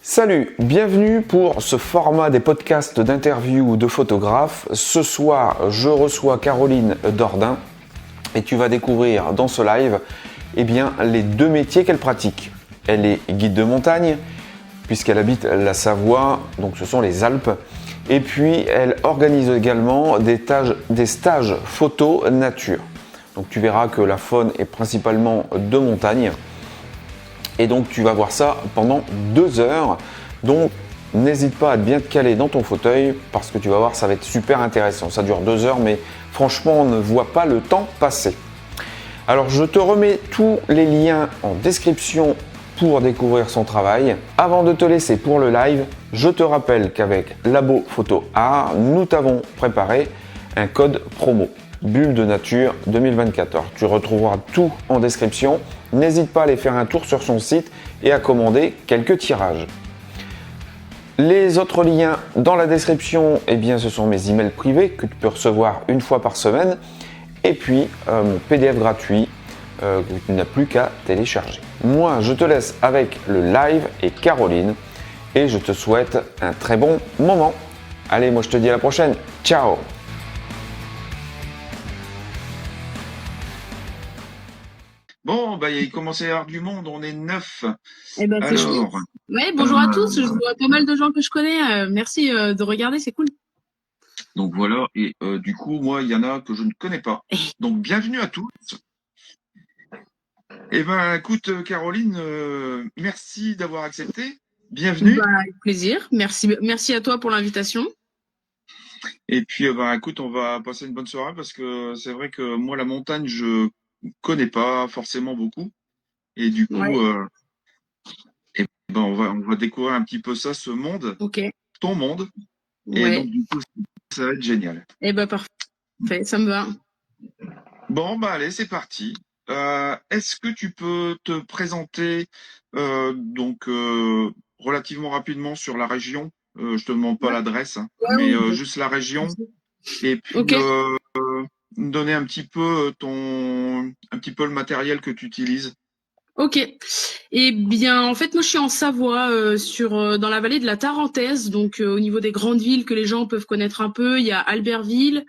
Salut, bienvenue pour ce format des podcasts d'interview de photographes. Ce soir, je reçois Caroline Dordain et tu vas découvrir dans ce live les deux métiers qu'elle pratique. Elle est guide de montagne puisqu'elle habite la Savoie, donc ce sont les Alpes. Et puis, elle organise également des stages photo nature. Donc tu verras que la faune est principalement de montagne. Et donc tu vas voir ça pendant 2 heures. Donc n'hésite pas à bien te caler dans ton fauteuil parce que tu vas voir, ça va être super intéressant. Ça dure 2 heures, mais franchement, on ne voit pas le temps passer. Alors je te remets tous les liens en description pour découvrir son travail. Avant de te laisser pour le live, je te rappelle qu'avec Labo Photo Art, nous t'avons préparé un code promo. Bulle de nature 2024. Tu retrouveras tout en description. N'hésite pas à aller faire un tour sur son site et à commander quelques tirages. Les autres liens dans la description, ce sont mes emails privés que tu peux recevoir une fois par semaine. Et puis mon PDF gratuit que tu n'as plus qu'à télécharger. Moi, je te laisse avec le live et Caroline et je te souhaite un très bon moment. Allez, moi je te dis à la prochaine. Ciao! Bon, il commence à y avoir du monde, on est 9. C'est chouette. Ouais, bonjour à tous, je vois pas mal de gens que je connais. Merci de regarder, c'est cool. Donc voilà, et du coup, moi, il y en a que je ne connais pas. Donc bienvenue à tous. Écoute, Caroline, merci d'avoir accepté. Bienvenue. Avec plaisir. Merci à toi pour l'invitation. Et puis, écoute, on va passer une bonne soirée parce que c'est vrai que moi, la montagne, je connais pas forcément beaucoup. Et du coup, Ouais. on va découvrir un petit peu ça, ce monde, Ok. ton monde. Et Ouais. donc, du coup, ça va être génial. Parfait, ça me va. Bon, allez, c'est parti. Est-ce que tu peux te présenter relativement rapidement sur la région? Je te demande pas Ouais. l'adresse, hein, Ouais, mais oui. juste la région. Et puis Ok. me donner un petit peu un petit peu le matériel que tu utilises. Ok. En fait, moi, je suis en Savoie, dans la vallée de la Tarentaise, donc au niveau des grandes villes que les gens peuvent connaître un peu. Il y a Albertville,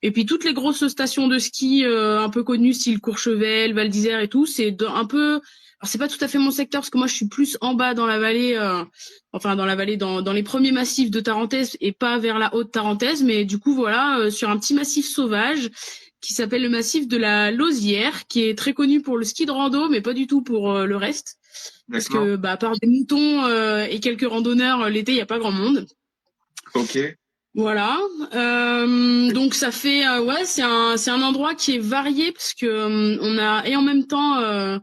et puis toutes les grosses stations de ski un peu connues, style Courchevel, Val d'Isère et tout. Un peu. Alors c'est pas tout à fait mon secteur parce que moi, je suis plus en bas dans la vallée, dans les premiers massifs de Tarentaise et pas vers la haute Tarentaise, mais du coup voilà, sur un petit massif sauvage qui s'appelle le massif de la Lausière, qui est très connu pour le ski de rando, mais pas du tout pour le reste. Parce que, à part des moutons et quelques randonneurs, l'été, il n'y a pas grand monde. Ok. Voilà. Donc ça fait, c'est un endroit qui est varié parce que on a et en même temps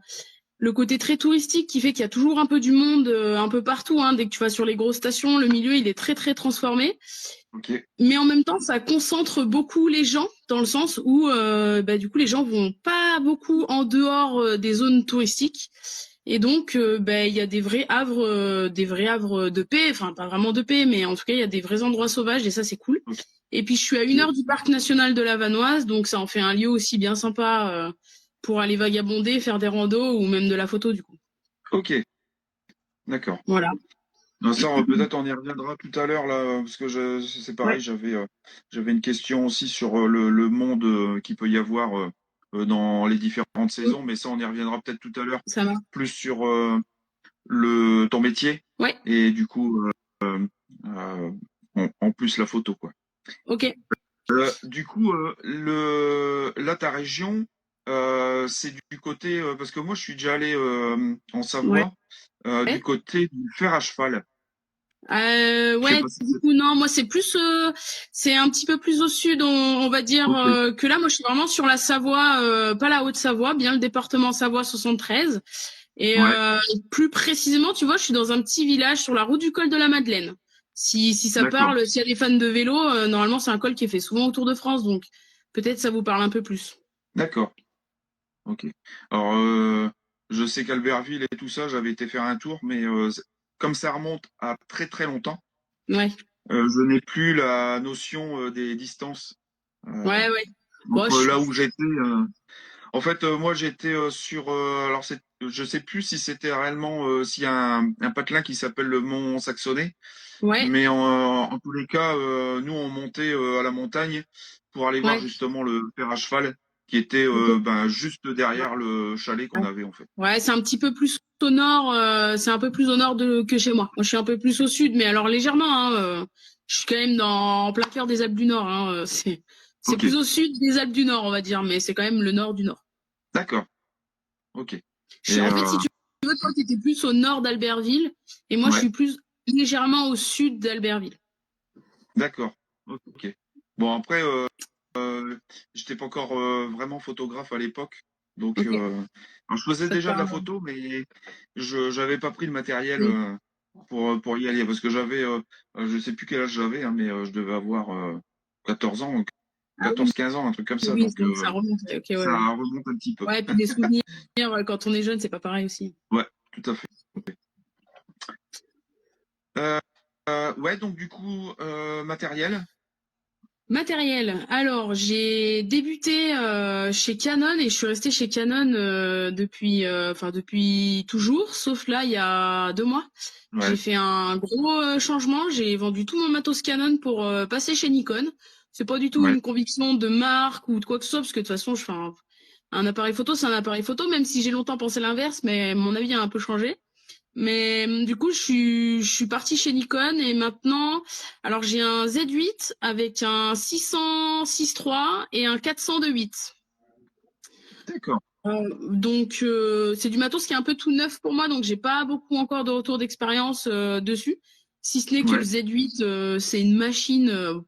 le côté très touristique qui fait qu'il y a toujours un peu du monde un peu partout. Hein. Dès que tu vas sur les grosses stations, le milieu il est très très transformé. Ok. Mais en même temps, ça concentre beaucoup les gens dans le sens où, du coup, les gens vont pas beaucoup en dehors des zones touristiques. Et donc, il y a des vrais havres de paix. Enfin, pas vraiment de paix, mais en tout cas, il y a des vrais endroits sauvages et ça, c'est cool. Ok. Et puis, je suis à 1 heure du parc national de la Vanoise, donc ça en fait un lieu aussi bien sympa pour aller vagabonder, faire des randos ou même de la photo, du coup. Ok. D'accord. Voilà. Non, ça, peut-être on y reviendra tout à l'heure là, parce que c'est pareil, Ouais, j'avais une question aussi sur le monde qu'il peut y avoir dans les différentes saisons, mais ça, on y reviendra peut-être tout à l'heure, ça va. plus sur ton métier Ouais, et du coup, euh, en plus la photo, quoi. ok. Du coup, là, ta région, c'est du côté, parce que moi, je suis déjà allé en Ouais. Savoie, du côté du fer à cheval. Je sais Ouais, pas si du c'est coup, non, moi c'est un petit peu plus au sud, on va dire ok. que là, moi je suis vraiment sur la Savoie, pas la Haute-Savoie, bien le département Savoie 73. Et Ouais, plus précisément, tu vois, je suis dans un petit village sur la route du col de la Madeleine. Si ça d'accord, parle, s'il y a des fans de vélo, normalement c'est un col qui est fait souvent au Tour de France, donc peut-être ça vous parle un peu plus. d'accord, ok. Alors, je sais qu'Albertville et tout ça, j'avais été faire un tour, mais comme ça remonte à très très longtemps, Ouais, je n'ai plus la notion des distances euh, ouais. Bon, entre là où j'étais. En fait, moi j'étais sur alors je sais plus si c'était réellement s'il y a un patelin qui s'appelle le Mont Saxonnet, Ouais, mais en tous les cas, nous on montait à la montagne pour aller voir ouais. justement le fer à cheval qui était Ok. juste derrière le chalet qu'on avait en fait. Ouais, c'est un petit peu plus au nord, c'est un peu plus au nord que chez moi. Moi, je suis un peu plus au sud, mais alors légèrement, hein, je suis quand même en plein cœur des Alpes du Nord, hein, c'est Ok, plus au sud des Alpes du Nord, on va dire, mais c'est quand même le nord du nord. d'accord, ok. Et En fait, si tu veux, toi, tu étais plus au nord d'Albertville, et moi, je ouais, suis plus légèrement au sud d'Albertville. d'accord, ok. Bon après, j'étais pas encore vraiment photographe à l'époque, donc Ok. alors, je faisais Ça te déjà de la parle. photo, mais je j'avais pas pris le matériel Mm. pour y aller parce que j'avais je sais plus quel âge j'avais, hein, mais je devais avoir 14 ans, Ah oui, 14-15 ans, un truc comme ça, oui, donc donc ça remonte. Ok, ouais, ça ouais. remonte un petit peu. Ouais, et puis les souvenirs, quand on est jeune, c'est pas pareil aussi. Ouais, tout à fait. Euh, ouais, donc du coup matériel. Matériel. Alors, j'ai débuté chez Canon et je suis restée chez Canon depuis toujours, sauf là, il y a 2 mois. J'ai Ouais, fait un gros changement. J'ai vendu tout mon matos Canon pour passer chez Nikon. C'est pas du tout ouais, une conviction de marque ou de quoi que ce soit, parce que de toute façon, un appareil photo, c'est un appareil photo, même si j'ai longtemps pensé l'inverse, mais mon avis a un peu changé. Mais du coup, je suis partie chez Nikon et maintenant, alors j'ai un Z8 avec un 600 6.3 et un 400 de 8. d'accord. Donc c'est du matos qui est un peu tout neuf pour moi, donc j'ai pas beaucoup encore de retour d'expérience dessus. Si ce n'est que le Ouais, Z8, c'est une machine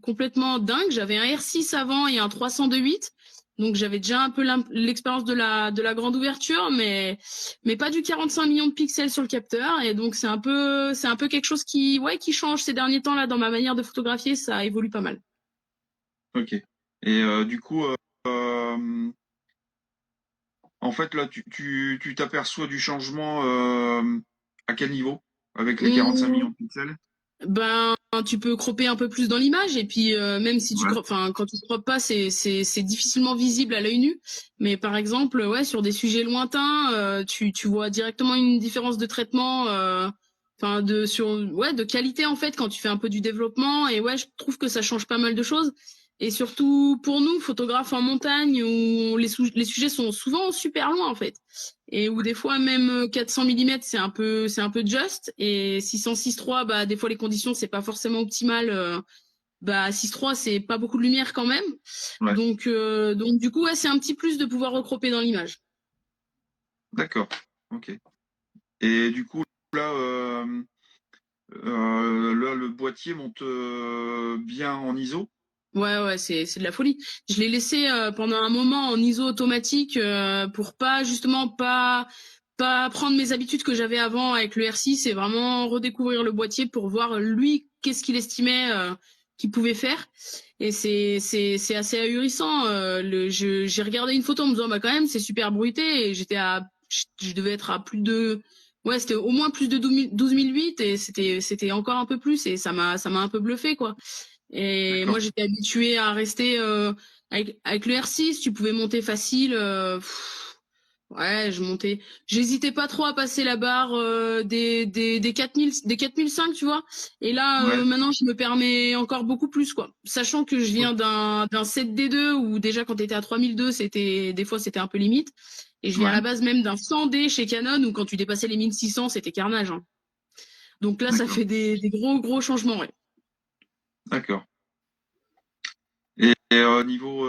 complètement dingue. J'avais un R6 avant et un 300 de 8. Donc j'avais déjà un peu l'expérience de la grande ouverture, mais pas du 45 millions de pixels sur le capteur. Et donc c'est un peu quelque chose qui change ces derniers temps là dans ma manière de photographier. Ça évolue pas mal. ok. Et du coup, en fait, là, tu t'aperçois du changement à quel niveau? Avec les 45 Mmh. millions de pixels? Ben, tu peux cropper un peu plus dans l'image et puis même si tu Ouais, croppes, enfin quand tu croppes pas, c'est difficilement visible à l'œil nu. Mais par exemple, ouais, sur des sujets lointains, tu vois directement une différence de traitement, enfin de qualité en fait quand tu fais un peu du développement. Et ouais, je trouve que ça change pas mal de choses. Et surtout pour nous, photographes en montagne, où les sujets sont souvent super loin en fait et où des fois même 400 mm c'est un peu just et 606.3 bah des fois les conditions c'est pas forcément optimal bah 6.3 c'est pas beaucoup de lumière quand même ouais, donc du coup ouais, c'est un petit plus de pouvoir recropper dans l'image. d'accord. Ok. Et du coup, là, là, le boîtier monte bien en ISO. Ouais, ouais, c'est de la folie. Je l'ai laissé pendant un moment en ISO automatique pour pas justement pas prendre mes habitudes que j'avais avant avec le R6 et vraiment redécouvrir le boîtier pour voir lui qu'est-ce qu'il estimait qu'il pouvait faire. Et c'est assez ahurissant. J'ai regardé une photo en me disant bah quand même c'est super bruité et je devais être à plus de ouais c'était au moins plus de 12 008 et c'était encore un peu plus et ça m'a un peu bluffé quoi. Et D'accord. moi, j'étais habituée à rester avec le R6, tu pouvais monter facile. Ouais, je montais. J'hésitais pas trop à passer la barre des 4000, des 4005, tu vois. Et là, Ouais. maintenant, je me permets encore beaucoup plus, quoi. Sachant que je Ok. viens d'un 7D2 où déjà quand t'étais à 3002, des fois, c'était un peu limite. Et je viens à Ouais. la base même d'un 100D chez Canon où quand tu dépassais les 1600, c'était carnage, hein. Donc là, ça D'accord. fait des gros, gros changements, ouais. D'accord. Et niveau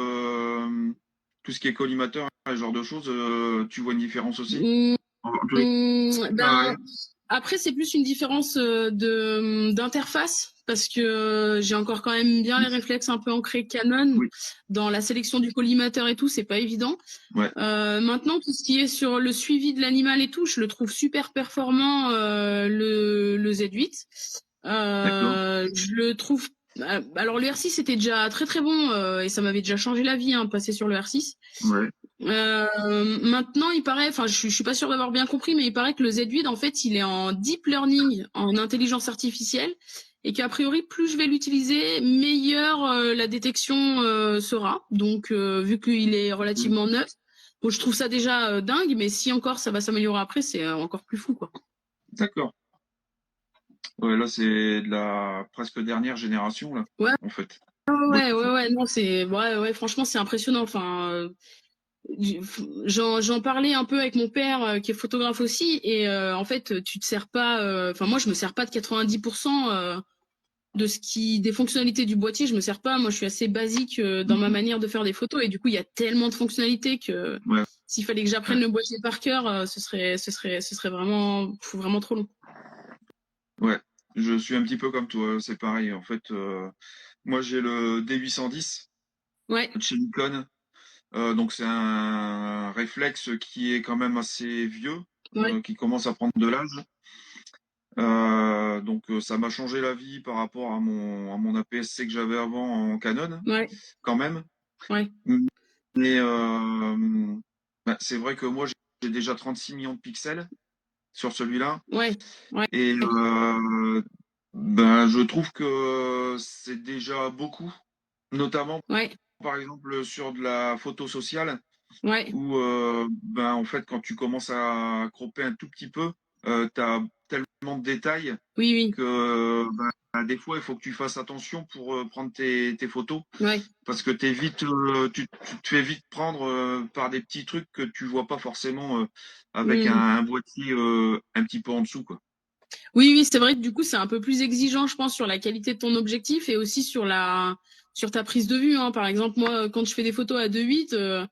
tout ce qui est collimateur, ce genre de choses, tu vois une différence aussi? Mmh. En tous les cas, Ben, ouais. après, c'est plus une différence d'interface parce que j'ai encore quand même bien Oui. les réflexes un peu ancrés Canon Oui. dans la sélection du collimateur et tout, c'est pas évident. Ouais. Maintenant, tout ce qui est sur le suivi de l'animal et tout, je le trouve super performant le Z8. D'accord. Je le trouve. Alors le R6 était déjà très très bon et ça m'avait déjà changé la vie, hein, de passer sur le R6. Ouais. Maintenant, il paraît, enfin, je suis pas sûre d'avoir bien compris, mais il paraît que le Z8, en fait, il est en deep learning, en intelligence artificielle, et qu'a priori, plus je vais l'utiliser, meilleure la détection sera. Donc, vu qu'il est Mm. relativement neuf, Bon, je trouve ça déjà dingue, mais si encore ça va s'améliorer après, c'est encore plus fou, quoi. D'accord. Ouais, là, c'est de la presque dernière génération, là, Ouais, en fait. Ouais. ouais, non, ouais, franchement, c'est impressionnant. Enfin, j'en parlais un peu avec mon père qui est photographe aussi, et en fait, tu te sers pas. Enfin, moi, je me sers pas de 90% des fonctionnalités du boîtier. Je me sers pas. Moi, je suis assez basique dans ma manière de faire des photos, et du coup, il y a tellement de fonctionnalités que Ouais, s'il fallait que j'apprenne ouais, le boîtier par cœur, ce serait vraiment trop long. ouais. Je suis un petit peu comme toi, c'est pareil. En fait, moi, j'ai le D810 Ouais, de chez Nikon. Donc, c'est un réflexe qui est quand même assez vieux, ouais, qui commence à prendre de l'âge. Donc, ça m'a changé la vie par rapport à mon APS-C que j'avais avant en Canon, ouais, quand même. ouais, Mais bah, c'est vrai que moi, j'ai déjà 36 millions de pixels sur celui-là. ouais, ouais, Et ben, je trouve que c'est déjà beaucoup, notamment ouais, par exemple sur de la photo sociale, ouais. où ben, en fait, quand tu commences à cropper un tout petit peu, tu as tellement de détails Oui, oui, que ben, des fois, il faut que tu fasses attention pour prendre tes photos. ouais. Parce que tu te fais vite prendre par des petits trucs que tu vois pas forcément avec Hmm. un boîtier un petit peu en dessous, quoi. Oui, oui, c'est vrai que du coup, c'est un peu plus exigeant, je pense, sur la qualité de ton objectif et aussi sur ta prise de vue, hein. Par exemple, moi, quand je fais des photos à 2.8,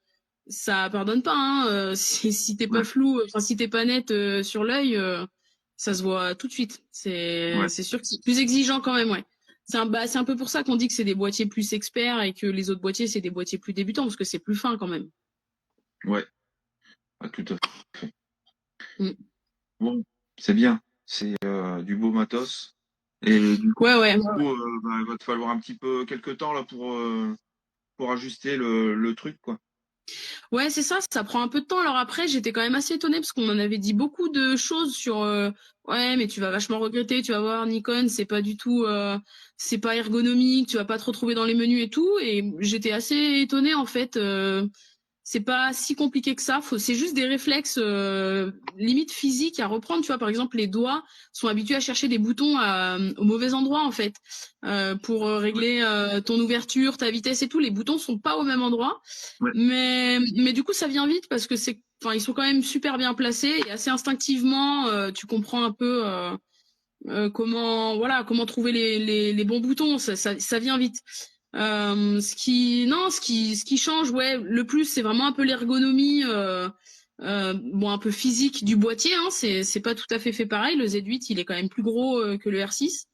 ça pardonne pas, hein. Si t'es pas Ouais, flou, enfin, si t'es pas net sur l'œil, ça se voit tout de suite. ouais, C'est sûr que c'est plus exigeant quand même, ouais. C'est un peu pour ça qu'on dit que c'est des boîtiers plus experts et que les autres boîtiers, c'est des boîtiers plus débutants, parce que c'est plus fin quand même. ouais, tout à fait. Mm. Bon, c'est bien, c'est du beau matos. Et du Ouais, ouais. coup, ben, il va te falloir un petit peu quelques temps là pour ajuster le truc, quoi. Ouais, c'est ça prend un peu de temps. Alors après, j'étais quand même assez étonnée parce qu'on en avait dit beaucoup de choses sur ouais, mais tu vas vachement regretter, tu vas voir Nikon, c'est pas ergonomique, tu vas pas te retrouver dans les menus et tout et j'étais assez étonnée en fait. C'est pas si compliqué que ça. C'est juste des réflexes limite physiques à reprendre. Tu vois, par exemple, les doigts sont habitués à chercher des boutons au mauvais endroit en fait. Pour Ouais, régler ton ouverture, ta vitesse et tout. Les boutons sont pas au même endroit. ouais, Mais du coup, ça vient vite parce que enfin, ils sont quand même super bien placés et assez instinctivement, tu comprends un peu comment trouver les bons boutons. Ça vient vite. Ce qui change, ouais, le plus, c'est vraiment un peu l'ergonomie, bon, un peu physique du boîtier. Hein, c'est pas tout à fait pareil. Le Z8, il est quand même plus gros que le R6.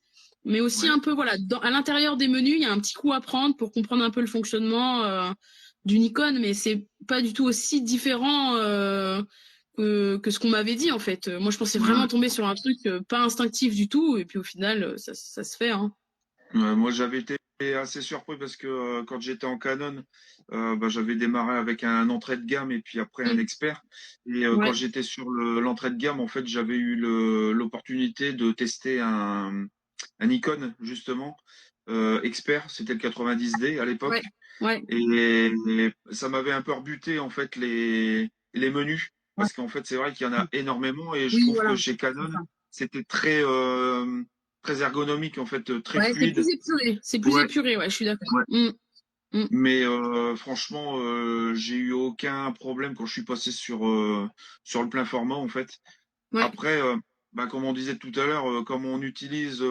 Mais aussi ouais. un peu, voilà, à l'intérieur des menus, il y a un petit coup à prendre pour comprendre un peu le fonctionnement du Nikon, mais c'est pas du tout aussi différent que ce qu'on m'avait dit en fait. Moi, je pensais Ouais, vraiment tomber sur un truc pas instinctif du tout, et puis au final, ça se fait. Hein. Moi, j'avais été assez surpris parce que quand j'étais en Canon, bah, j'avais démarré avec un entrée de gamme et puis après un Mm. expert. Et quand Ouais, j'étais sur l'entrée de gamme, en fait, j'avais eu l'opportunité de tester un Nikon, justement, expert. C'était le 90D à ouais, l'époque. ouais, Et ça m'avait un peu rebuté, en fait, les menus. ouais. Parce qu'en fait, c'est vrai qu'il y en a énormément et je Oui, trouve voilà. que chez C'est Canon, ça. c'était très ergonomique, en fait, très Ouais, c'est plus fluide. épuré. C'est plus Ouais, épuré, ouais, je suis d'accord. ouais. Mm, mm. Mais franchement, j'ai eu aucun problème quand je suis passé sur le plein format, en fait. Ouais. Après, bah, comme on disait tout à l'heure, comme on utilise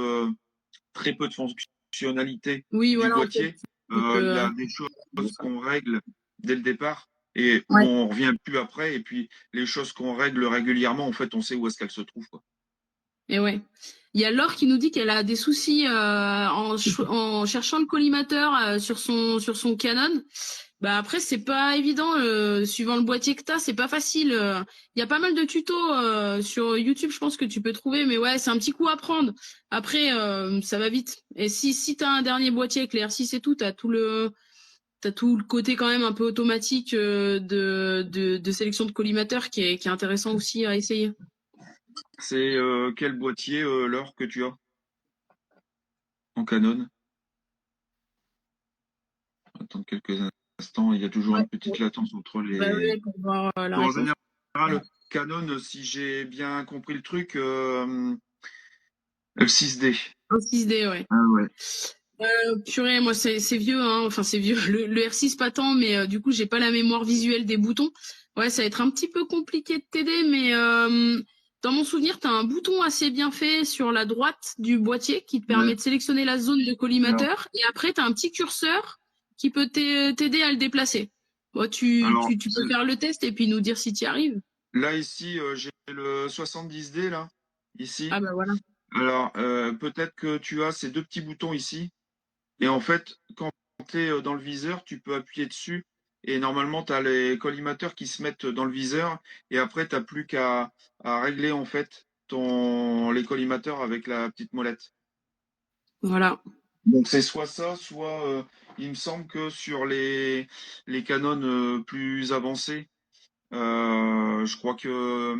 très peu de fonctionnalités Oui, du voilà, en fait. boîtier, il y a des choses qu'on règle dès le départ et où Ouais. on revient plus après. Et puis les choses qu'on règle régulièrement, en fait, on sait où est-ce qu'elles se trouvent, quoi. Et ouais. Il y a Laure qui nous dit qu'elle a des soucis en cherchant le collimateur sur son Canon. Bah après c'est pas évident suivant le boîtier que t'as, c'est pas facile. Il y a pas mal de tutos sur YouTube, je pense que tu peux trouver, mais ouais, c'est un petit coup à prendre. Après ça va vite. Et si t'as un dernier boîtier avec les R6 et tout, t'as tout le côté quand même un peu automatique de sélection de collimateur qui est intéressant aussi à essayer. C'est quel boîtier, Laure, que tu as en Canon? Attends quelques l'instant, il y a toujours Ouais, une petite latence entre bah les. ouais, pour voir la En réponse. général, Canon, si j'ai bien compris le truc, le 6D. Un 6D, ouais. Ah ouais. Purée, moi c'est vieux, hein. Enfin c'est vieux. Le R6 pas tant, mais du coup j'ai pas la mémoire visuelle des boutons. Ouais, ça va être un petit peu compliqué de t'aider, mais dans mon souvenir, t'as un bouton assez bien fait sur la droite du boîtier qui te Ouais. permet de sélectionner la zone de Alors, collimateur, et après t'as un petit curseur qui peut t'aider à le déplacer. Bon, alors, tu peux faire le test et puis nous dire si tu y arrives. là ici, j'ai le 70D là, ici. Ah bah voilà. Alors, peut-être que tu as ces deux petits boutons ici. Et en fait, quand tu es dans le viseur, tu peux appuyer dessus. Et normalement, tu as les collimateurs qui se mettent dans le viseur. Et après, tu n'as plus à régler en fait les collimateurs avec la petite molette. Voilà. Donc c'est soit ça, soit il me semble que sur les Canon plus avancés, je crois que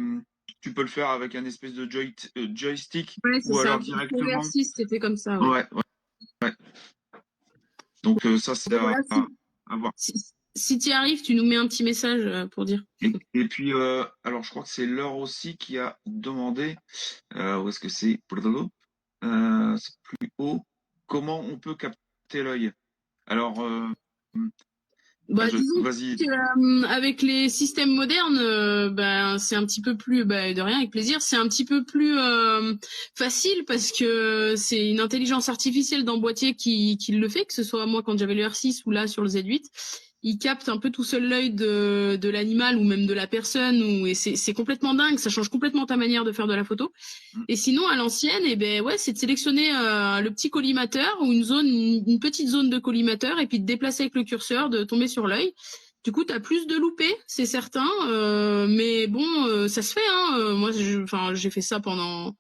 tu peux le faire avec un espèce de joystick Ouais, c'est ou ça. alors Pour le directement. R6, c'était comme ça, ouais. Ouais, ouais, ouais. Donc ça, c'est Bon, voilà, à voir. si, si tu y arrives, tu nous mets un petit message pour dire. Et puis, alors je crois que c'est Laure aussi qui a demandé, où est-ce que c'est? C'est plus haut. Comment on peut capter l'œil? Alors, Bah, disons vas-y. que, avec les systèmes modernes, ben c'est un petit peu plus, bah, de rien, avec plaisir, c'est un petit peu plus facile parce que c'est une intelligence artificielle dans le boîtier qui le fait, que ce soit moi quand j'avais le R6 ou là sur le Z8. Il capte un peu tout seul l'œil de l'animal ou même de la personne, et c'est complètement dingue, ça change complètement ta manière de faire de la photo. Et sinon, à l'ancienne, eh ben ouais, c'est de sélectionner le petit collimateur ou une petite zone de collimateur et puis de déplacer avec le curseur, de tomber sur l'œil. Du coup, tu as plus de loupés, c'est certain, mais bon, ça se fait. Hein. Moi, j'ai fait ça pendant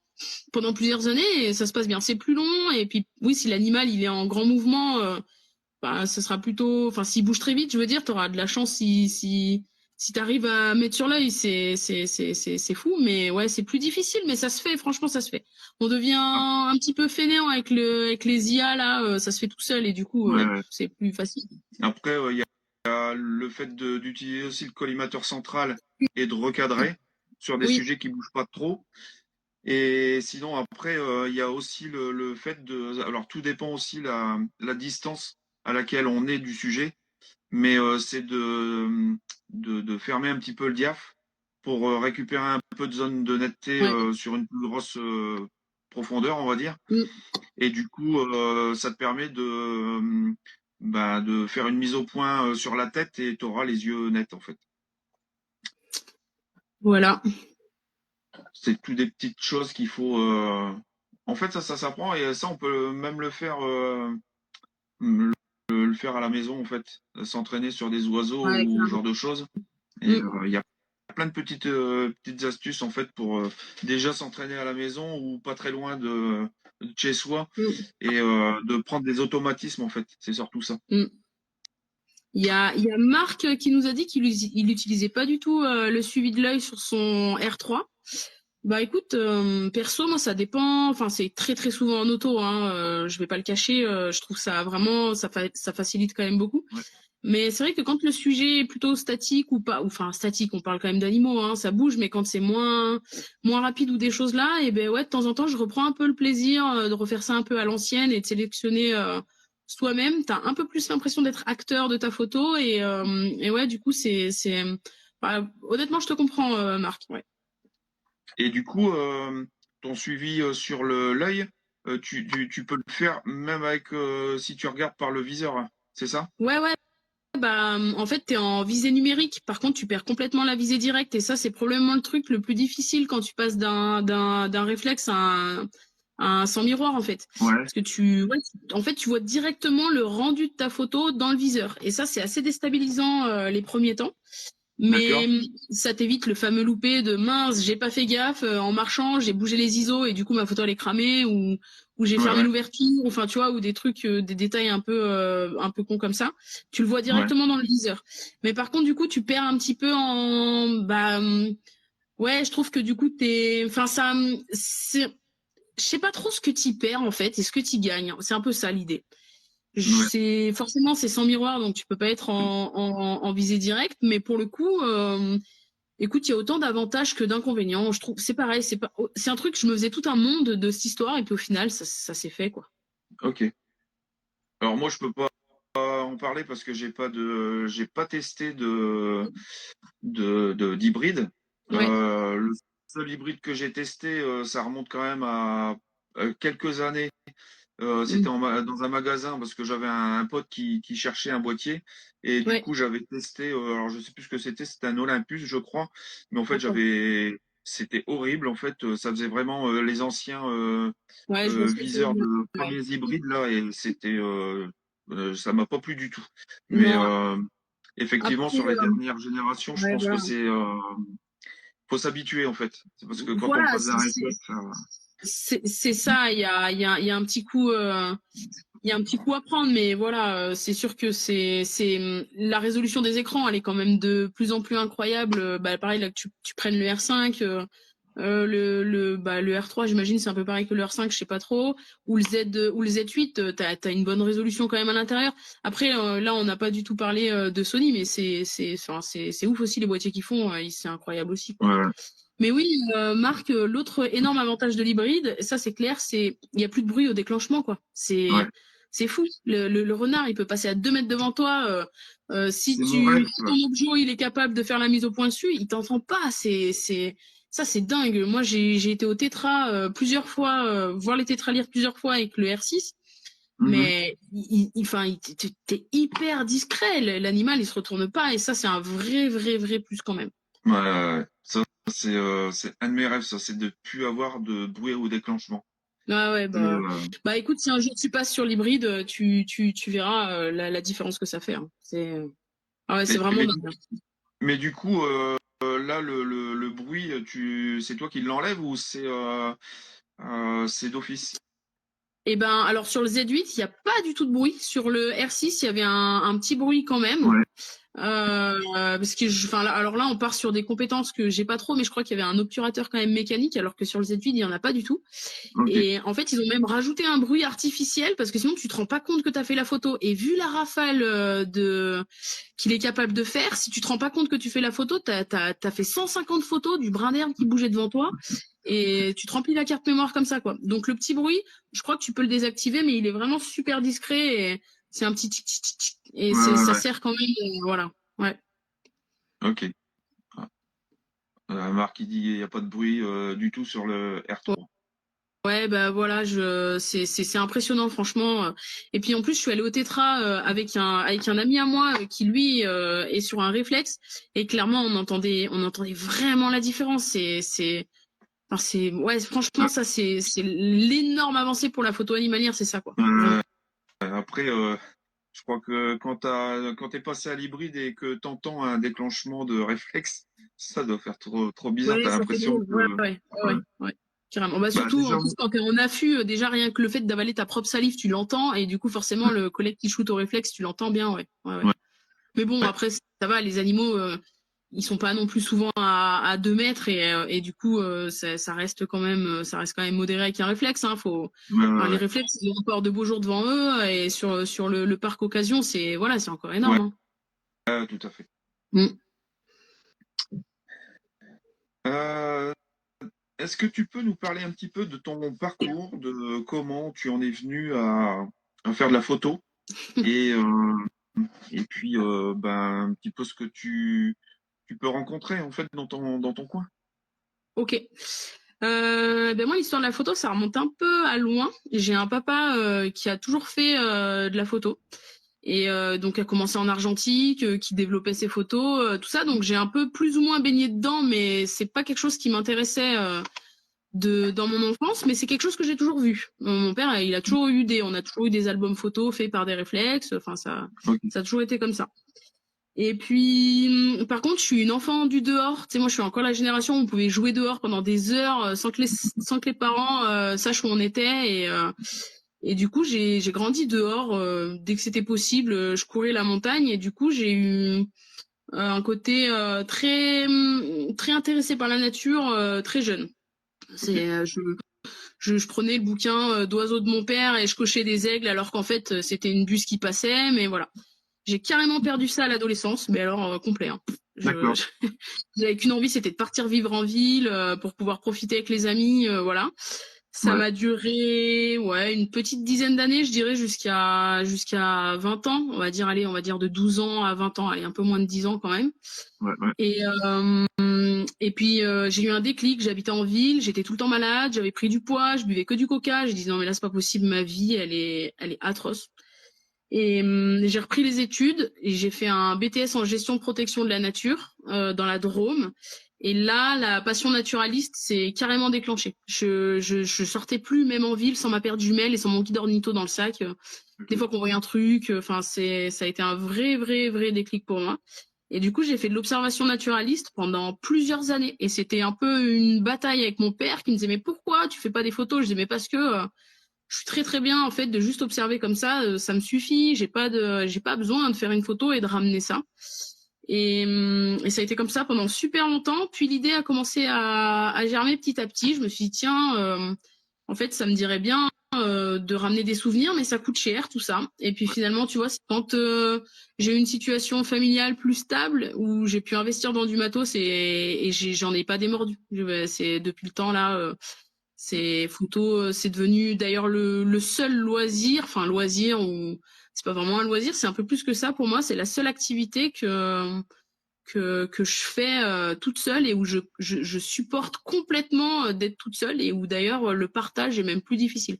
plusieurs années et ça se passe bien. C'est plus long et puis oui, si l'animal il est en grand mouvement, bah, ce sera plutôt, enfin, s'il bouge très vite, je veux dire, tu auras de la chance si tu arrives à mettre sur l'œil, c'est fou, mais ouais, c'est plus difficile, mais ça se fait, franchement, ça se fait. On devient Ah, un petit peu fainéant avec les IA, là, ça se fait tout seul, et du coup, ouais, ouais. c'est plus facile. Après, il y a le fait d'utiliser aussi le collimateur central et de recadrer sur des Oui, sujets qui bougent pas trop. Et sinon, après, il y a aussi le fait de. Alors, tout dépend aussi la distance à laquelle on est du sujet, mais c'est de fermer un petit peu le diaph pour récupérer un peu de zone de netteté ouais. sur une plus grosse profondeur, on va dire. Mm. Et du coup, ça te permet de faire une mise au point sur la tête et tu auras les yeux nets, en fait. Voilà. C'est tout des petites choses qu'il faut. En fait, ça s'apprend et ça, on peut même le faire à la maison, en fait, s'entraîner sur des oiseaux Ouais, ou ce clairement. genre de choses. Et Mm. il y a plein de petites astuces, en fait, pour déjà s'entraîner à la maison ou pas très loin de chez soi Mm. et de prendre des automatismes, en fait. C'est surtout ça. Mm. Il y a Marc qui nous a dit qu'il utilisait pas du tout le suivi de l'œil sur son R3. Bah écoute, perso, moi ça dépend. Enfin, c'est très très souvent en auto. Hein, je vais pas le cacher. Je trouve ça vraiment, ça facilite quand même beaucoup. Ouais. Mais c'est vrai que quand le sujet est plutôt statique ou pas, ou enfin statique, on parle quand même d'animaux, hein, ça bouge. Mais quand c'est moins rapide ou des choses là, et ben ouais, de temps en temps, je reprends un peu le plaisir de refaire ça un peu à l'ancienne et de sélectionner soi-même. T'as un peu plus l'impression d'être acteur de ta photo et ouais, du coup, bah, honnêtement, je te comprends, Marc. Ouais. Et du coup, ton suivi sur l'œil, tu peux le faire même avec si tu regardes par le viseur, hein. C'est ça? Ouais, ouais. Bah, en fait, tu es en visée numérique. Par contre, tu perds complètement la visée directe. Et ça, c'est probablement le truc le plus difficile quand tu passes d'un réflexe à un sans miroir, en fait. Ouais, Parce que en fait, tu vois directement le rendu de ta photo dans le viseur. Et ça, c'est assez déstabilisant les premiers temps. Mais d'accord. ça t'évite le fameux loupé de mince, j'ai pas fait gaffe, en marchant, j'ai bougé les ISO et du coup ma photo elle est cramée ou j'ai Ouais, fermé ouais, l'ouverture, enfin tu vois, ou des trucs, des détails un peu cons comme ça. Tu le vois ouais. directement dans le viseur. Mais par contre du coup tu perds un petit peu ouais, je trouve que du coup enfin je sais pas trop ce que tu perds en fait et ce que tu gagnes. C'est un peu ça l'idée. Ouais. C'est forcément c'est sans miroir, donc tu peux pas être en visée directe, mais pour le coup, écoute, il y a autant d'avantages que d'inconvénients. Je trouve c'est pareil, c'est un truc, je me faisais tout un monde de cette histoire et puis au final ça s'est fait quoi. Ok. Alors moi, je peux pas en parler parce que j'ai pas testé d'hybride. Ouais. Le seul hybride que j'ai testé, ça remonte quand même à quelques années. C'était Mm. dans un magasin parce que j'avais un pote qui cherchait un boîtier et du Ouais. coup j'avais testé. Alors je sais plus ce que c'était un Olympus, je crois, mais en fait D'accord. c'était horrible. En fait, ça faisait vraiment les anciens Ouais, je vois ce que tu veux viseurs dire. de Ouais. premiers hybrides là et ça m'a pas plu du tout. Mais Non, effectivement après, sur les dernières générations, je ouais, pense que voilà. c'est faut s'habituer en fait. C'est parce que quand on Voilà, passe d'un réflexe, c'est ça. Il y a un petit coup. Il y a un petit coup à prendre, mais voilà, c'est sûr que la résolution des écrans, elle est quand même de plus en plus incroyable. Bah, pareil, là que tu prennes le R5, le R3, j'imagine, c'est un peu pareil que le R5, je sais pas trop, ou le Z8, t'as une bonne résolution quand même à l'intérieur. Après, là, on n'a pas du tout parlé de Sony, mais enfin, c'est ouf aussi les boîtiers qu'ils font, c'est incroyable aussi, quoi. ouais, Mais oui, Marc, l'autre énorme avantage de l'hybride, ça c'est clair, c'est il y a plus de bruit au déclenchement, quoi. ouais, C'est fou. Le renard, il peut passer à 2 mètres devant toi. c'est mon rêve. Si ton objet il est capable de faire la mise au point dessus, il t'entend pas. Ça c'est dingue. Moi j'ai été au Tétra plusieurs fois, voir les tétralires plusieurs fois avec le R6. Mhm. Mais enfin, t'es hyper discret. L'animal il se retourne pas et ça c'est un vrai plus quand même. Ouais, ouais, ouais. Ça, c'est un de mes rêves, ça, c'est de plus avoir de bruit au déclenchement. Ah ouais, Euh, bah écoute, si un jour tu passes sur l'hybride, tu verras la différence que ça fait, hein. Ah ouais, c'est mais, vraiment mais, dingue, hein. mais du coup, là, le bruit, c'est toi qui l'enlèves ou c'est d'office? Et ben, alors sur le Z8, il n'y a pas du tout de bruit. Sur le R6, il y avait un petit bruit quand même. Ouais, Parce que enfin alors là on part sur des compétences que j'ai pas trop, mais je crois qu'il y avait un obturateur quand même mécanique, alors que sur le Z8 il y en a pas du tout. ok. Et en fait ils ont même rajouté un bruit artificiel parce que sinon tu te rends pas compte que tu as fait la photo. Et vu la rafale de qu'il est capable de faire, si tu te rends pas compte que tu fais la photo, t'as fait 150 photos du brin d'herbe qui bougeait devant toi et tu te remplis la carte mémoire comme ça quoi. Donc le petit bruit, je crois que tu peux le désactiver, mais il est vraiment super discret et c'est un petit tic tic tic tic. Et Ouais, ouais, ça ouais. sert quand même, voilà. Ouais. Ok. Ah. Marc, il dit il n'y a pas de bruit du tout sur le R3. Ouais, bah voilà, c'est impressionnant franchement. Et puis en plus, je suis allée au Tétra avec un ami à moi qui lui est sur un réflexe et clairement on entendait vraiment la différence. Enfin, ouais, franchement Ouais. ça c'est l'énorme avancée pour la photo animalière, c'est ça quoi. Vraiment. Après, je crois que quand t'es passé à l'hybride et que t'entends un déclenchement de réflexe, ça doit faire trop bizarre. Ouais, T'as ça fait l'impression drôle. que, Ouais. Carrément. Bah bah surtout déjà en oui. plus quand t'es en affût, déjà rien que le fait d'avaler ta propre salive, tu l'entends et du coup forcément le collègue qui shoot au réflexe, tu l'entends bien, ouais. Ouais, Mais bon, ouais, après, ça va, les animaux, ils sont pas non plus souvent à 2 mètres et du coup, ça reste quand même modéré avec un réflexe, hein. ouais, Enfin, les ouais, réflexes, ils ont encore de beaux jours devant eux et sur le parc occasion, voilà, c'est encore ouais, énorme, hein. tout à fait. Mm. Euh, Est-ce que tu peux nous parler un petit peu de ton parcours, de comment tu en es venu à faire de la photo et, euh, et puis ben, un petit peu ce que tu peux rencontrer en fait dans ton coin? Ok. Ben moi, l'histoire de la photo, ça remonte un peu à loin. J'ai un papa qui a toujours fait de la photo. Et donc a commencé en argentique, qui développait ses photos, tout ça. Donc j'ai un peu plus ou moins baigné dedans, mais c'est pas quelque chose qui m'intéressait dans mon enfance, mais c'est quelque chose que j'ai toujours vu. Mon père, on a toujours eu des albums photos faits par des réflexes. Enfin Ok. ça a toujours été comme ça. Et puis par contre, je suis une enfant du dehors. Tu sais, moi je suis encore la génération où on pouvait jouer dehors pendant des heures sans que les parents sachent où on était et du coup, j'ai grandi dehors dès que c'était possible. Je courais la montagne et du coup, j'ai eu un côté très intéressé par la nature très jeune. Ok. C'est je prenais le bouquin d'oiseaux de mon père et je cochais des aigles alors qu'en fait c'était une buse qui passait. Mais voilà, j'ai carrément perdu ça à l'adolescence, mais alors complet. Hein. D'accord. J'avais qu'une envie, c'était de partir vivre en ville pour pouvoir profiter avec les amis, voilà. Ça Ouais, m'a duré une petite dizaine d'années, je dirais jusqu'à 20 ans, on va dire allez, on va dire de 12 ans à 20 ans, allez, un peu moins de 10 ans quand même. ouais, ouais. Et puis j'ai eu un déclic, j'habitais en ville, j'étais tout le temps malade, j'avais pris du poids, je buvais que du coca, j'ai dit non mais là c'est pas possible, ma vie elle est atroce. Et j'ai repris les études et j'ai fait un BTS en gestion de protection de la nature dans la Drôme. Et là, la passion naturaliste s'est carrément déclenchée. Je sortais plus, même en ville, sans ma paire de jumelles et sans mon guide ornitho dans le sac. Des fois qu'on voyait un truc, enfin ça a été un vrai déclic pour moi. Et du coup, j'ai fait de l'observation naturaliste pendant plusieurs années. Et c'était un peu une bataille avec mon père qui me disait mais pourquoi tu fais pas des photos? Je disais mais parce que je suis très bien en fait de juste observer comme ça me suffit. J'ai pas besoin de faire une photo et de ramener ça. Et ça a été comme ça pendant super longtemps. Puis l'idée a commencé à germer petit à petit. Je me suis dit tiens, en fait ça me dirait bien de ramener des souvenirs, mais ça coûte cher tout ça. Et puis finalement tu vois, c'est quand j'ai eu une situation familiale plus stable où j'ai pu investir dans du matos et j'en ai pas démordu. C'est depuis le temps là. C'est photo, c'est devenu d'ailleurs le seul loisir, enfin loisir ou c'est pas vraiment un loisir, c'est un peu plus que ça pour moi. C'est la seule activité que je fais toute seule et où je supporte complètement d'être toute seule et où d'ailleurs le partage est même plus difficile.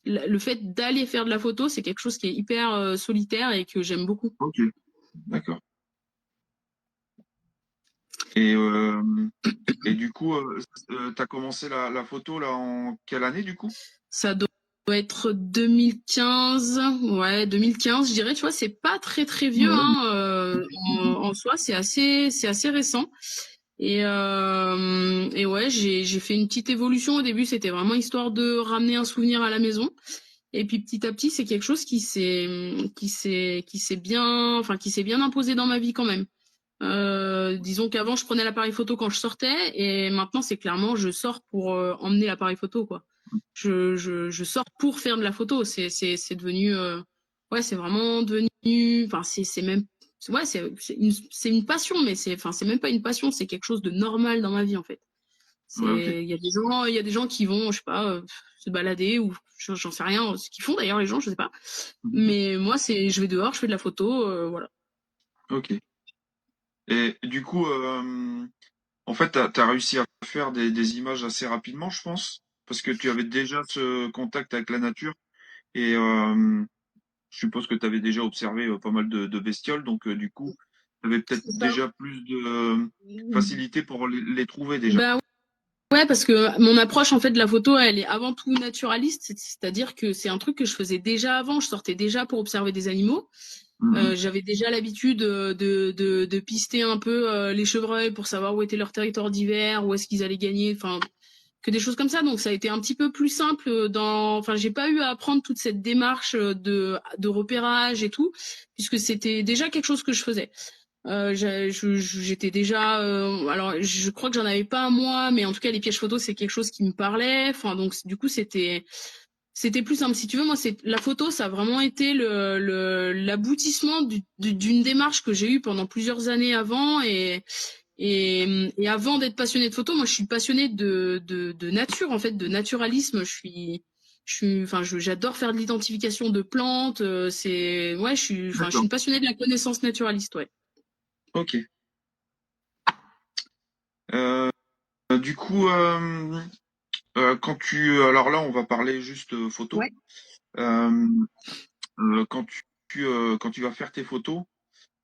Le fait d'aller faire de la photo, c'est quelque chose qui est hyper solitaire et que j'aime beaucoup. Ok, d'accord. Et, euh, et du coup, tu as commencé la photo là en quelle année du coup? Ça doit être 2015, ouais, 2015, je dirais, tu vois, c'est pas très vieux, Ouais. hein, en soi, c'est assez récent. Et ouais, j'ai fait une petite évolution. Au début, c'était vraiment histoire de ramener un souvenir à la maison. Et puis petit à petit, c'est quelque chose qui s'est bien imposé dans ma vie quand même. Disons qu'avant, je prenais l'appareil photo quand je sortais, et maintenant, c'est clairement, je sors pour emmener l'appareil photo, quoi. Je sors pour faire de la photo. C'est devenu, ouais, c'est vraiment devenu, enfin, c'est même, ouais, c'est une passion, mais c'est même pas une passion, c'est quelque chose de normal dans ma vie, en fait. Ouais, ok. Il y a des gens qui vont, je sais pas, se balader ou j'en sais rien, ce qu'ils font d'ailleurs les gens, je sais pas. Mhm. Mais moi, je vais dehors, je fais de la photo, voilà. Ok. Et du coup, en fait, tu as réussi à faire des images assez rapidement, je pense, parce que tu avais déjà ce contact avec la nature et je suppose que tu avais déjà observé pas mal de bestioles, donc du coup, tu avais peut-être C'est ça. déjà plus de facilité pour les trouver déjà. Bah ouais, parce que mon approche en fait de la photo, elle est avant tout naturaliste, c'est-à-dire que c'est un truc que je faisais déjà avant. Je sortais déjà pour observer des animaux. Mhm. J'avais déjà l'habitude de pister un peu les chevreuils pour savoir où était leur territoire d'hiver, où est-ce qu'ils allaient gagner, enfin que des choses comme ça. Donc ça a été un petit peu plus simple enfin j'ai pas eu à apprendre toute cette démarche de repérage et tout, puisque c'était déjà quelque chose que je faisais. J'étais déjà, alors je crois que j'en avais pas un mois, mais en tout cas les pièges photos c'est quelque chose qui me parlait. Enfin donc du coup c'était plus simple. Si tu veux, moi c'est la photo, ça a vraiment été l'aboutissement d'une démarche que j'ai eue pendant plusieurs années avant et avant d'être passionnée de photo, moi je suis passionnée de nature en fait, de naturalisme. Enfin j'adore faire de l'identification de plantes. Je suis D'accord. une passionnée de la connaissance naturaliste, ouais. Ok. Euh, du coup, alors là, on va parler juste photo. Ouais. Euh, quand tu vas faire tes photos,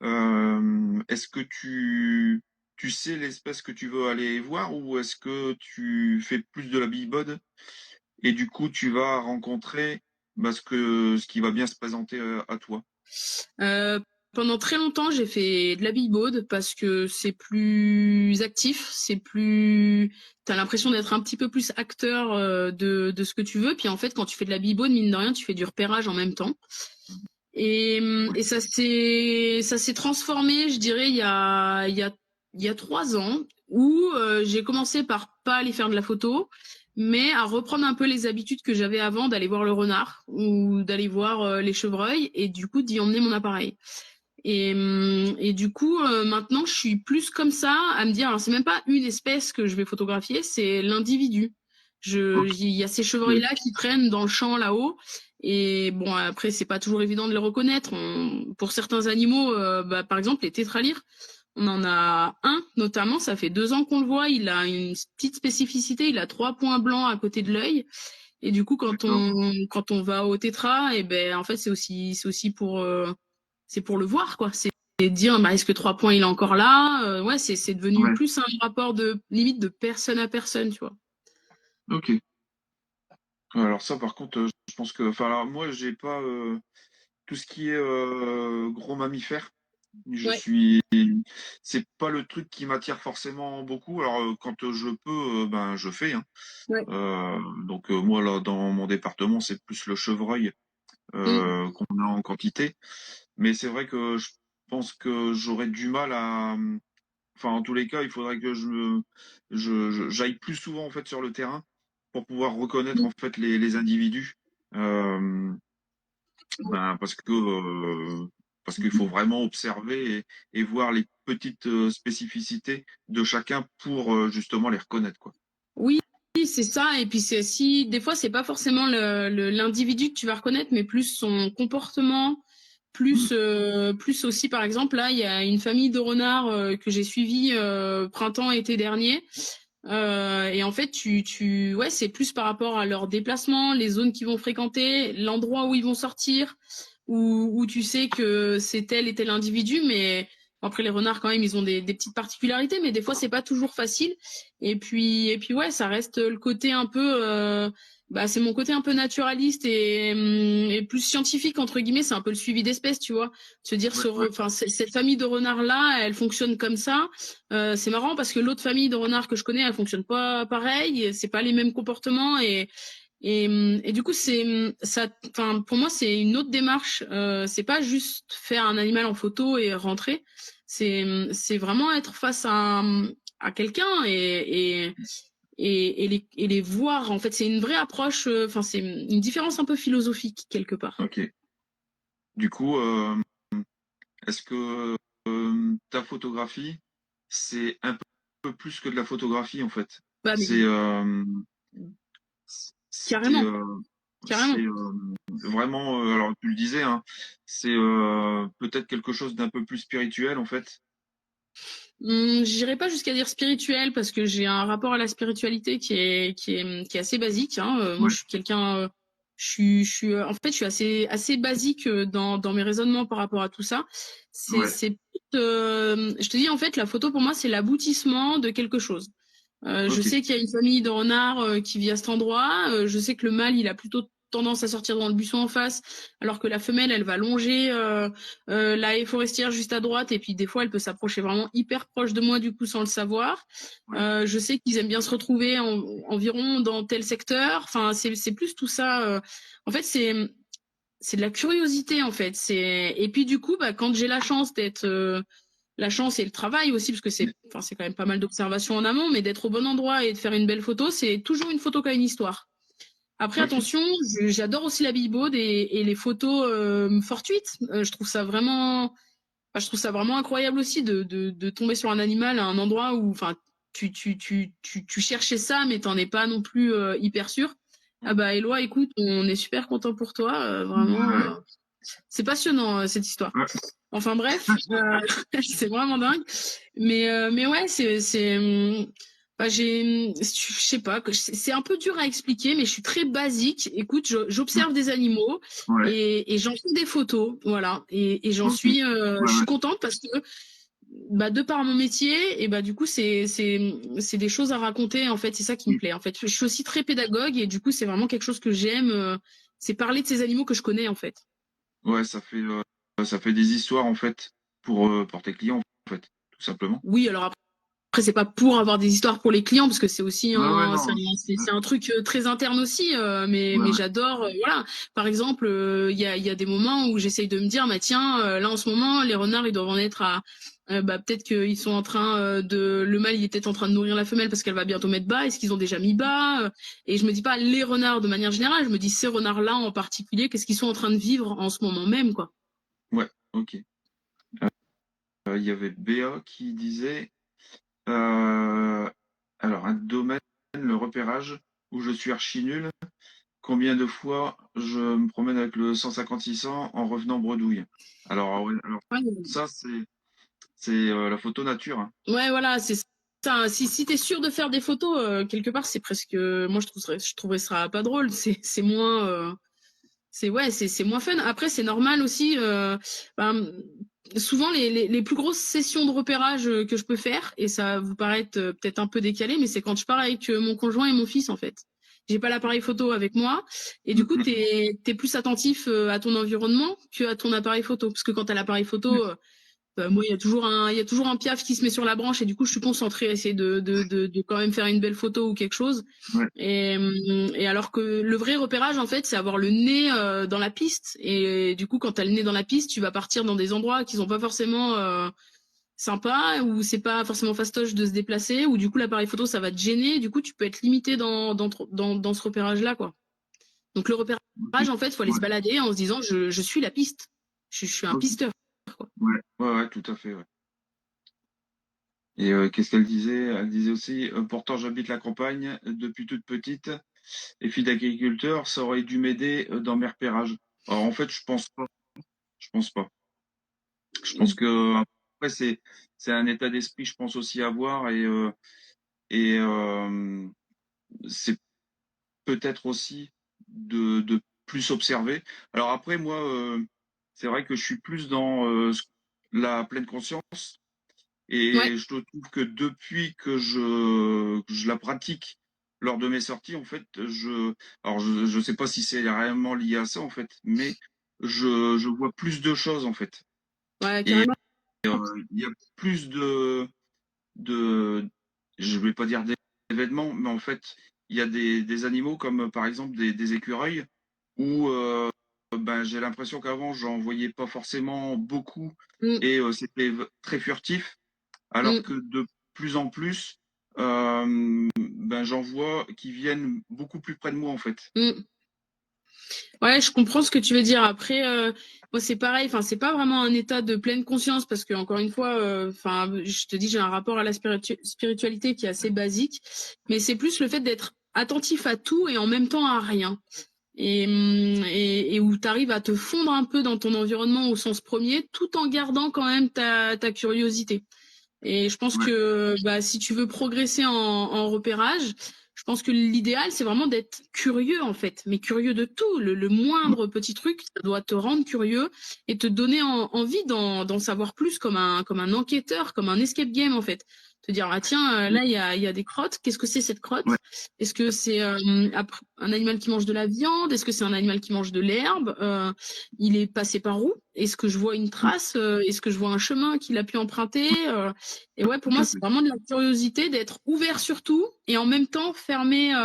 est-ce que tu sais l'espèce que tu veux aller voir ou est-ce que tu fais plus de la billboard et du coup tu vas rencontrer ce qui va bien se présenter à toi? Euh, Pendant très longtemps, j'ai fait de la billboard parce que c'est plus actif, t'as l'impression d'être un petit peu plus acteur de ce que tu veux. Puis en fait, quand tu fais de la billboard, mine de rien, tu fais du repérage en même temps. Et ça s'est transformé, je dirais, il y a 3 ans où j'ai commencé par pas aller faire de la photo. mais à reprendre un peu les habitudes que j'avais avant d'aller voir le renard ou d'aller voir les chevreuils et du coup d'y emmener mon appareil. Et du coup, maintenant, je suis plus comme ça à me dire, alors c'est même pas une espèce que je vais photographier, c'est l'individu. Ok. Il y a ces chevreuils-là qui traînent dans le champ là-haut. Et bon, après, c'est pas toujours évident de les reconnaître. Pour certains animaux, par exemple, les tétralyres, on en a un notamment, ça fait 2 ans qu'on le voit. Il a une petite spécificité, il a 3 points blancs à côté de l'œil. Et du coup, D'accord. quand on va au tétra, et ben en fait, c'est aussi c'est pour le voir, quoi. C'est dire, bah, est-ce que 3 points, il est encore là? Ouais, c'est devenu Ouais. plus un rapport de limite de personne à personne, tu vois. Ok. Alors ça, par contre, je pense que, enfin, alors moi, j'ai pas tout ce qui est gros mammifères. Je Ouais. suis, c'est pas le truc qui m'attire forcément beaucoup. Alors quand je peux, ben je fais, hein. Ouais. Donc moi là, dans mon département, c'est plus le chevreuil Mm. qu'on a en quantité. Mais c'est vrai que je pense que j'aurais du mal à, enfin en tous les cas, il faudrait que j'aille plus souvent en fait sur le terrain pour pouvoir reconnaître Mm. en fait les individus. Euh, ben, parce qu'il faut vraiment observer et voir les petites spécificités de chacun pour justement les reconnaître, quoi. Oui, c'est ça. Et puis c'est si des fois c'est pas forcément l'individu que tu vas reconnaître, mais plus son comportement, Mm. plus aussi par exemple là il y a une famille de renards que j'ai suivi printemps-été dernier. Et en fait ouais c'est plus par rapport à leur déplacement, les zones qu'ils vont fréquenter, l'endroit où ils vont sortir, où tu sais que c'est tel et tel individu, mais après les renards quand même ils ont des petites particularités, mais des fois c'est pas toujours facile. Et puis ouais, ça reste le côté un peu, bah c'est mon côté un peu naturaliste et plus scientifique entre guillemets, c'est un peu le suivi d'espèces, tu vois. Se dire Ouais, ouais. enfin cette famille de renards là, elle fonctionne comme ça. C'est marrant parce que l'autre famille de renards que je connais, elle fonctionne pas pareil, c'est pas les mêmes comportements et du coup c'est ça, enfin pour moi c'est une autre démarche. C'est pas juste faire un animal en photo et rentrer. C'est vraiment être face à quelqu'un et les voir. En fait, c'est une vraie approche. Enfin, c'est une différence un peu philosophique quelque part. Ok. Du coup, est-ce que ta photographie, c'est un peu plus que de la photographie en fait? Bah mais C'est c'est carrément, c'est carrément. vraiment, alors tu le disais, hein, c'est peut-être quelque chose d'un peu plus spirituel en fait. J'irai pas jusqu'à dire spirituel parce que j'ai un rapport à la spiritualité qui est assez basique. Hein. Moi, Ouais, je suis quelqu'un, en fait, je suis assez basique dans mes raisonnements par rapport à tout ça. ouais, Je te dis en fait, la photo pour moi, c'est l'aboutissement de quelque chose. Je ok, sais qu'il y a une famille de renards qui vit à cet endroit. Je sais que le mâle, il a plutôt tendance à sortir dans le buisson en face, alors que la femelle, elle va longer la haie forestière juste à droite. Et puis des fois, elle peut s'approcher vraiment hyper proche de moi, du coup, sans le savoir. ouais, Je sais qu'ils aiment bien se retrouver environ dans tel secteur. Enfin, c'est plus tout ça. En fait, c'est de la curiosité, en fait. Et puis du coup, bah, quand j'ai la chance d'être la chance et le travail aussi, parce que c'est quand même pas mal d'observations en amont, mais d'être au bon endroit et de faire une belle photo, c'est toujours une photo qui a une histoire. Après, ok, attention, j'adore aussi la billboard et les photos fortuites. Je trouve ça vraiment incroyable aussi de tomber sur un animal à un endroit où, enfin, tu cherchais ça, mais t'en es pas non plus hyper sûr. Ah bah, Éloi, écoute, on est super content pour toi, vraiment. ouais, C'est passionnant cette histoire. ouais, Enfin bref, c'est vraiment dingue. Mais ouais, bah, je sais pas, c'est un peu dur à expliquer, mais je suis très basique. Écoute, j'observe des animaux ouais, et j'en fais des photos, voilà. Et ok, ouais, je ouais. suis contente parce que bah de par mon métier, et bah du coup c'est des choses à raconter en fait. C'est ça qui me plaît en fait. Je suis aussi très pédagogue et du coup c'est vraiment quelque chose que j'aime. C'est parler de ces animaux que je connais en fait. Ouais, ça fait des histoires en fait pour tes clients en fait, tout simplement. Oui, alors après, c'est pas pour avoir des histoires pour les clients, parce que c'est aussi Ouais, ouais, c'est non. c'est un truc très interne aussi, Ouais, mais ouais, j'adore, voilà. Par exemple, il y a des moments où j'essaye de me dire, bah tiens, là en ce moment, les renards, ils doivent en être Peut-être qu'ils sont en train le mâle il est peut-être en train de nourrir la femelle parce qu'elle va bientôt mettre bas. Est-ce qu'ils ont déjà mis bas? Et je me dis pas les renards de manière générale, je me dis ces renards-là en particulier, qu'est-ce qu'ils sont en train de vivre en ce moment même, quoi. Ouais, ok. Il y avait Béa qui disait alors un domaine, le repérage, où je suis archi nul. Combien de fois je me promène avec le 150-600 en revenant bredouille? Alors, ouais, alors Ouais, ça, c'est la photo nature, hein. ouais, voilà, c'est ça. Si t'es sûr de faire des photos, quelque part, c'est presque. Moi, je trouverais ça pas drôle. C'est moins. C'est moins fun. Après, c'est normal aussi. Ben, souvent, les plus grosses sessions de repérage que je peux faire, et ça va vous paraître peut-être un peu décalé, mais c'est quand je pars avec mon conjoint et mon fils, en fait. J'ai pas l'appareil photo avec moi, et du coup, t'es plus attentif à ton environnement que à ton appareil photo. Parce que quand t'as l'appareil photo, moi, il y a toujours un piaf qui se met sur la branche, et du coup, je suis concentrée à essayer de quand même faire une belle photo ou quelque chose. Ouais. Et alors que le vrai repérage, en fait, c'est avoir le nez dans la piste. Et du coup, quand t'as le nez dans la piste, tu vas partir dans des endroits qui sont pas forcément sympas, où c'est pas forcément fastoche de se déplacer, ou du coup, l'appareil photo, ça va te gêner. Du coup, tu peux être limité dans ce repérage-là, quoi. Donc, le repérage, en fait, faut aller Ouais, se balader en se disant, je suis la piste. Je suis un ok. pisteur, quoi. Ouais, ouais, ouais, tout à fait, ouais. Et qu'est-ce qu'elle disait? Elle disait aussi, pourtant j'habite la campagne depuis toute petite et fille d'agriculteur, ça aurait dû m'aider dans mes repérages. Alors en fait, je pense pas. Je pense pas. Je pense que après c'est un état d'esprit, je pense aussi à avoir et c'est peut-être aussi de plus observer. Alors après moi, c'est vrai que je suis plus dans la pleine conscience. Ouais. Et je trouve que depuis que je la pratique lors de mes sorties, en fait, alors je sais pas si c'est réellement lié à ça, en fait, mais je vois plus de choses, en fait. Ouais, Et carrément. il y a plus de, je vais pas dire d'événements, mais en fait, il y a des animaux comme par exemple des écureuils où ben, j'ai l'impression qu'avant, j'en voyais pas forcément beaucoup Mm, et c'était très furtif. Alors mm, que de plus en plus, ben, j'en vois qui viennent beaucoup plus près de moi, en fait. mm. Ouais, je comprends ce que tu veux dire. Après, moi c'est pareil. Enfin, c'est pas vraiment un état de pleine conscience parce que encore une fois, enfin, je te dis, j'ai un rapport à la spiritualité qui est assez basique, mais c'est plus le fait d'être attentif à tout et en même temps à rien. Et où tu arrives à te fondre un peu dans ton environnement au sens premier, tout en gardant quand même ta curiosité. Et je pense Ouais, que si tu veux progresser en repérage, je pense que l'idéal, c'est vraiment d'être curieux, en fait, mais curieux de tout. Le moindre petit truc, ça doit te rendre curieux et te donner envie d'en savoir plus comme un enquêteur, comme un escape game, en fait. Te dire, ah tiens, là, il y a des crottes. Qu'est-ce que c'est cette crotte? ouais, Est-ce que c'est un animal qui mange de la viande? Est-ce que c'est un animal qui mange de l'herbe? Il est passé par où? Est-ce que je vois une trace? Est-ce que je vois un chemin qu'il a pu emprunter? Et ouais, pour tout moi, à c'est fait. vraiment de la curiosité, d'être ouvert sur tout et en même temps fermé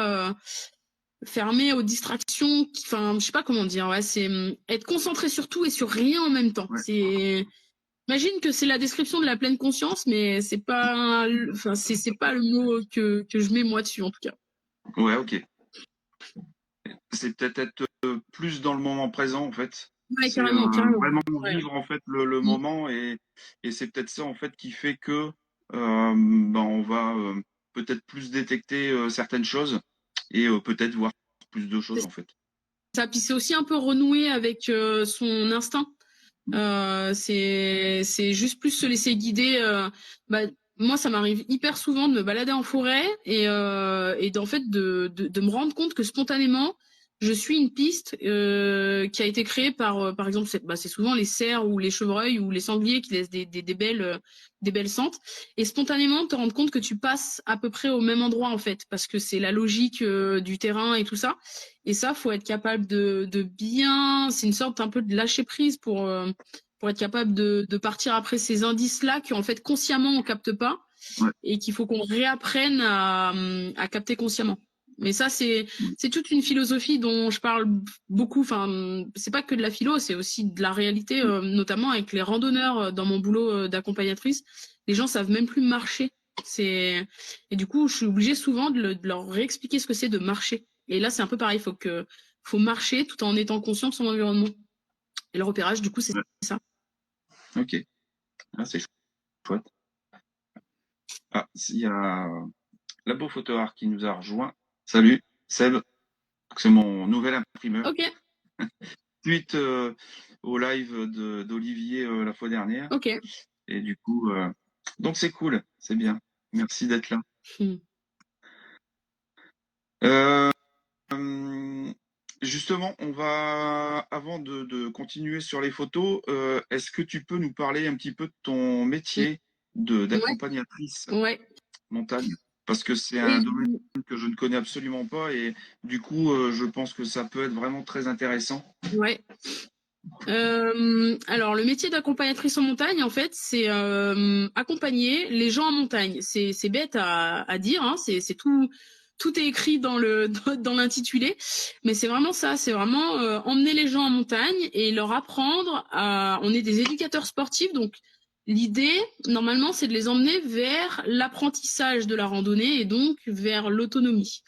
aux distractions. Enfin, je sais pas comment dire. Ouais, c'est être concentré sur tout et sur rien en même temps. Ouais, Imagine que c'est la description de la pleine conscience, mais c'est pas, enfin, c'est pas le mot que je mets moi dessus en tout cas. ouais, ok. C'est peut-être être plus dans le moment présent, en fait. Ouais, C'est carrément, carrément. vraiment Ouais. vivre, en fait, le Mm. moment et c'est peut-être ça, en fait, qui fait que ben, on va peut-être plus détecter certaines choses et peut-être voir plus de choses, C'est en fait. ça. Puis c'est aussi un peu renouer avec son instinct. C'est juste plus se laisser guider. Bah, moi, ça m'arrive hyper souvent de me balader en forêt et d'en fait de me rendre compte que spontanément, je suis une piste qui a été créée par exemple, c'est souvent les cerfs ou les chevreuils ou les sangliers qui laissent des belles sentes. Et spontanément, te rendre compte que tu passes à peu près au même endroit en fait, parce que c'est la logique du terrain et tout ça. Et ça, faut être capable de bien. C'est une sorte un peu de lâcher prise pour être capable de partir après ces indices-là qu'en fait consciemment on capte pas Ouais. et qu'il faut qu'on réapprenne à capter consciemment. Mais ça, c'est toute une philosophie dont je parle beaucoup. Enfin, c'est pas que de la philo, c'est aussi de la réalité, notamment avec les randonneurs dans mon boulot d'accompagnatrice. Les gens savent même plus marcher. Et du coup, je suis obligée souvent de leur réexpliquer ce que c'est de marcher. Et là, c'est un peu pareil. Faut marcher tout en étant conscient de son environnement. Et le repérage, du coup, c'est Ouais. ça. Ok. Ah, c'est chouette. Ah, il y a Labo Photo Art qui nous a rejoint. Salut, Seb. C'est mon nouvel imprimeur. Ok, Suite au live d'Olivier la fois dernière. ok. Et du coup, donc c'est cool, c'est bien. Merci d'être là. Hmm. Euh, justement, on va, avant de continuer sur les photos, est-ce que tu peux nous parler un petit peu de ton métier Ouais, d'accompagnatrice ouais. montagne? Parce que c'est Et un domaine que je ne connais absolument pas et du coup, je pense que ça peut être vraiment très intéressant. ouais. Alors, le métier d'accompagnatrice en montagne, en fait, c'est accompagner les gens en montagne. C'est bête à dire, hein, c'est tout. Tout est écrit dans le dans l'intitulé, mais c'est vraiment ça. C'est vraiment emmener les gens en montagne et leur apprendre à. On est des éducateurs sportifs, donc l'idée, normalement, c'est de les emmener vers l'apprentissage de la randonnée et donc vers l'autonomie.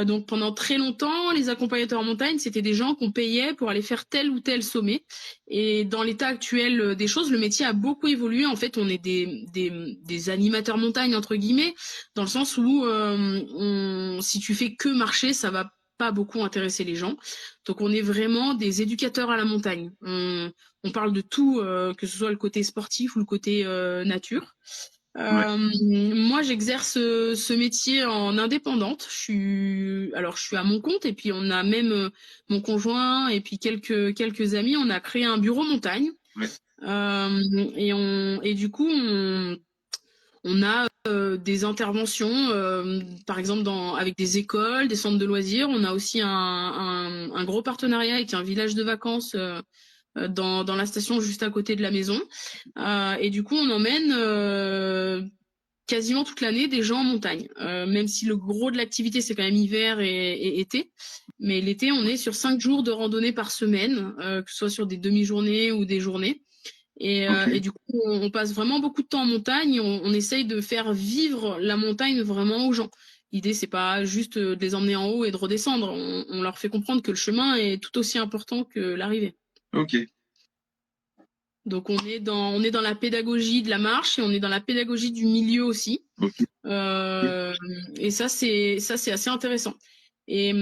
Donc pendant très longtemps, les accompagnateurs en montagne, c'était des gens qu'on payait pour aller faire tel ou tel sommet. Et dans l'état actuel des choses, le métier a beaucoup évolué. En fait, on est des animateurs montagne, entre guillemets, dans le sens où si tu fais que marcher, ça va pas beaucoup intéresser les gens. Donc on est vraiment des éducateurs à la montagne. On parle de tout, que ce soit le côté sportif ou le côté nature. Ouais, Moi, j'exerce ce métier en indépendante. Je suis à mon compte et puis on a même mon conjoint et puis quelques amis. On a créé un bureau montagne ouais, et du coup on a des interventions, par exemple avec des écoles, des centres de loisirs. On a aussi un gros partenariat avec un village de vacances. Dans la station juste à côté de la maison. Et du coup, on emmène quasiment toute l'année des gens en montagne, même si le gros de l'activité c'est quand même hiver et été. Mais l'été, on est sur 5 jours de randonnée par semaine, que ce soit sur des demi-journées ou des journées. ok, Et du coup, on passe vraiment beaucoup de temps en montagne. On essaye de faire vivre la montagne vraiment aux gens. L'idée, c'est pas juste de les emmener en haut et de redescendre. On leur fait comprendre que le chemin est tout aussi important que l'arrivée. ok, Donc on est dans la pédagogie de la marche et on est dans la pédagogie du milieu aussi. ok. Euh, et ça c'est assez intéressant. Et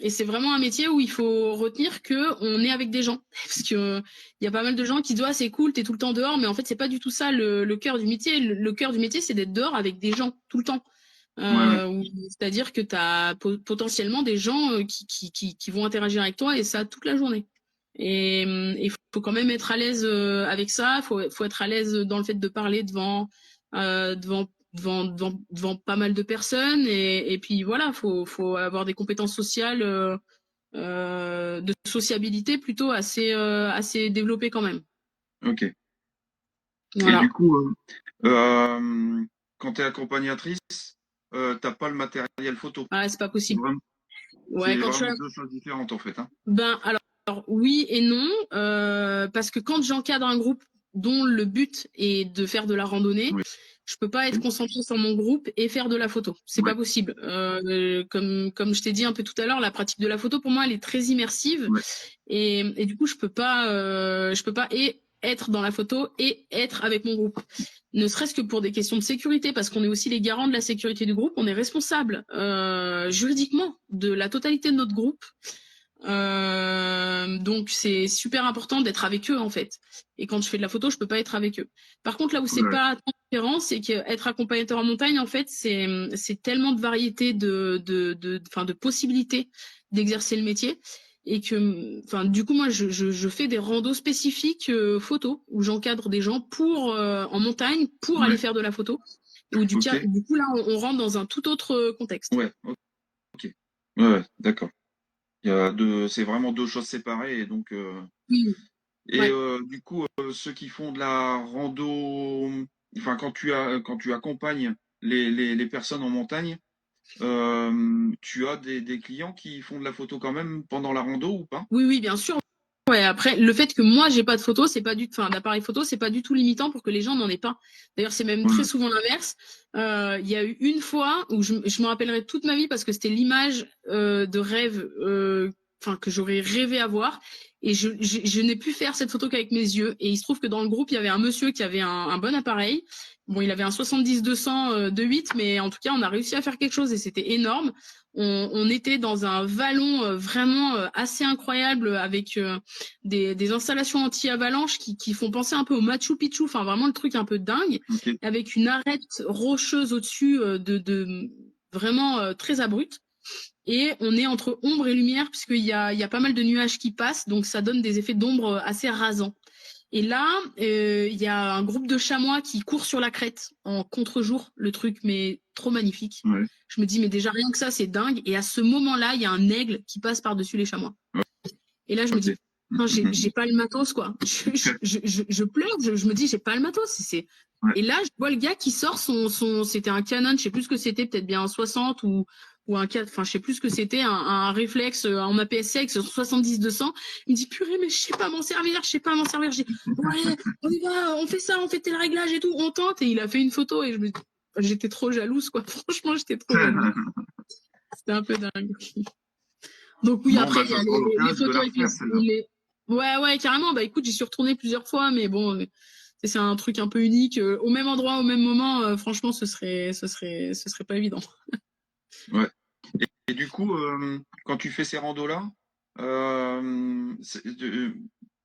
c'est vraiment un métier où il faut retenir que on est avec des gens parce que il y a pas mal de gens qui disent ah, c'est cool, t'es tout le temps dehors, mais en fait c'est pas du tout ça le cœur du métier. Le cœur du métier c'est d'être dehors avec des gens tout le temps. Ouais, ouais, C'est-à-dire que tu as potentiellement des gens qui vont interagir avec toi et ça toute la journée. Et il faut quand même être à l'aise avec ça. Faut être à l'aise dans le fait de parler devant pas mal de personnes. Et puis voilà, faut avoir des compétences sociales, de sociabilité plutôt assez développées quand même. ok. Et du Voilà. coup, quand tu es accompagnatrice, t'as pas le matériel photo. Voilà, c'est pas C'est possible. vraiment, Ouais, c'est quand je vraiment suis deux choses différentes en fait, hein. Ben alors oui et non, parce que quand j'encadre un groupe dont le but est de faire de la randonnée, Oui, je peux pas être concentrée sur mon groupe et faire de la photo. C'est ouais, pas possible. Comme je t'ai dit un peu tout à l'heure, la pratique de la photo pour moi elle est très immersive ouais, et du coup je peux pas et être dans la photo et être avec mon groupe. Ne serait-ce que pour des questions de sécurité, parce qu'on est aussi les garants de la sécurité du groupe. On est responsable juridiquement de la totalité de notre groupe. Donc c'est super important d'être avec eux en fait. Et quand je fais de la photo, je peux pas être avec eux. Par contre, là où c'est ouais, pas tant différent, c'est qu'être accompagnateur en montagne, en fait, c'est tellement de variétés enfin, de possibilités d'exercer le métier. Et que, enfin, du coup, moi, je fais des randos spécifiques photo où j'encadre des gens pour en montagne pour aller ouais, faire de la photo. Ou ok, du coup là, on rentre dans un tout autre contexte. ouais, ok, ouais, ouais, d'accord. Il y a deux, c'est vraiment deux choses séparées et donc, Oui. et Ouais. du coup, ceux qui font de la rando, enfin, quand tu accompagnes les personnes en montagne, Tu as des clients qui font de la photo quand même pendant la rando ou pas? Oui, oui, bien sûr. Ouais, après, le fait que moi j'ai pas de photo, c'est pas du, enfin, d'appareil photo, c'est pas du tout limitant pour que les gens n'en aient pas. D'ailleurs, c'est même très Ouais. souvent l'inverse. Il y a eu une fois où je me rappellerai toute ma vie parce que c'était l'image de rêve, enfin que j'aurais rêvé avoir. Et je n'ai pu faire cette photo qu'avec mes yeux. Et il se trouve que dans le groupe, il y avait un monsieur qui avait un bon appareil. Bon, il avait un 70-200 2.8, mais en tout cas, on a réussi à faire quelque chose et c'était énorme. On était dans un vallon vraiment assez incroyable avec des installations anti-avalanche qui font penser un peu au Machu Picchu, enfin vraiment le truc un peu dingue, Ok. avec une arête rocheuse au-dessus de vraiment très abrupte. Et on est entre ombre et lumière puisqu'il y a pas mal de nuages qui passent, donc ça donne des effets d'ombre assez rasants. Et là, il y a un groupe de chamois qui court sur la crête en contre-jour, le truc, mais trop magnifique. Ouais. Je me dis, mais déjà rien que ça, c'est dingue. Et à ce moment-là, il y a un aigle qui passe par-dessus les chamois. Et là, je me Ok. dis, non, j'ai pas le matos, quoi. Je pleure, je me dis, j'ai pas le matos. Ouais. Et là, je vois le gars qui sort c'était un Canon, je sais plus ce que c'était, peut-être bien un 60 ou un 4, enfin, je sais plus ce que c'était, un réflexe en APS-C avec 70-200. Il me dit, purée, mais je sais pas m'en servir, je sais pas m'en servir. Je dis, ouais, on y va, on fait ça, on fait tel réglage et tout, on tente. Et il a fait une photo et j'étais trop jalouse, quoi. Franchement, j'étais trop jalouse. C'était un peu dingue. Donc oui, Bon, après, bah, il y ça a sera les l'occasion de la photos avec refaire, celle-là. Ouais, ouais, carrément. Bah écoute, j'y suis retournée plusieurs fois, mais bon, c'est un truc un peu unique. Au même endroit, au même moment, franchement, ce serait pas évident. Ouais. Et du coup, quand tu fais ces randos-là,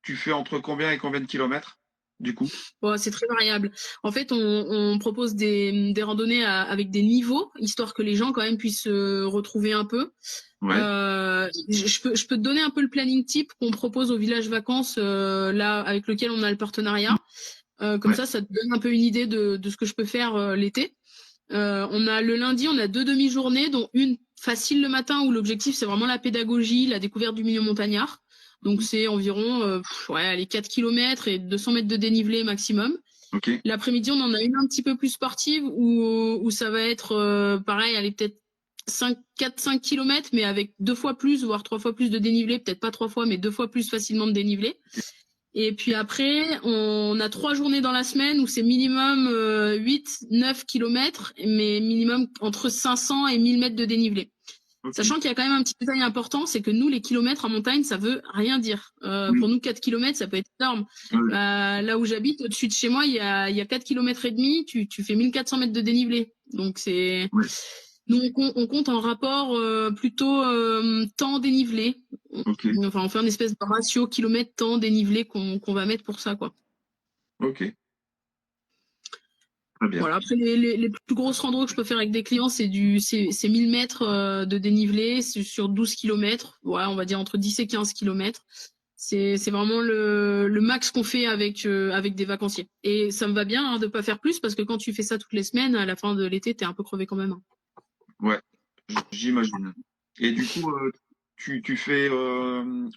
tu fais entre combien et combien de kilomètres, du coup? Bon, c'est très variable. En fait, on propose des randonnées avec des niveaux, histoire que les gens quand même puissent se retrouver un peu. Ouais. Je peux te donner un peu le planning type qu'on propose au village vacances, là, avec lequel on a le partenariat. Comme Ouais. ça te donne un peu une idée de ce que je peux faire l'été. On a le lundi, on a 2 demi-journées, dont une facile le matin où l'objectif c'est vraiment la pédagogie, la découverte du milieu montagnard. Donc Mhm. c'est environ ouais, les 4 km et 200 mètres de dénivelé maximum. Ok. L'après-midi, on en a une un petit peu plus sportive où ça va être pareil, elle est peut-être 4-5 km, mais avec 2 fois plus, voire 3 fois plus de dénivelé, peut-être pas 3 fois, mais 2 fois plus facilement de dénivelé. Et puis après, on a 3 journées dans la semaine où c'est minimum 8-9 km, mais minimum entre 500 et 1000 mètres de dénivelé. Ok. Sachant qu'il y a quand même un petit détail important, c'est que nous, les kilomètres en montagne, ça veut rien dire. Pour Oui. nous, 4 kilomètres, ça peut être énorme. Ouais. Là où j'habite, au-dessus de chez moi, il y a 4 km et demi, tu fais 1400 mètres de dénivelé. Donc Ouais. nous, on compte en rapport plutôt temps dénivelé. Ok. Enfin, on fait une espèce de ratio kilomètre temps dénivelé qu'on va mettre pour ça, quoi. Ok. Très bien. Voilà. Après, les plus grosses randos que je peux faire avec des clients, c'est 1000 mètres de dénivelé sur 12 kilomètres. Ouais, on va dire entre 10 et 15 kilomètres. C'est vraiment le max qu'on fait avec des vacanciers. Et ça me va bien de pas faire plus parce que quand tu fais ça toutes les semaines, à la fin de l'été, t'es un peu crevé quand même. Ouais. J'imagine. Et du coup, tu fais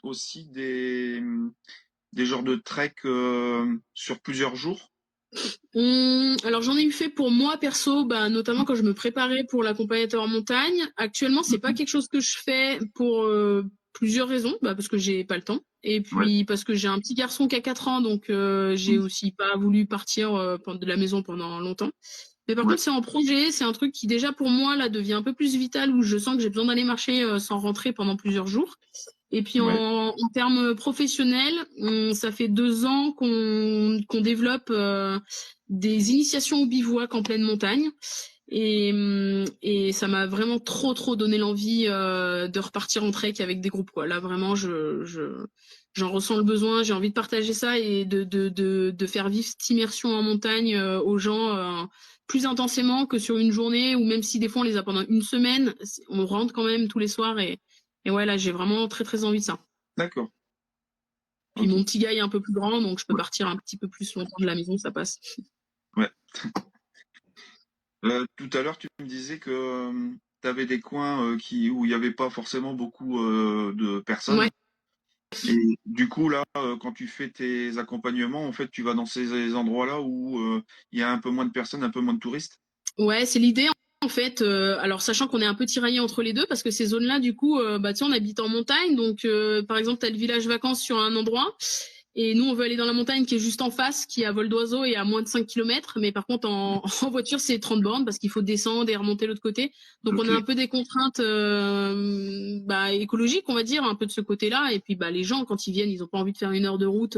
aussi des genres de trek sur plusieurs jours? Alors j'en ai eu fait pour moi perso, bah, notamment quand je me préparais pour l'accompagnateur en montagne. Actuellement, c'est pas Mhm. quelque chose que je fais pour plusieurs raisons, bah, parce que j'ai pas le temps, et Ouais. puis parce que j'ai un petit garçon qui a 4 ans, donc j'ai Oui. aussi pas voulu partir de la maison pendant longtemps. Mais par Ouais. contre, c'est en projet, c'est un truc qui déjà pour moi là devient un peu plus vital, où je sens que j'ai besoin d'aller marcher sans rentrer pendant plusieurs jours. Et puis Ouais. en termes professionnels, ça fait 2 ans qu'on développe des initiations au bivouac en pleine montagne. Et ça m'a vraiment trop donné l'envie de repartir en trek avec des groupes, quoi. Là vraiment, j'en ressens le besoin. J'ai envie de partager ça et de faire vivre cette immersion en montagne aux gens plus intensément que sur une journée, ou même si des fois on les a pendant une semaine, on rentre quand même tous les soirs et ouais, là, j'ai vraiment très envie de ça. D'accord. Puis Ok. mon petit gars est un peu plus grand, donc je peux Ouais. partir un petit peu plus longtemps de la maison, ça passe. Ouais. Tout à l'heure, tu me disais que tu avais des coins où il n'y avait pas forcément beaucoup de Ouais, personnes. Et du coup, là, quand tu fais tes accompagnements, en fait, tu vas dans ces endroits-là où il y a un peu moins de personnes, un peu moins de touristes. ouais, c'est l'idée. en fait, alors sachant qu'on est un peu tiraillé entre les deux, parce que ces zones-là, du coup, bah, tu sais, on habite en montagne, donc par exemple, tu as le village vacances sur un endroit, et nous, on veut aller dans la montagne qui est juste en face, qui est à vol d'oiseau et à moins de 5 kilomètres, mais par contre, en voiture, c'est 30 bornes, parce qu'il faut descendre et remonter l'autre côté. Donc on a un peu des contraintes bah, écologiques, on va dire, un peu de ce côté-là, et puis bah, les gens, quand ils viennent, ils n'ont pas envie de faire 1 heure de route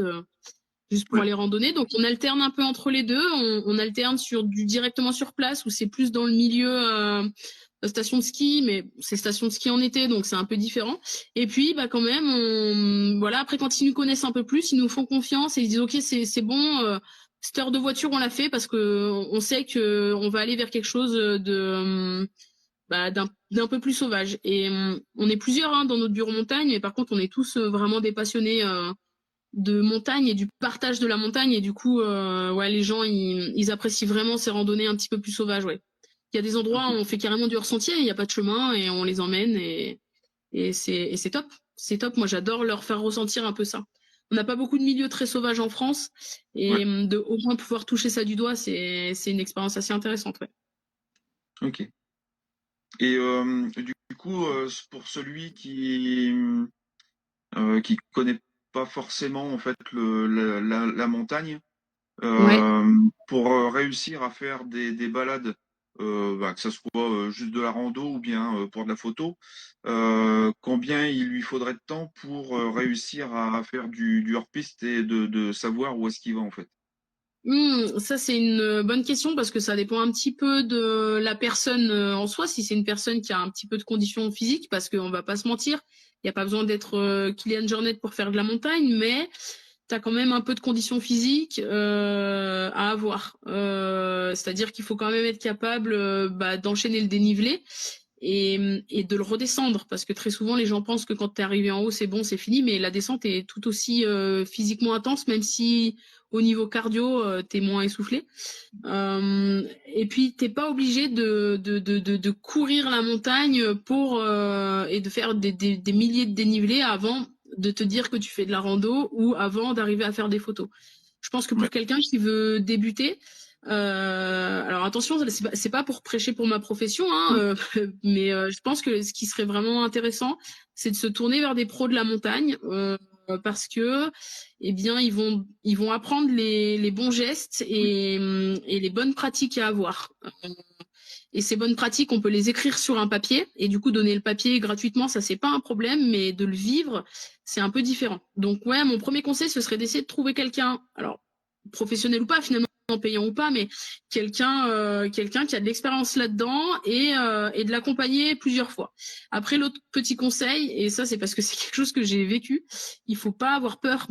juste pour Ouais. aller randonner. Donc on alterne un peu entre les deux. On alterne sur du directement sur place où c'est plus dans le milieu station de ski, mais c'est station de ski en été, donc c'est un peu différent. Et puis bah quand même, voilà. Après quand ils nous connaissent un peu plus, ils nous font confiance et ils disent ok c'est bon. Cette heure de voiture on l'a fait parce que on sait que on va aller vers quelque chose de bah, d'un peu plus sauvage. Et on est plusieurs hein, dans notre bureau montagne, mais par contre on est tous vraiment des passionnés de montagne et du partage de la montagne, et du coup ouais les gens ils apprécient vraiment ces randonnées un petit peu plus sauvages. Ouais, il y a des endroits où on fait carrément du hors sentier, il n'y a pas de chemin et on les emmène, et c'est top, c'est top. Moi j'adore leur faire ressentir un peu ça. On n'a pas beaucoup de milieux très sauvages en France, Ouais. et de au moins pouvoir toucher ça du doigt, c'est une expérience assez intéressante. Ouais. Ok. Et du coup, pour celui qui connaît pas forcément en fait la montagne, Ouais. euh, pour réussir à faire des balades, bah, que ça soit juste de la rando ou bien pour de la photo, combien il lui faudrait de temps pour réussir à faire du hors-piste et de savoir où est-ce qu'il va en fait? Ça c'est une bonne question parce que ça dépend un petit peu de la personne en soi. Si c'est une personne qui a un petit peu de conditions physiques, parce qu'on va pas se mentir, il n'y a pas besoin d'être Kylian Jornet pour faire de la montagne, mais tu as quand même un peu de conditions physiques à avoir. C'est-à-dire qu'il faut quand même être capable bah, d'enchaîner le dénivelé et de le redescendre, parce que très souvent les gens pensent que quand tu es arrivé en haut c'est bon, c'est fini, mais la descente est tout aussi physiquement intense, même si au niveau cardio tu es moins essoufflé. Et puis t'es pas obligé de courir la montagne pour et de faire des milliers de dénivelés avant de te dire que tu fais de la rando ou avant d'arriver à faire des photos. Je pense que Ouais. pour quelqu'un qui veut débuter, alors attention, c'est pas pour prêcher pour ma profession, hein, mais je pense que ce qui serait vraiment intéressant, c'est de se tourner vers des pros de la montagne, parce que, eh bien, ils vont apprendre les bons gestes et les bonnes pratiques à avoir. Et ces bonnes pratiques, on peut les écrire sur un papier et du coup donner le papier gratuitement, ça c'est pas un problème, mais de le vivre, c'est un peu différent. Donc ouais, mon premier conseil, ce serait d'essayer de trouver quelqu'un, alors professionnel ou pas finalement, payant ou pas, mais quelqu'un qui a de l'expérience là-dedans et de l'accompagner plusieurs fois. Après, l'autre petit conseil, et ça c'est parce que c'est quelque chose que j'ai vécu, il faut pas avoir peur.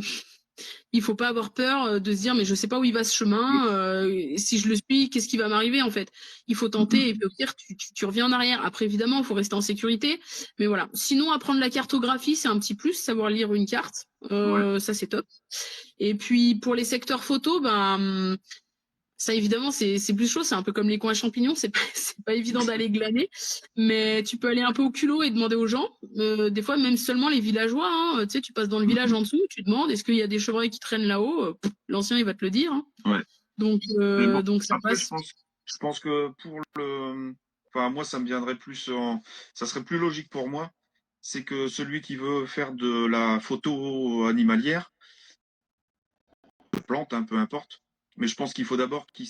Il faut pas avoir peur de se dire mais je sais pas où il va ce chemin, si je le suis, qu'est-ce qui va m'arriver en fait. Il faut tenter et puis au pire tu reviens en arrière. Après évidemment, il faut rester en sécurité, mais voilà. Sinon apprendre la cartographie, c'est un petit plus, savoir lire une carte, Ouais. ça c'est top. Et puis pour les secteurs photo, ben ça évidemment c'est plus chaud, c'est un peu comme les coins à champignons, c'est pas, c'est pas évident d'aller glaner, mais tu peux aller un peu au culot et demander aux gens. Des fois même seulement les villageois, hein, tu sais, tu passes dans le village en dessous, tu demandes est-ce qu'il y a des chevreuils qui traînent là-haut. L'ancien il va te le dire. Hein. Ouais. Mais bon, Donc ça après, passe. je pense que enfin, moi, ça me viendrait ça serait plus logique pour moi. C'est que celui qui veut faire de la photo animalière, plante, hein, peu importe. Mais je pense qu'il faut d'abord qu'il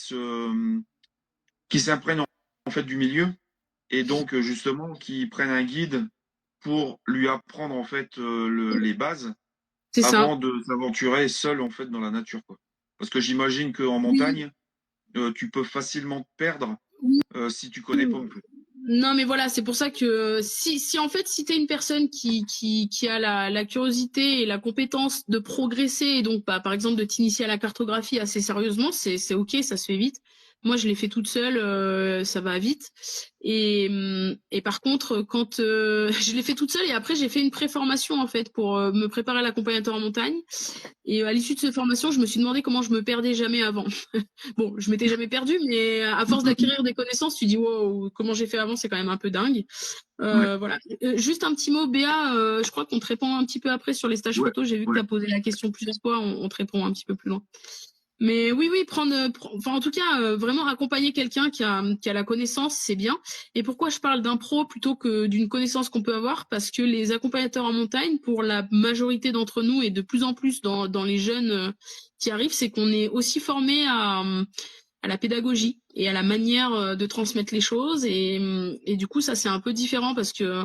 s'imprègne en fait du milieu et donc justement qu'il prenne un guide pour lui apprendre en fait les bases C'est ça. avant de s'aventurer seul en fait dans la nature, quoi. Parce que j'imagine qu'en Oui. montagne, tu peux facilement te perdre si tu connais pas Oui. en fait. Non, mais voilà, c'est pour ça que si en fait, si t'es une personne qui a la curiosité et la compétence de progresser, et donc, bah, par exemple, de t'initier à la cartographie assez sérieusement, c'est ok, ça se fait vite. Moi, je l'ai fait toute seule, ça va vite. Et par contre, quand je l'ai fait toute seule, et après, j'ai fait une préformation, en fait, pour me préparer à l'accompagnateur en montagne. Et à l'issue de cette formation, je me suis demandé comment je me perdais jamais avant. Bon, je m'étais jamais perdue, mais à force d'acquérir des connaissances, tu dis wow, comment j'ai fait avant, c'est quand même un peu dingue. Ouais, Voilà. Juste un petit mot, Béa, je crois qu'on te répond un petit peu après sur les stages ouais, photo. J'ai vu que ouais. tu as posé la question plusieurs fois, on te répond un petit peu plus loin. Mais oui, oui, enfin en tout cas, vraiment accompagner quelqu'un qui a la connaissance, c'est bien. Et pourquoi je parle d'un pro plutôt que d'une connaissance qu'on peut avoir? Parce que les accompagnateurs en montagne, pour la majorité d'entre nous et de plus en plus dans les jeunes qui arrivent, c'est qu'on est aussi formé à la pédagogie et à la manière de transmettre les choses. Et du coup, ça, c'est un peu différent parce que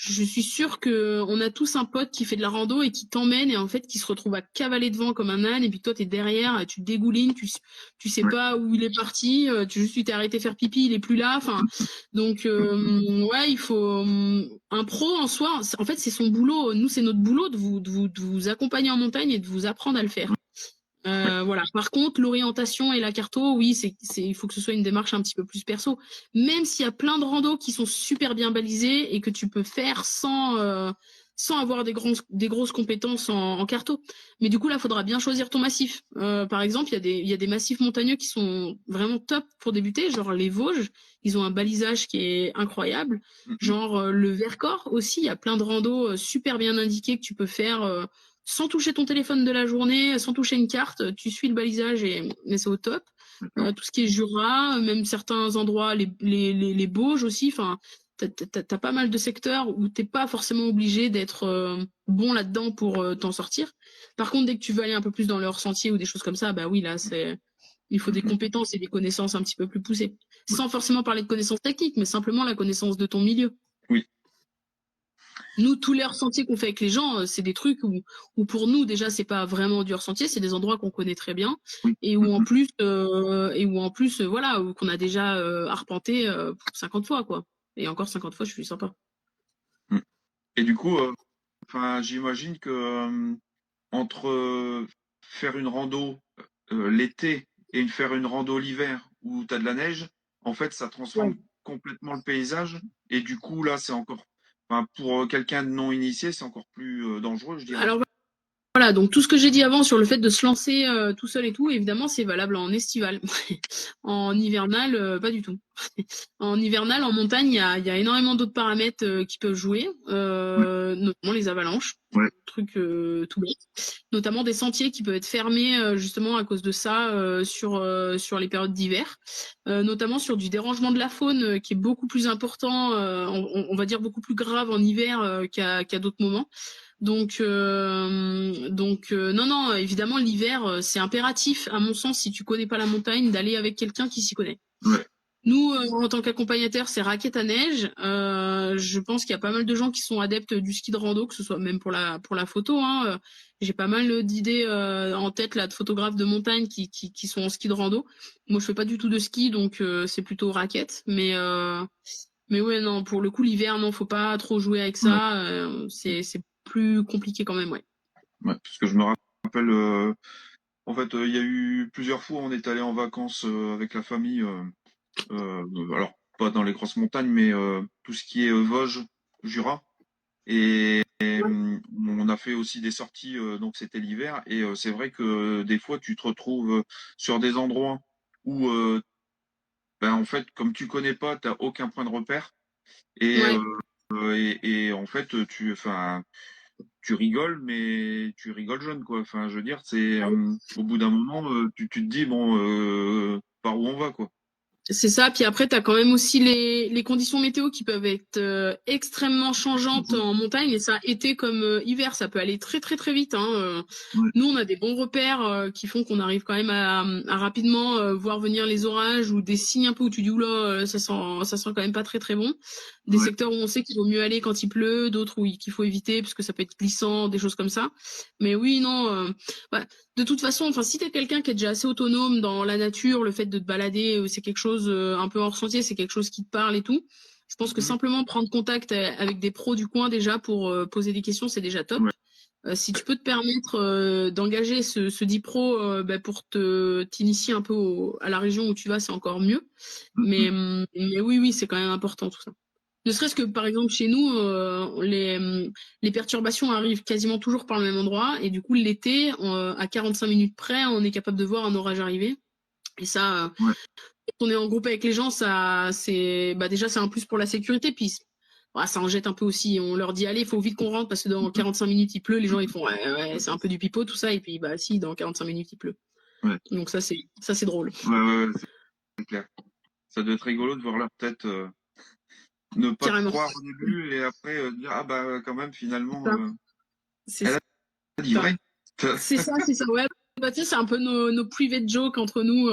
je suis sûre que on a tous un pote qui fait de la rando et qui t'emmène et en fait qui se retrouve à cavaler devant comme un âne et puis toi t'es derrière, tu te dégoulines, tu sais Ouais. pas où il est parti, tu juste tu t'es arrêté faire pipi, il est plus là. Enfin, donc ouais, il faut un pro en soi. En fait, c'est son boulot. Nous, c'est notre boulot de vous accompagner en montagne et de vous apprendre à le faire. Ouais. Voilà. Par contre, l'orientation et la carto, oui, il faut que ce soit une démarche un petit peu plus perso. Même s'il y a plein de randos qui sont super bien balisés et que tu peux faire sans avoir des grosses compétences en carto. Mais du coup, là, il faudra bien choisir ton massif. Par exemple, il y a des massifs montagneux qui sont vraiment top pour débuter, genre les Vosges. Ils ont un balisage qui est incroyable. Mhm. Genre le Vercors aussi, il y a plein de randos super bien indiqués que tu peux faire. Sans toucher ton téléphone de la journée, sans toucher une carte, tu suis le balisage et c'est au top. D'accord. Tout ce qui est Jura, même certains endroits, les Bauges aussi, enfin, t'as pas mal de secteurs où t'es pas forcément obligé d'être bon là-dedans pour t'en sortir. Par contre, dès que tu veux aller un peu plus dans le hors-sentier ou des choses comme ça, bah oui, là, il faut des Mhm. compétences et des connaissances un petit peu plus poussées. Ouais. Sans forcément parler de connaissances techniques, mais simplement la connaissance de ton milieu. Oui. Nous, tous les hors-sentiers qu'on fait avec les gens, c'est des trucs où pour nous, déjà, c'est pas vraiment du hors-sentier, c'est des endroits qu'on connaît très bien Oui. et Mhm. où en plus, voilà, qu'on a déjà arpenté 50 fois, quoi. Et encore 50 fois, je suis sympa. Mhm. Et du coup, enfin, j'imagine que entre faire une rando l'été et faire une rando l'hiver où tu as de la neige, en fait, ça transforme Ouais. complètement le paysage. Et du coup, là, c'est encore, enfin, pour quelqu'un de non initié, c'est encore plus dangereux, je dirais. Alors voilà, donc tout ce que j'ai dit avant sur le fait de se lancer tout seul et tout, évidemment, c'est valable en estival. En hivernal, pas du tout. En hivernal, en montagne, il y a énormément d'autres paramètres qui peuvent jouer, Ouais, notamment les avalanches, ouais, truc tout bête. Notamment des sentiers qui peuvent être fermés justement à cause de ça sur les périodes d'hiver, notamment sur du dérangement de la faune qui est beaucoup plus important, on va dire beaucoup plus grave en hiver qu'à d'autres moments. Non, non, évidemment, l'hiver, c'est impératif, à mon sens, si tu connais pas la montagne, d'aller avec quelqu'un qui s'y connaît. ouais, Nous, en tant qu'accompagnateur, c'est raquette à neige. Je pense qu'il y a pas mal de gens qui sont adeptes du ski de rando, que ce soit même pour la photo. Hein. J'ai pas mal d'idées en tête là de photographes de montagne qui sont en ski de rando. Moi, je fais pas du tout de ski, donc c'est plutôt raquette. Mais ouais, non, pour le coup, l'hiver, non, faut pas trop jouer avec ouais, ça. C'est plus compliqué quand même, ouais. ouais. Parce que je me rappelle, en fait, il y a eu plusieurs fois, on est allé en vacances avec la famille. Alors, pas dans les grosses montagnes, mais tout ce qui est Vosges, Jura. On a fait aussi des sorties, donc c'était l'hiver. Et c'est vrai que des fois, tu te retrouves sur des endroits où, ben, en fait, comme tu connais pas, tu aucun point de repère. Et, Ouais, et en fait, enfin, tu rigoles, mais tu rigoles jeune, quoi. Enfin, je veux dire, c'est au bout d'un moment, tu te dis, bon, par où on va, quoi. c'est ça. Puis après, tu as quand même aussi les conditions météo qui peuvent être extrêmement changeantes Mhm. en montagne. Et ça, été comme hiver, ça peut aller très très très vite. Hein. Ouais, Nous, on a des bons repères qui font qu'on arrive quand même à rapidement voir venir les orages ou des signes un peu où tu dis, oula, ça sent quand même pas très très bon. Des ouais, secteurs où on sait qu'il vaut mieux aller quand il pleut, d'autres où qu'il faut éviter parce que ça peut être glissant, des choses comme ça. Mais oui, non. Ouais, de toute façon, enfin, si t'es quelqu'un qui est déjà assez autonome dans la nature, le fait de te balader, c'est quelque chose un peu hors sentier, c'est quelque chose qui te parle et tout. Je pense que mhm, simplement prendre contact avec des pros du coin déjà pour poser des questions, c'est déjà top. ouais, Si tu peux te permettre d'engager ce dit pro bah, pour te t'initier un peu à la région où tu vas, c'est encore mieux. mhm, Mais oui, oui, c'est quand même important tout ça. Ne serait-ce que par exemple chez nous, les perturbations arrivent quasiment toujours par le même endroit et du coup l'été, à 45 minutes près, on est capable de voir un orage arriver. Et ça, ouais, quand on est en groupe avec les gens, ça c'est bah déjà c'est un plus pour la sécurité, puis bah, ça en jette un peu aussi. On leur dit allez, il faut vite qu'on rentre parce que dans mhm, 45 minutes il pleut. Les gens ils mhm. font ouais, ouais, c'est un peu du pipeau tout ça et puis bah si dans 45 minutes il pleut. Ouais. Donc ça c'est drôle. Ouais, c'est clair. Ça doit être rigolo de voir leur tête ne pas te Carrément. croire au début et après dire ah bah quand même finalement Ça, C'est elle a dit ça. vrai. C'est ça, ouais. Bah, tu sais, c'est un peu nos private jokes entre nous.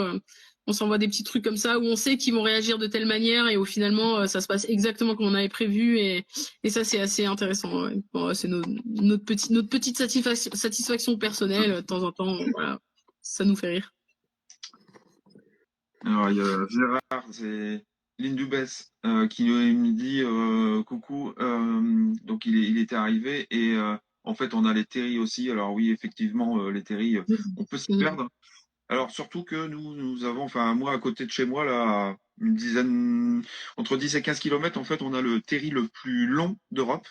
On s'envoie des petits trucs comme ça où on sait qu'ils vont réagir de telle manière et où finalement ça se passe exactement comme on avait prévu et ça c'est assez intéressant. Ouais. Bon, c'est notre petite satisfaction personnelle de temps en temps. Voilà. Ça nous fait rire. Alors il y a Gérard, c'est Lindoubès qui me dit coucou. Donc il était arrivé et en fait on a les terris aussi. Alors oui effectivement les terris on peut s'y Mhm. perdre. Alors surtout que nous avons, enfin moi à côté de chez moi là, une dizaine, entre 10 et 15 kilomètres, en fait on a le terri le plus long d'Europe.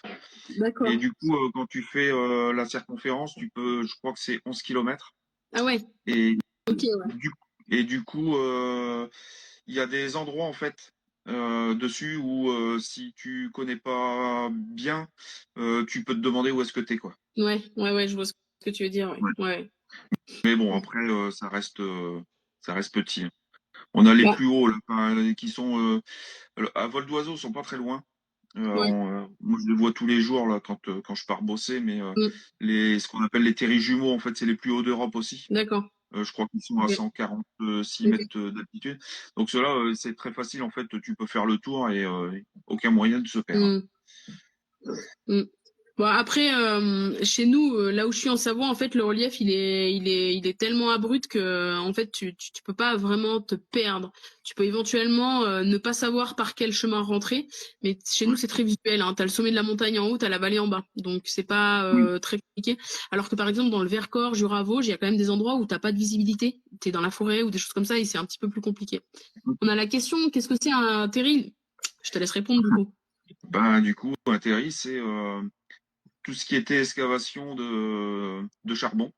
Et D'accord. du coup quand tu fais la circonférence, tu peux, je crois que c'est 11 kilomètres. Ah ouais. Et Ok. Ouais. du, et du coup il y a des endroits en fait dessus où si tu connais pas bien, tu peux te demander où est-ce que t'es quoi. Ouais. Je vois ce que tu veux dire. Ouais. Ouais. Ouais. Mais bon après ça reste petit, hein. On a les Bah, plus hauts là, enfin, qui sont à vol d'oiseau, sont pas très loin. ouais. Moi, je les vois tous les jours là quand je pars bosser, mais Mm. ce qu'on appelle les terris jumeaux, en fait, c'est les plus hauts d'Europe aussi. D'accord. Je crois qu'ils sont à Ok. 146 Ok. mètres d'altitude. Donc ceux-là, c'est très facile en fait. Tu peux faire le tour et aucun moyen de se perdre. Mm. Mm. Bon, après, chez nous, là où je suis en Savoie, en fait, le relief, il est tellement abrupt que, en fait, tu peux pas vraiment te perdre. Tu peux éventuellement ne pas savoir par quel chemin rentrer, mais chez nous, Ouais. c'est très visuel, hein. T'as le sommet de la montagne en haut, t'as la vallée en bas, donc c'est pas Oui. très compliqué. Alors que par exemple, dans le Vercors, Jura, Vosges, il y a quand même des endroits où t'as pas de visibilité. T'es dans la forêt ou des choses comme ça, et c'est un petit peu plus compliqué. On a la question, qu'est-ce que c'est un terril? Je te laisse répondre du coup. Ben, du coup, un terri, c'est tout ce qui était excavation de charbon.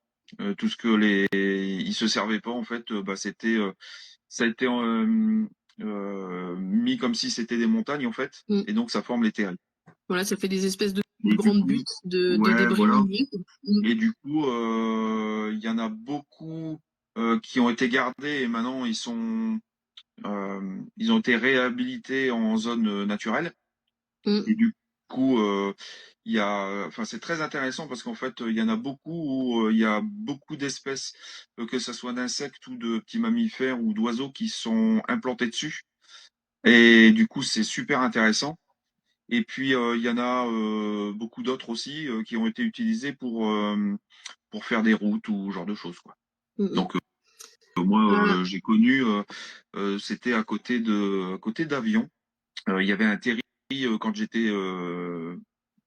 Tout ce que ils se servaient pas en fait, bah, ça a été mis comme si c'était des montagnes en fait, Mm. et donc ça forme les terrains. Voilà, ça fait des espèces de Et du grandes coup, buttes de ouais, débris voilà. miniers. Mm. Et du coup, il y en a beaucoup qui ont été gardés et maintenant ils ont été réhabilités en zone naturelle. Et Mm. du coup, enfin, c'est très intéressant parce qu'en fait, il y en a beaucoup où il y a beaucoup d'espèces, que ce soit d'insectes ou de petits mammifères ou d'oiseaux qui sont implantés dessus. Et du coup, c'est super intéressant. Et puis, il y en a beaucoup d'autres aussi qui ont été utilisés pour faire des routes ou ce genre de choses, quoi. Mm. Donc, moi, Ah, j'ai connu, c'était à côté d'Avion. Il y avait un terril quand j'étais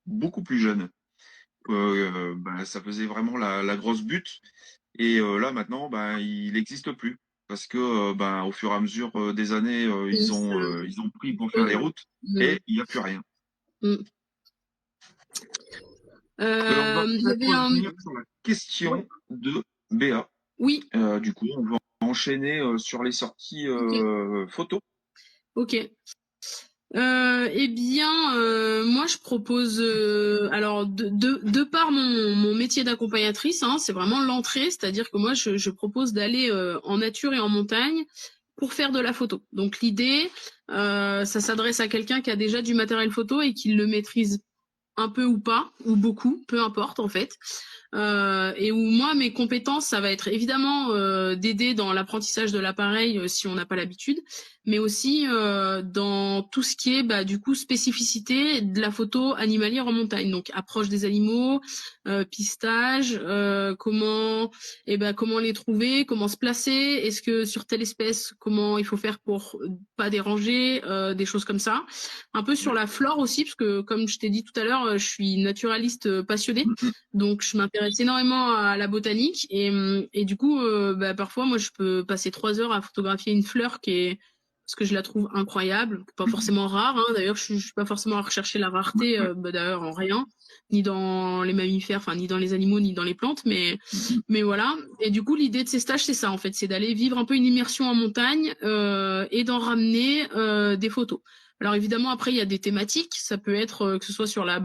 beaucoup plus jeune. Ben, ça faisait vraiment la grosse butte. Et là, maintenant, ben, il n'existe plus. Parce que ben, au fur et à mesure des années, oui, ça ils ont pris pour faire les explose. routes Mm. et il n'y a plus rien. Mm. On va Il y peut-être avait un... revenir sur la Ouais. question de Béa. Oui, Du coup, on va enchaîner sur les sorties ok. photos. Ok. Eh bien, moi, je propose, alors, de par mon métier d'accompagnatrice, hein, c'est vraiment l'entrée, c'est-à-dire que moi, je propose d'aller en nature et en montagne pour faire de la photo. Donc, l'idée, ça s'adresse à quelqu'un qui a déjà du matériel photo et qui le maîtrise un peu ou pas, ou beaucoup, peu importe en fait. Et où moi, mes compétences, ça va être évidemment d'aider dans l'apprentissage de l'appareil si on n'a pas l'habitude, mais aussi dans tout ce qui est bah, du coup spécificité de la photo animalière en montagne. Donc approche des animaux, pistage, comment les trouver, comment se placer, est-ce que sur telle espèce, comment il faut faire pour pas déranger, des choses comme ça. Un peu sur la flore aussi, parce que comme je t'ai dit tout à l'heure, je suis naturaliste passionnée. Mhm. Donc, je m'intéresse énormément à la botanique et du coup, bah, parfois, moi, je peux passer 3 heures à photographier une fleur qui est parce que je la trouve incroyable, pas forcément rare. Hein. D'ailleurs, je suis pas forcément à rechercher la Ouais, rareté, ouais. bah, d'ailleurs en rien, ni dans les mammifères, enfin ni dans les animaux, ni dans les plantes, Mhm. mais voilà. Et du coup, l'idée de ces stages, c'est ça en fait, c'est d'aller vivre un peu une immersion en montagne et d'en ramener des photos. Alors évidemment, après, il y a des thématiques. Ça peut être que ce soit sur la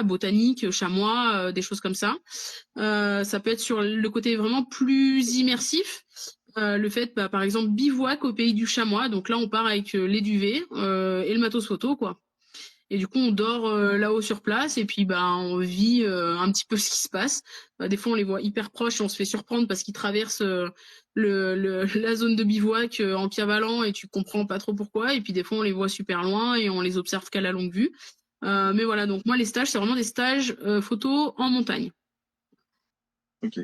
botanique, chamois, des choses comme ça. Ça peut être sur le côté vraiment plus immersif. Le fait, par exemple, bivouac au pays du chamois. Donc là, on part avec les duvets et le matos photo, quoi. Et du coup, on dort là-haut sur place et puis on vit un petit peu ce qui se passe. Des fois, on les voit hyper proches et on se fait surprendre parce qu'ils traversent la zone de bivouac en piavalant et tu comprends pas trop pourquoi. Et puis des fois, on les voit super loin et on les observe qu'à la longue vue. Mais voilà, donc moi, les stages, c'est vraiment des stages photo en montagne. Ok.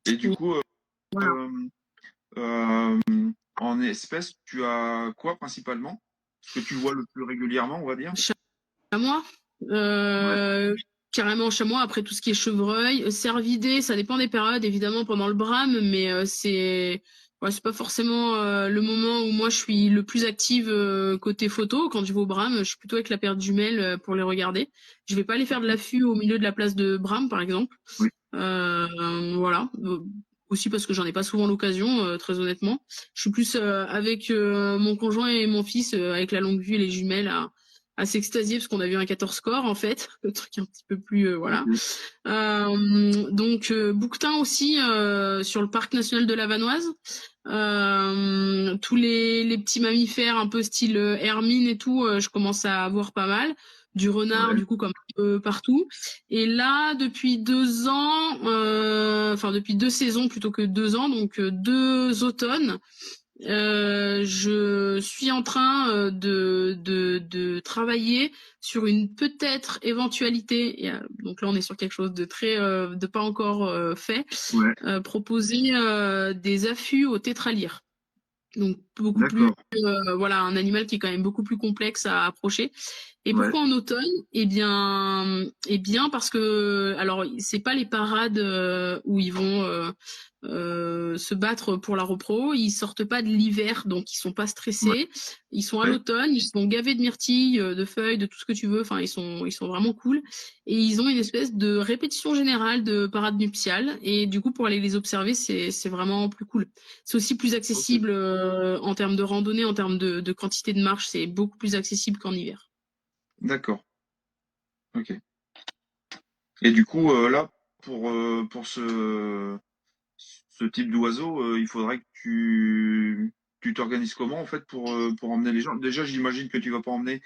Et du coup, Voilà. euh, en espèces, tu as quoi principalement? Ce que tu vois le plus régulièrement, on va dire? Chamois, Ouais. carrément chamois. Après tout ce qui est chevreuil, cervidés, ça dépend des périodes évidemment pendant le brame, mais c'est pas forcément le moment où moi je suis le plus active côté photo. Quand je vais au brame, je suis plutôt avec la paire de jumelles pour les regarder. Je vais pas aller faire de l'affût au milieu de la place de Brame par exemple. Oui. Voilà. Aussi parce que j'en ai pas souvent l'occasion, très honnêtement. Je suis plus avec mon conjoint et mon fils avec la longue vue et les jumelles à s'extasier parce qu'on a vu un 14 score en fait, le truc un petit peu plus voilà. Ok. Donc bouquetin aussi sur le parc national de la Vanoise. Tous les petits mammifères un peu style hermine et tout, je commence à voir pas mal. Du renard Ouais. du coup comme un peu partout. Et là depuis 2 ans, enfin depuis 2 saisons plutôt que 2 ans, donc 2 automnes. Je suis en train de travailler sur une peut-être éventualité. Et, donc là, on est sur quelque chose de très de pas encore fait. Ouais. Proposer des affûts au tétralyre. Donc beaucoup plus, D'accord. voilà, un animal qui est quand même beaucoup plus complexe à approcher. Et Ouais. pourquoi en automne? Eh bien parce que alors c'est pas les parades où ils vont se battre pour la repro. Ils sortent pas de l'hiver, donc ils sont pas Ouais. stressés. Ils sont à Ouais. l'automne, ils sont gavés de myrtilles, de feuilles, de tout ce que tu veux. Enfin, ils sont vraiment cool. Et ils ont une espèce de répétition générale de parade nuptiale. Et du coup, pour aller les observer, c'est vraiment plus cool. C'est aussi plus Ok. accessible en termes de randonnée, en termes de quantité de marche. C'est beaucoup plus accessible qu'en hiver. D'accord. Ok. Et du coup, là, pour ce type d'oiseau, il faudrait que tu t'organises comment en fait pour emmener les gens? Déjà, j'imagine que tu vas pas emmener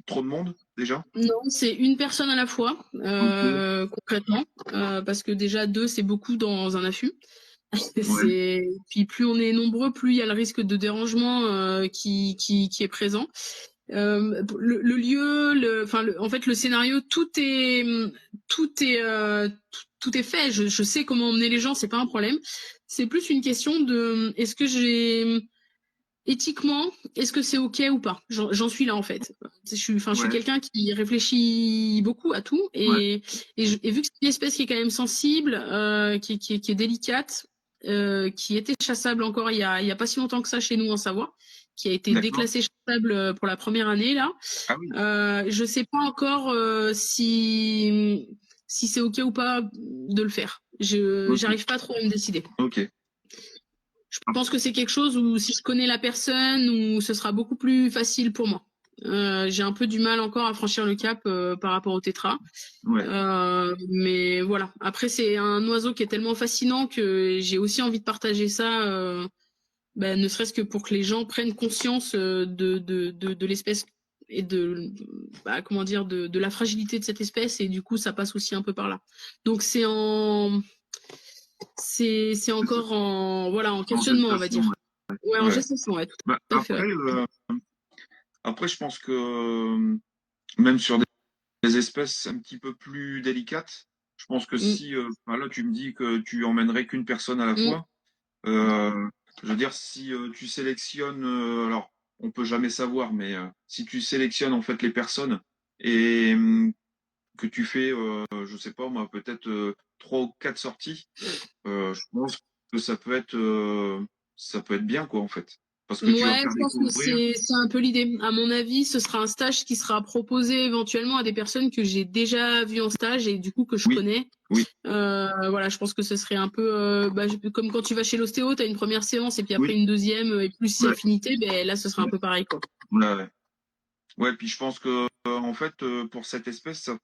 trop de monde, déjà. Non, c'est une personne à la fois, Ok. concrètement, parce que déjà deux, c'est beaucoup dans un affût. Ouais. Puis plus on est nombreux, plus il y a le risque de dérangement qui est présent. Le lieu, en fait, le scénario, tout est fait. Je sais comment emmener les gens, c'est pas un problème. C'est plus une question de, est-ce que éthiquement, est-ce que c'est ok ou pas? J'en suis là en fait. Je suis Ouais. quelqu'un qui réfléchit beaucoup à tout Ouais. et vu que c'est une espèce qui est quand même sensible, qui est délicate, qui était chassable encore il y a pas si longtemps que ça chez nous en Savoie, qui a été D'accord. déclassé chassable pour la première année là. Ah oui. Je sais pas encore si c'est ok ou pas de le faire. Ok. J'arrive pas trop à me décider. Ok. Je pense que c'est quelque chose où si je connais la personne, où ce sera beaucoup plus facile pour moi. J'ai un peu du mal encore à franchir le cap par rapport au tétra. Ouais. Mais voilà. Après, c'est un oiseau qui est tellement fascinant que j'ai aussi envie de partager ça, ne serait-ce que pour que les gens prennent conscience de l'espèce et comment dire, de la fragilité de cette espèce. Et du coup, ça passe aussi un peu par là. Donc c'est encore en En questionnement, on va gestation. dire. Ouais. Ouais, en Ouais. gestation, ouais, tout Bah, à fait, ouais. après, je pense que même sur des espèces un petit peu plus délicates, je pense que Mm, si là tu me dis que tu emmènerais qu'une personne à la mm. fois, je veux dire si tu sélectionnes, alors on peut jamais savoir, mais si tu sélectionnes en fait les personnes et que tu fais, je sais pas moi, peut-être 3 ou 4 sorties, je pense que ça peut être bien quoi en fait, parce que tu vas Ouais, faire je pense que découvrir. c'est un peu l'idée. À mon avis, ce sera un stage qui sera proposé éventuellement à des personnes que j'ai déjà vues en stage et du coup que je Oui, connais. oui, Voilà, je pense que ce serait un peu comme quand tu vas chez l'ostéo, tu as une première séance et puis après oui, une deuxième et plus si ouais, affinité, ben là ce sera un peu pareil quoi. ouais, ouais. Ouais, puis je pense que en fait, pour cette espèce, ça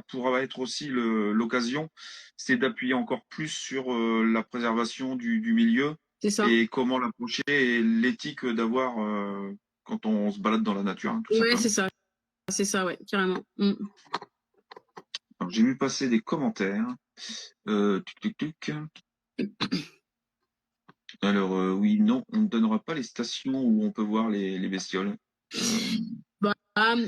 pourra être aussi l'occasion, c'est d'appuyer encore plus sur la préservation du milieu C'est ça. et comment l'approcher et l'éthique d'avoir quand on se balade dans la nature, hein, tout Ouais, simplement. c'est ça, ouais, carrément. Mm. Alors, j'ai vu passer des commentaires. Tuc, tuc, tuc. Alors, oui, non, on ne donnera pas les stations où on peut voir les bestioles. Euh, Bah,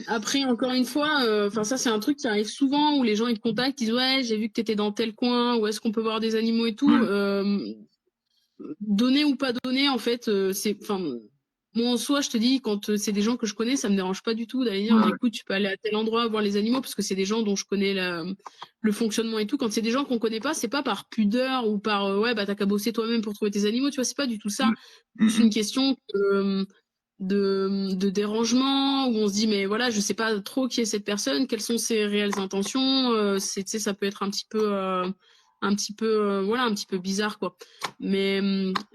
après, encore une fois, enfin ça c'est un truc qui arrive souvent où les gens ils te contactent, ils disent ouais j'ai vu que t'étais dans tel coin, où est-ce qu'on peut voir des animaux et tout. ouais, Donner ou pas donner, en fait, c'est, enfin, moi en soi, je te dis, quand c'est des gens que je connais, ça me dérange pas du tout d'aller dire, ouais, écoute, tu peux aller à tel endroit voir les animaux, parce que c'est des gens dont je connais le fonctionnement et tout. Quand c'est des gens qu'on connaît pas, c'est pas par pudeur ou par, ouais, bah t'as qu'à bosser toi-même pour trouver tes animaux, tu vois, c'est pas du tout ça. ouais. Mm, C'est une mm. question de dérangement, où on se dit, mais voilà, je sais pas trop qui est cette personne, quelles sont ses réelles intentions, c'est, tu sais, ça peut être un petit peu, voilà, un petit peu bizarre, quoi. Mais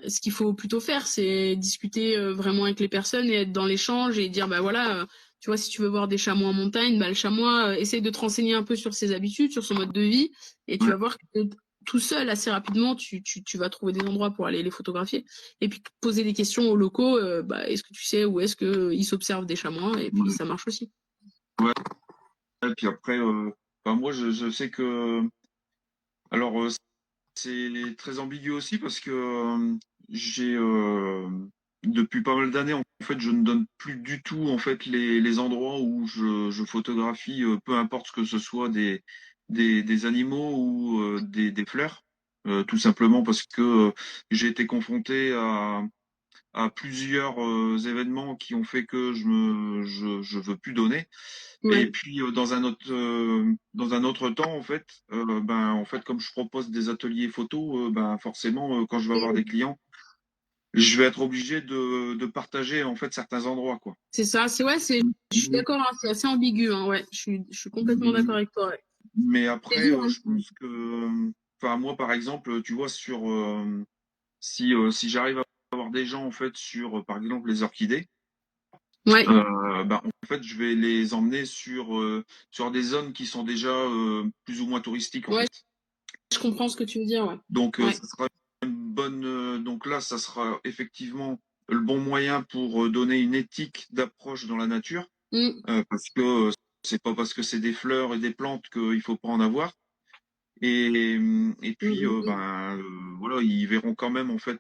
ce qu'il faut plutôt faire, c'est discuter vraiment avec les personnes et être dans l'échange et dire, bah voilà, tu vois, si tu veux voir des chamois en montagne, bah le chamois, essaye de te renseigner un peu sur ses habitudes, sur son mode de vie, et tu Ouais, vas voir que tout seul, assez rapidement, tu vas trouver des endroits pour aller les photographier. Et puis poser des questions aux locaux, bah, est-ce que tu sais où est-ce qu'ils s'observent des chamois? Et puis ouais. ça marche aussi. Ouais, et puis après, enfin, moi, je sais que, alors, c'est très ambigu aussi parce que j'ai, depuis pas mal d'années, en fait, je ne donne plus du tout, en fait, les endroits où je photographie, peu importe ce que ce soit des animaux ou des fleurs, tout simplement parce que j'ai été confronté à plusieurs événements qui ont fait que je veux plus donner. Et Ouais. puis dans un autre temps en fait, ben en fait comme je propose des ateliers photo, ben forcément quand je vais avoir des clients, je vais être obligé de partager en fait certains endroits quoi. C'est ça, c'est ouais, c'est je suis d'accord, hein, c'est assez ambigu, hein, ouais, je suis complètement d'accord avec toi. Ouais. Mais C'est après dur, hein. je pense que enfin moi par exemple tu vois sur si j'arrive à avoir des gens en fait sur par exemple les orchidées. Ouais, Ben, en fait, je vais les emmener sur des zones qui sont déjà plus ou moins touristiques, en ouais, fait. je comprends ce que tu veux dire, ouais. Donc, Ouais. ça sera une bonne. Donc là, ça sera effectivement le bon moyen pour donner une éthique d'approche dans la nature, Mm, parce que c'est pas parce que c'est des fleurs et des plantes qu'il faut pas en avoir. Et mm, puis, mm, mm, voilà, ils verront quand même en fait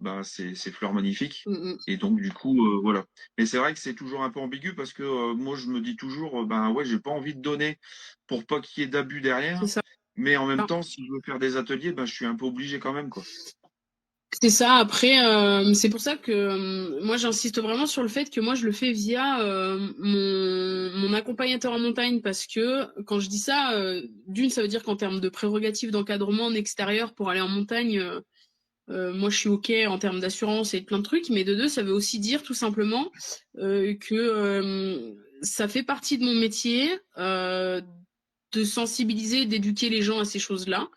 ben, ces fleurs magnifiques. mm, mm. Et donc, du coup, voilà. Mais c'est vrai que c'est toujours un peu ambigu parce que moi, je me dis toujours, ben ouais, j'ai pas envie de donner pour pas qu'il y ait d'abus C'est derrière. ça. Mais en même temps, si je veux faire des ateliers, ben, je suis un peu obligé quand même, quoi. C'est ça. Après, c'est pour ça que moi j'insiste vraiment sur le fait que moi je le fais via mon accompagnateur en montagne parce que quand je dis ça, d'une ça veut dire qu'en termes de prérogatives d'encadrement en extérieur pour aller en montagne, moi je suis ok en termes d'assurance et de plein de trucs, mais de deux ça veut aussi dire tout simplement que ça fait partie de mon métier de sensibiliser, d'éduquer les gens à ces choses-là.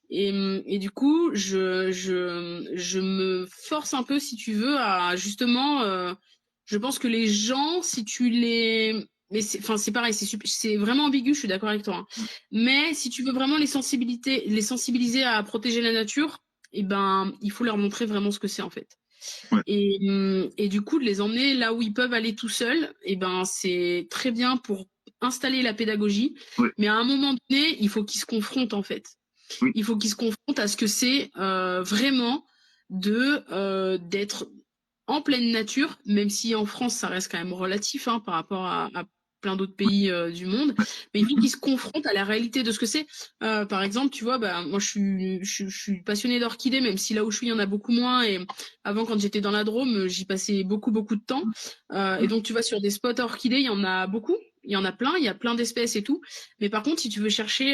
Et du coup, je me force un peu, si tu veux, à justement, je pense que les gens, si tu les... Mais c'est, enfin, c'est pareil, c'est vraiment ambigu, je suis d'accord avec toi, hein. Mais si tu veux vraiment les sensibiliser à protéger la nature, eh ben, il faut leur montrer vraiment ce que c'est en fait. Ouais, Et du coup, de les emmener là où ils peuvent aller tout seuls, eh ben, c'est très bien pour installer la pédagogie. ouais, Mais à un moment donné, il faut qu'ils se confrontent en fait. oui, Il faut qu'ils se confrontent à ce que c'est vraiment d'être en pleine nature, même si en France ça reste quand même relatif hein, par rapport à plein d'autres pays du monde, mais il faut qu'ils se confrontent à la réalité de ce que c'est. Par exemple, tu vois, bah, moi je suis passionnée d'orchidées, même si là où je suis il y en a beaucoup moins. Et avant, quand j'étais dans la Drôme, j'y passais beaucoup de temps. Et donc tu vas sur des spots orchidées, il y en a beaucoup. Il y en a plein, il y a plein d'espèces et tout. Mais par contre, si tu veux chercher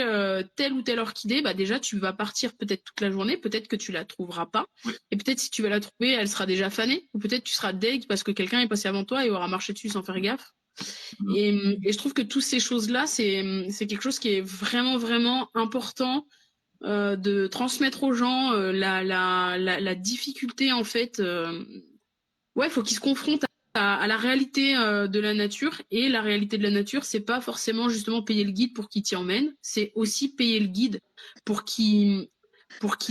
telle ou telle orchidée, bah déjà tu vas partir peut-être toute la journée, peut-être que tu la trouveras pas. ouais. Et peut-être si tu vas la trouver, elle sera déjà fanée. Ou peut-être tu seras deg parce que quelqu'un est passé avant toi et aura marché dessus sans faire gaffe. Et je trouve que toutes ces choses-là, c'est quelque chose qui est vraiment important de transmettre aux gens la difficulté en fait. Ouais, il faut qu'ils se confrontent à la réalité de la nature. Et la réalité de la nature, c'est pas forcément justement payer le guide pour qu'il t'y emmène, c'est aussi payer le guide pour qu'il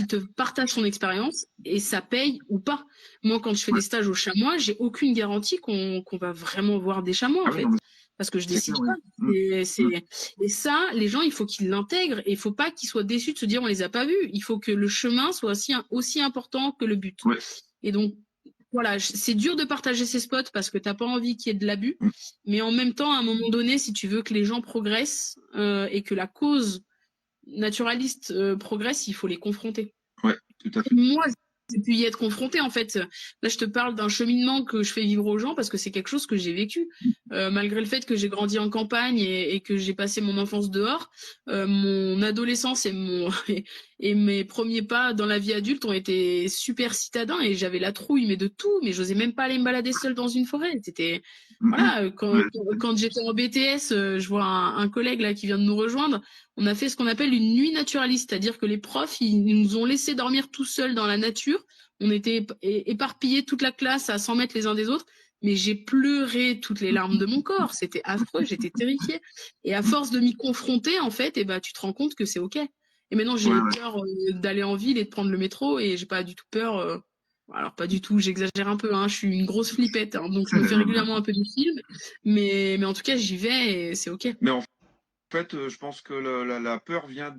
te partage son expérience, et ça paye ou pas. Moi, quand je fais des stages au chamois, j'ai aucune garantie qu'on va vraiment voir des chamois, Ah en oui, fait. non, mais Parce que je c'est décide clair, oui. pas. Et ça, les gens, il faut qu'ils l'intègrent, et il faut pas qu'ils soient déçus de se dire on les a pas vus. Il faut que le chemin soit aussi important que le but. Ouais. Et donc, voilà, c'est dur de partager ces spots parce que t'as pas envie qu'il y ait de l'abus, Mm. mais en même temps, à un moment donné, si tu veux que les gens progressent et que la cause naturaliste progresse, il faut les confronter. Ouais, tout à fait. Moi, j'ai pu y être confrontée, en fait. Là, je te parle d'un cheminement que je fais vivre aux gens parce que c'est quelque chose que j'ai vécu. Malgré le fait que j'ai grandi en campagne et que j'ai passé mon enfance dehors, mon adolescence et mes premiers pas dans la vie adulte ont été super citadins, et j'avais la trouille, mais de tout. Mais j'osais même pas aller me balader seule dans une forêt. C'était, Mhm. voilà, Ouais, quand j'étais en BTS, je vois un collègue là qui vient de nous rejoindre. On a fait ce qu'on appelle une nuit naturaliste, c'est-à-dire que les profs, ils nous ont laissé dormir tout seuls dans la nature. On était éparpillés toute la classe à 100 mètres les uns des autres, mais j'ai pleuré toutes les larmes de mon corps. C'était affreux, j'étais terrifiée. Et à force de m'y confronter, en fait, tu te rends compte que c'est OK. Et maintenant, ouais, j'ai ouais. peur d'aller en ville et de prendre le métro, et j'ai pas du tout peur. Alors, pas du tout, j'exagère un peu, hein, je suis une grosse flippette, hein, donc je me fais régulièrement un peu du film. Mais en tout cas, j'y vais et c'est OK. Mais en fait, je pense que la peur vient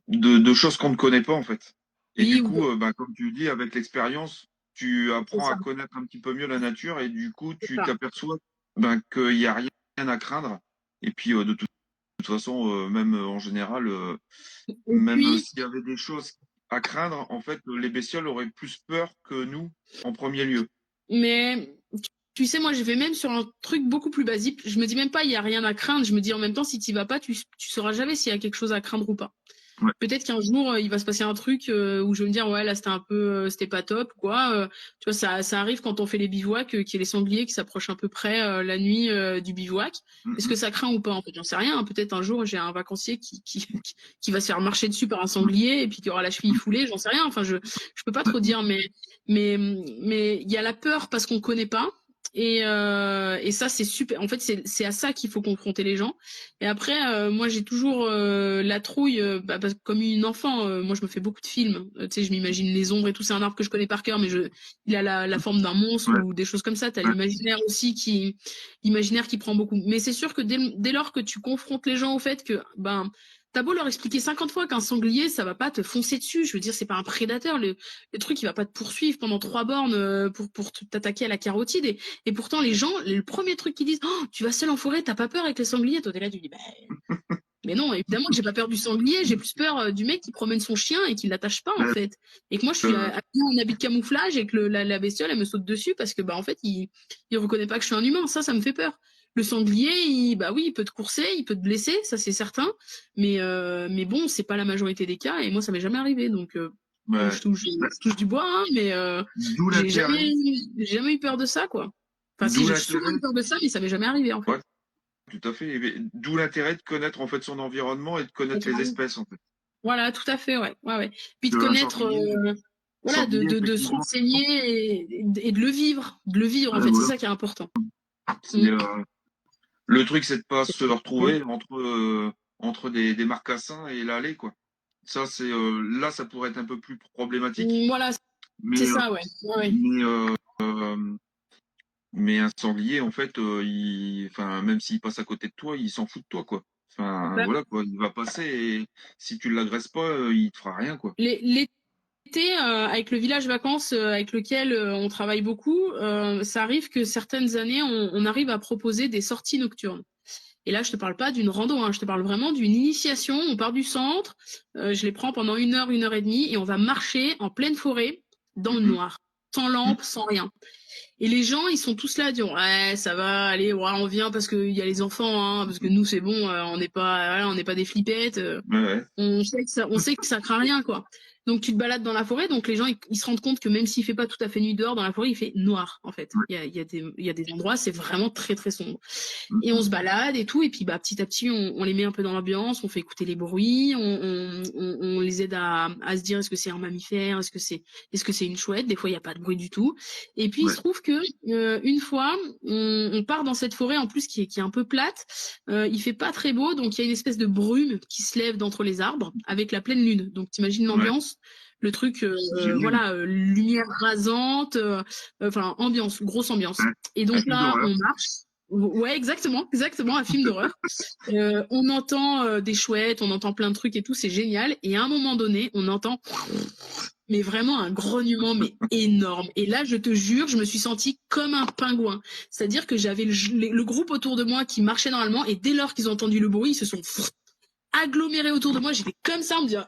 de choses qu'on ne connaît pas, en fait. Et Oui, du oui, coup, ben, comme tu dis, avec l'expérience, tu c'est apprends ça, à connaître un petit peu mieux la nature et du coup, c'est tu ça. t'aperçois ben, qu'il n'y a rien à craindre. Et puis, de toute façon, même en général, Et même puis, s'il y avait des choses à craindre, en fait, les bestioles auraient plus peur que nous en premier lieu. mais tu sais, moi, je vais même sur un truc beaucoup plus basique. Je me dis même pas, il y a rien à craindre. Je me dis en même temps, si tu vas pas, tu sauras jamais s'il y a quelque chose à craindre ou pas. Ouais. Peut-être qu'un jour, il va se passer un truc où je vais me dire, ouais, là, c'était un peu, c'était pas top, quoi. Tu vois, ça arrive quand on fait les bivouacs, qu'il y ait les sangliers qui s'approchent un peu près la nuit du bivouac. Est-ce que Mhm. ça craint ou pas? En fait, j'en sais rien, hein. Peut-être un jour, j'ai un vacancier qui va se faire marcher dessus par un sanglier et puis qui aura la cheville foulée. J'en sais rien. Enfin, je peux pas trop dire, mais il y a la peur parce qu'on connaît pas. Et ça, c'est super. En fait, c'est à ça qu'il faut confronter les gens. Et après, moi, j'ai toujours la trouille, parce que comme une enfant. Moi, je me fais beaucoup de films. Tu sais, je m'imagine les ombres et tout. C'est un arbre que je connais par cœur, mais il a la forme d'un monstre Ouais. ou des choses comme ça. T'as Ouais. l'imaginaire aussi l'imaginaire qui prend beaucoup. Mais c'est sûr que dès lors que tu confrontes les gens au fait que, ben, t'as beau leur expliquer 50 fois qu'un sanglier, ça va pas te foncer dessus. Je veux dire, c'est pas un prédateur. Le truc, il va pas te poursuivre pendant 3 bornes pour t'attaquer à la carotide. Et pourtant, les gens, le premier truc qu'ils disent, oh, tu vas seul en forêt, t'as pas peur avec les sangliers? Toi, t'es là, tu dis, bah, mais non, évidemment que j'ai pas peur du sanglier, j'ai plus peur du mec qui promène son chien et qui l'attache pas, en Ouais. fait. Et que moi, je suis Euh, habillée en habit de camouflage et que la bestiole, elle me saute dessus parce que, bah, en fait, il reconnaît pas que je suis un humain. Ça me fait peur. Le sanglier, bah oui, il peut te courser, il peut te blesser, ça c'est certain. Mais bon, c'est pas la majorité des cas, et moi, ça m'est jamais arrivé. Donc, bon, ouais. je touche du bois, hein, mais D'où j'ai l'intérêt, jamais, j'ai jamais eu peur de ça, quoi. Enfin, si, d'où j'ai souvent l'intérêt, eu peur de ça, mais ça m'est jamais arrivé, en fait. ouais, tout à fait. D'où l'intérêt de connaître en fait son environnement et de connaître les espèces en fait. Voilà, tout à fait, ouais, ouais, ouais. Puis de Un connaître, voilà, sanglier de se effectivement, renseigner et de le vivre, en ouais, fait, c'est voilà. ça qui est important. C'est, Mm. le truc, c'est de pas C'est se ça. retrouver entre des marcassins et l'allée quoi. Ça, c'est là, ça pourrait être un peu plus problématique, Voilà, c'est mais ça, ouais, ouais, ouais. mais mais un sanglier, en fait, enfin, même s'il passe à côté de toi, il s'en fout de toi, quoi. Enfin, Bah, voilà, quoi. Il va passer et si tu l'agresses pas, il te fera rien, quoi. l'été, avec le village vacances avec lequel on travaille beaucoup, ça arrive que certaines années, on arrive à proposer des sorties nocturnes. Et là, je te parle pas d'une rando, hein, je te parle vraiment d'une initiation. On part du centre, je les prends pendant 1 heure et demie, et on va marcher en pleine forêt, dans le Mhm. noir, sans Mhm. lampe, sans rien. Et les gens, ils sont tous là à dire, ouais, ça va, allez, ouais, on vient parce qu'il y a les enfants, hein, parce que nous, c'est bon, on n'est pas des flippettes, Ouais, ouais. on sait que ça craint rien, quoi. Donc tu te balades dans la forêt, donc les gens ils se rendent compte que même s'il fait pas tout à fait nuit dehors, dans la forêt il fait noir en fait. Ouais. Il y a des endroits c'est vraiment très très sombre. Et on Mhm. se balade et tout, et puis bah petit à petit on les met un peu dans l'ambiance, on fait écouter les bruits, on les aide à se dire est-ce que c'est un mammifère, est-ce que c'est une chouette. Des fois il y a pas de bruit du tout. Et puis il Ouais. se trouve que une fois on part dans cette forêt en plus qui est un peu plate. Il fait pas très beau, donc il y a une espèce de brume qui se lève d'entre les arbres avec la pleine lune. Donc t'imagines Ouais. l'ambiance, le truc, C'est génial. voilà, lumière rasante, enfin ambiance, grosse ambiance. Ouais. Et Un donc film là, d'horreur. on marche. Ouais, exactement, un film d'horreur. On entend des chouettes, on entend plein de trucs et tout, c'est génial. Et à un moment donné, on entend, mais vraiment un grognement, mais énorme. Et là, je te jure, je me suis sentie comme un pingouin. C'est-à-dire que j'avais le groupe autour de moi qui marchait normalement, et dès lors qu'ils ont entendu le bruit, ils se sont agglomérés autour de moi. J'étais comme ça, en me dire,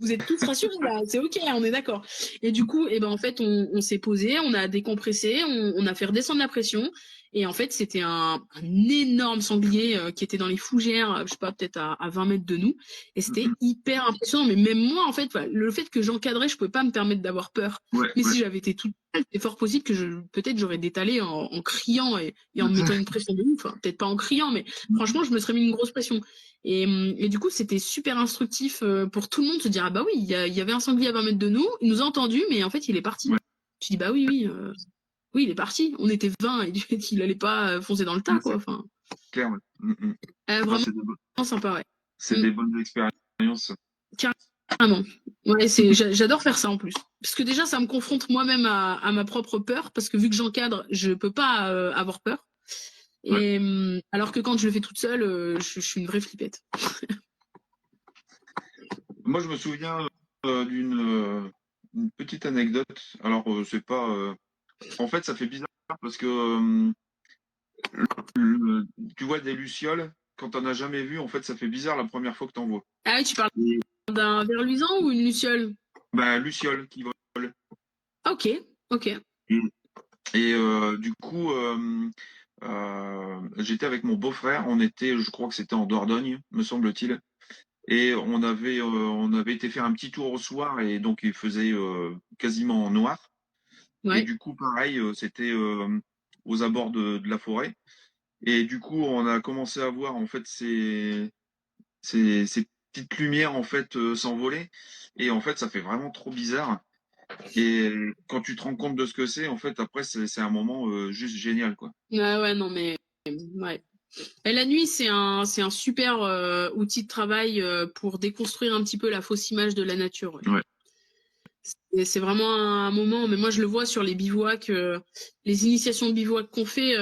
vous êtes tous rassurés là, c'est ok, on est d'accord. Et du coup, en fait, on s'est posé, on a décompressé, on a fait redescendre la pression. Et en fait, c'était un énorme sanglier qui était dans les fougères, je sais pas, peut-être à 20 mètres de nous. Et c'était Mhm. hyper impressionnant. Mais même moi, en fait, le fait que j'encadrais, je pouvais pas me permettre d'avoir peur. Ouais, Mais ouais. si j'avais été toute seule, c'est fort possible que peut-être j'aurais détalé en criant et en me mettant une pression de ouf. Enfin, peut-être pas en criant, mais franchement, je me serais mis une grosse pression. Et du coup, c'était super instructif pour tout le monde de se dire ah bah oui, il y avait un sanglier à 20 mètres de nous, il nous a entendus, mais en fait, il est parti. Ouais, Tu dis bah oui, il est parti. On était 20 et du fait qu'il allait pas foncer dans le tas, ouais, quoi. c'est Enfin, clair. Ouais. Mhm. Ah, vraiment sympa, ouais. c'est Mm, des bonnes expériences. carrément. Ouais, j'adore faire ça en plus. Parce que déjà, ça me confronte moi-même à ma propre peur, parce que vu que j'encadre, je peux pas avoir peur. Ouais. Et alors que quand je le fais toute seule, je suis une vraie flippette. Moi, je me souviens une petite anecdote. Alors, c'est pas. En fait, ça fait bizarre parce que le- tu vois des lucioles, quand t'en as jamais vu, en fait, ça fait bizarre la première fois que t'en vois. Ah oui, tu parles Et, d'un ver luisant ou une luciole? bah, lucioles qui volent. Ok, ok. Et, et du coup, j'étais avec mon beau-frère. On était, je crois que c'était en Dordogne, me semble-t-il. Et on avait été faire un petit tour au soir et donc il faisait quasiment noir. Et Ouais. du coup, pareil, c'était aux abords de la forêt. Et du coup, on a commencé à voir en fait ces petites lumières en fait s'envoler. Et en fait, ça fait vraiment trop bizarre. Et quand tu te rends compte de ce que c'est, en fait, après, c'est un moment juste génial, quoi. Ouais, non, mais ouais. Et la nuit, c'est un super outil de travail pour déconstruire un petit peu la fausse image de la nature. Ouais. Ouais. C'est vraiment un moment, mais moi je le vois sur les bivouacs, les initiations de bivouac qu'on fait,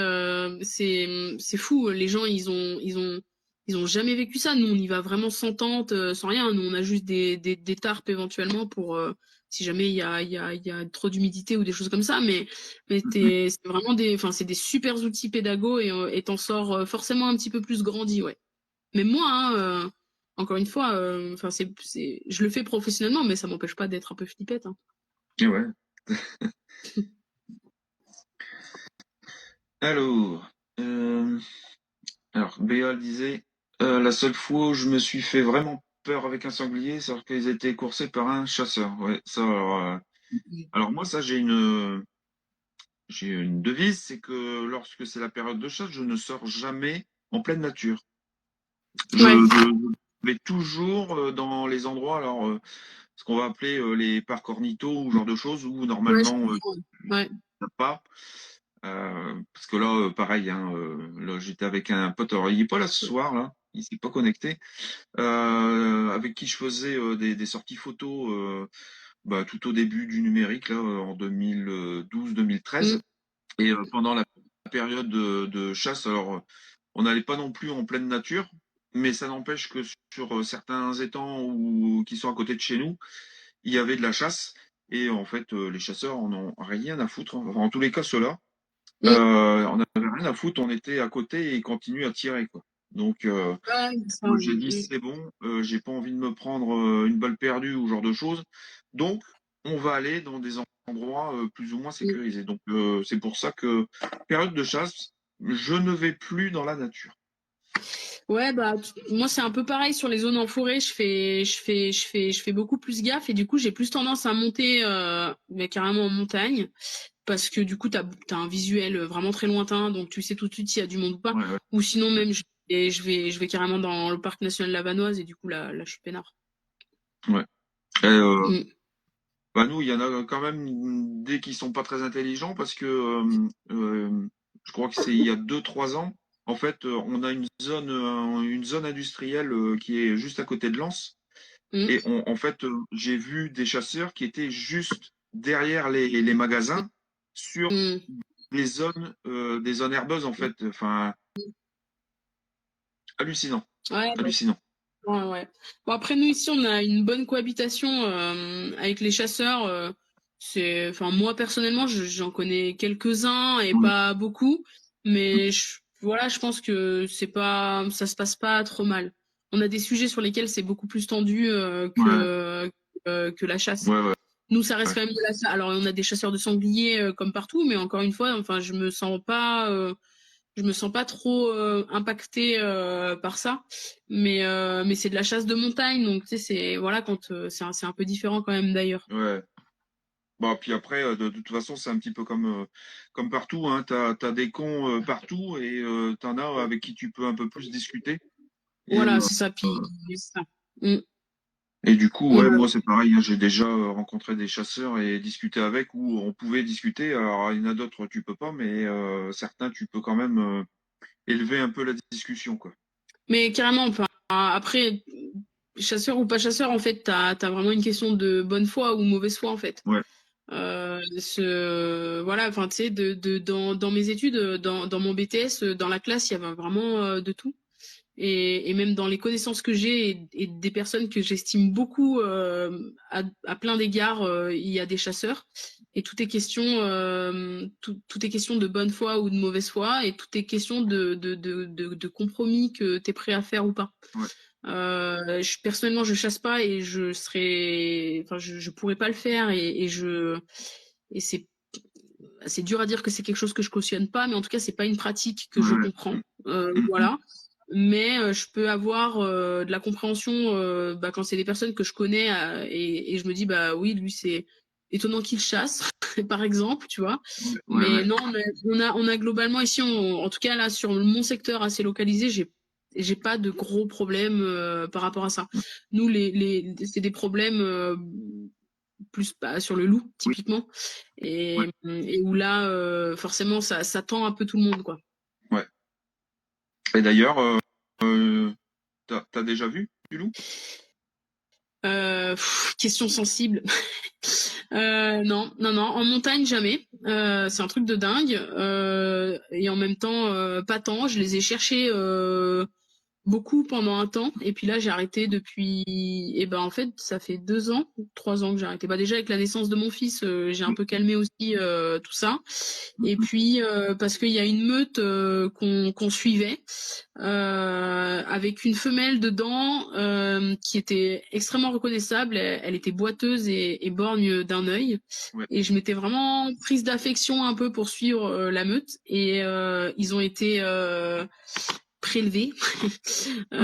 c'est fou. Les gens, ils ont jamais vécu ça. Nous, on y va vraiment sans tente, sans rien. Nous, on a juste des tarpes éventuellement pour si jamais il y a trop d'humidité ou des choses comme ça. Mais Mhm. c'est vraiment enfin, c'est des super outils pédagogues et t'en sors forcément un petit peu plus grandi, ouais. Mais moi, hein, encore une fois, enfin, je le fais professionnellement, mais ça m'empêche pas d'être un peu flippette, hein. Et ouais. Alors, euh, alors Béa disait, la seule fois où je me suis fait vraiment peur avec un sanglier, c'est qu'ils étaient coursés par un chasseur. Ouais, ça, alors moi, ça, j'ai une devise, c'est que lorsque c'est la période de chasse, je ne sors jamais en pleine nature. Ouais, Je vais toujours dans les endroits, alors, ce qu'on va appeler les parcs ornithos ou ce genre de choses, où ouais, je normalement, comprends. Ouais. il n'y a pas. Parce que là, pareil, hein, là, j'étais avec un pote, alors il n'est pas là ce soir, là, il s'est pas connecté, avec qui je faisais des sorties photos bah, tout au début du numérique, là, en 2012-2013. Mm. Et pendant la période de chasse, alors on n'allait pas non plus en pleine nature, mais ça n'empêche que sur certains étangs qui sont à côté de chez nous, il y avait de la chasse. Et en fait, les chasseurs en ont rien à foutre, hein. Enfin, en tous les cas, ceux-là. Mm. On n'avait rien à foutre, on était à côté et ils continuent à tirer, quoi. Donc, Ouais, ça, moi, j'ai dit, c'est bon, j'ai pas envie de me prendre une balle perdue ou ce genre de choses. Donc, on va aller dans des endroits plus ou moins mm. sécurisés. Donc, c'est pour ça que, période de chasse, je ne vais plus dans la nature. Ouais, bah moi c'est un peu pareil sur les zones en forêt. Je fais beaucoup plus gaffe et du coup j'ai plus tendance à monter, mais carrément en montagne, parce que du coup t'as un visuel vraiment très lointain, donc tu sais tout de suite s'il y a du monde ou pas. Ouais, ouais. Ou sinon même je vais carrément dans le parc national de la Vanoise et du coup là je suis peinard. Ouais. Et, Mm. bah nous, il y en a quand même des qui sont pas très intelligents parce que je crois que c'est il y a 2, 3 ans, en fait, on a une zone industrielle qui est juste à côté de Lens. Mm. Et en fait, j'ai vu des chasseurs qui étaient juste derrière les magasins sur Mm. des zones herbeuses, en fait. Enfin, hallucinant, Ouais, bah, hallucinant. ouais, ouais. Bon, après, nous, ici, on a une bonne cohabitation avec les chasseurs. Enfin, moi, personnellement, j'en connais quelques-uns et Ouais, pas beaucoup. Mais voilà, je pense que ça se passe pas trop mal. On a des sujets sur lesquels c'est beaucoup plus tendu ouais, que la chasse. ouais, ouais. Nous, ça reste Ouais. quand même de la chasse. Alors, on a des chasseurs de sangliers comme partout, mais encore une fois, enfin, je me sens pas trop impactée par ça, mais c'est de la chasse de montagne, donc tu sais c'est voilà quand c'est un peu différent quand même d'ailleurs. Ouais. Bon, puis après, de toute façon, c'est un petit peu comme partout, hein. T'as des cons partout et t'en as avec qui tu peux un peu plus discuter. Et, Voilà, c'est ça. Puis c'est ça. Mm. et du coup, On ouais, a- moi, c'est pareil, hein. J'ai déjà rencontré des chasseurs et discuté avec où on pouvait discuter. Alors, il y en a d'autres, tu peux pas, mais certains, tu peux quand même élever un peu la discussion, quoi. Mais carrément, enfin, après chasseur ou pas chasseur, en fait, t'as vraiment une question de bonne foi ou mauvaise foi en fait. Ouais, Voilà, enfin tu sais, dans mes études, dans mon BTS, dans la classe, il y avait vraiment de tout. Et même dans les connaissances que j'ai et des personnes que j'estime beaucoup à plein d'égards, il y a des chasseurs. Et tout est question de bonne foi ou de mauvaise foi, et tout est question de compromis que tu es prêt à faire ou pas. ouais, Personnellement, je chasse pas et enfin, je pourrais pas le faire et c'est dur à dire que c'est quelque chose que je cautionne pas, mais en tout cas, c'est pas une pratique que je ouais. comprends. Mm, mm, Voilà. Mais je peux avoir de la compréhension quand c'est des personnes que je connais et je me dis bah oui, lui c'est étonnant qu'il chasse, par exemple, tu vois. mm. Ouais, Mais ouais, non, on a globalement ici, en tout cas là sur mon secteur assez localisé, j'ai pas de gros problèmes par rapport à ça. ouais. Nous, c'est des problèmes plus sur le loup, Oui, typiquement, ouais, et où là, forcément, ça tend un peu tout le monde, quoi. ouais. Et d'ailleurs, t'as déjà vu du loup? Question sensible. Non, non, non. En montagne, jamais. C'est un truc de dingue. Et en même temps, pas tant. Je les ai cherchés beaucoup pendant un temps, et puis là j'ai arrêté depuis, et ben en fait ça fait 2 ans 3 ans que j'ai arrêté. Bah déjà avec la naissance de mon fils, j'ai un peu calmé aussi tout ça, et puis parce qu'il y a une meute qu'on suivait avec une femelle dedans qui était extrêmement reconnaissable. Elle était boiteuse et borgne d'un œil, Ouais, et je m'étais vraiment prise d'affection un peu pour suivre la meute, et ils ont été prélevés. ok.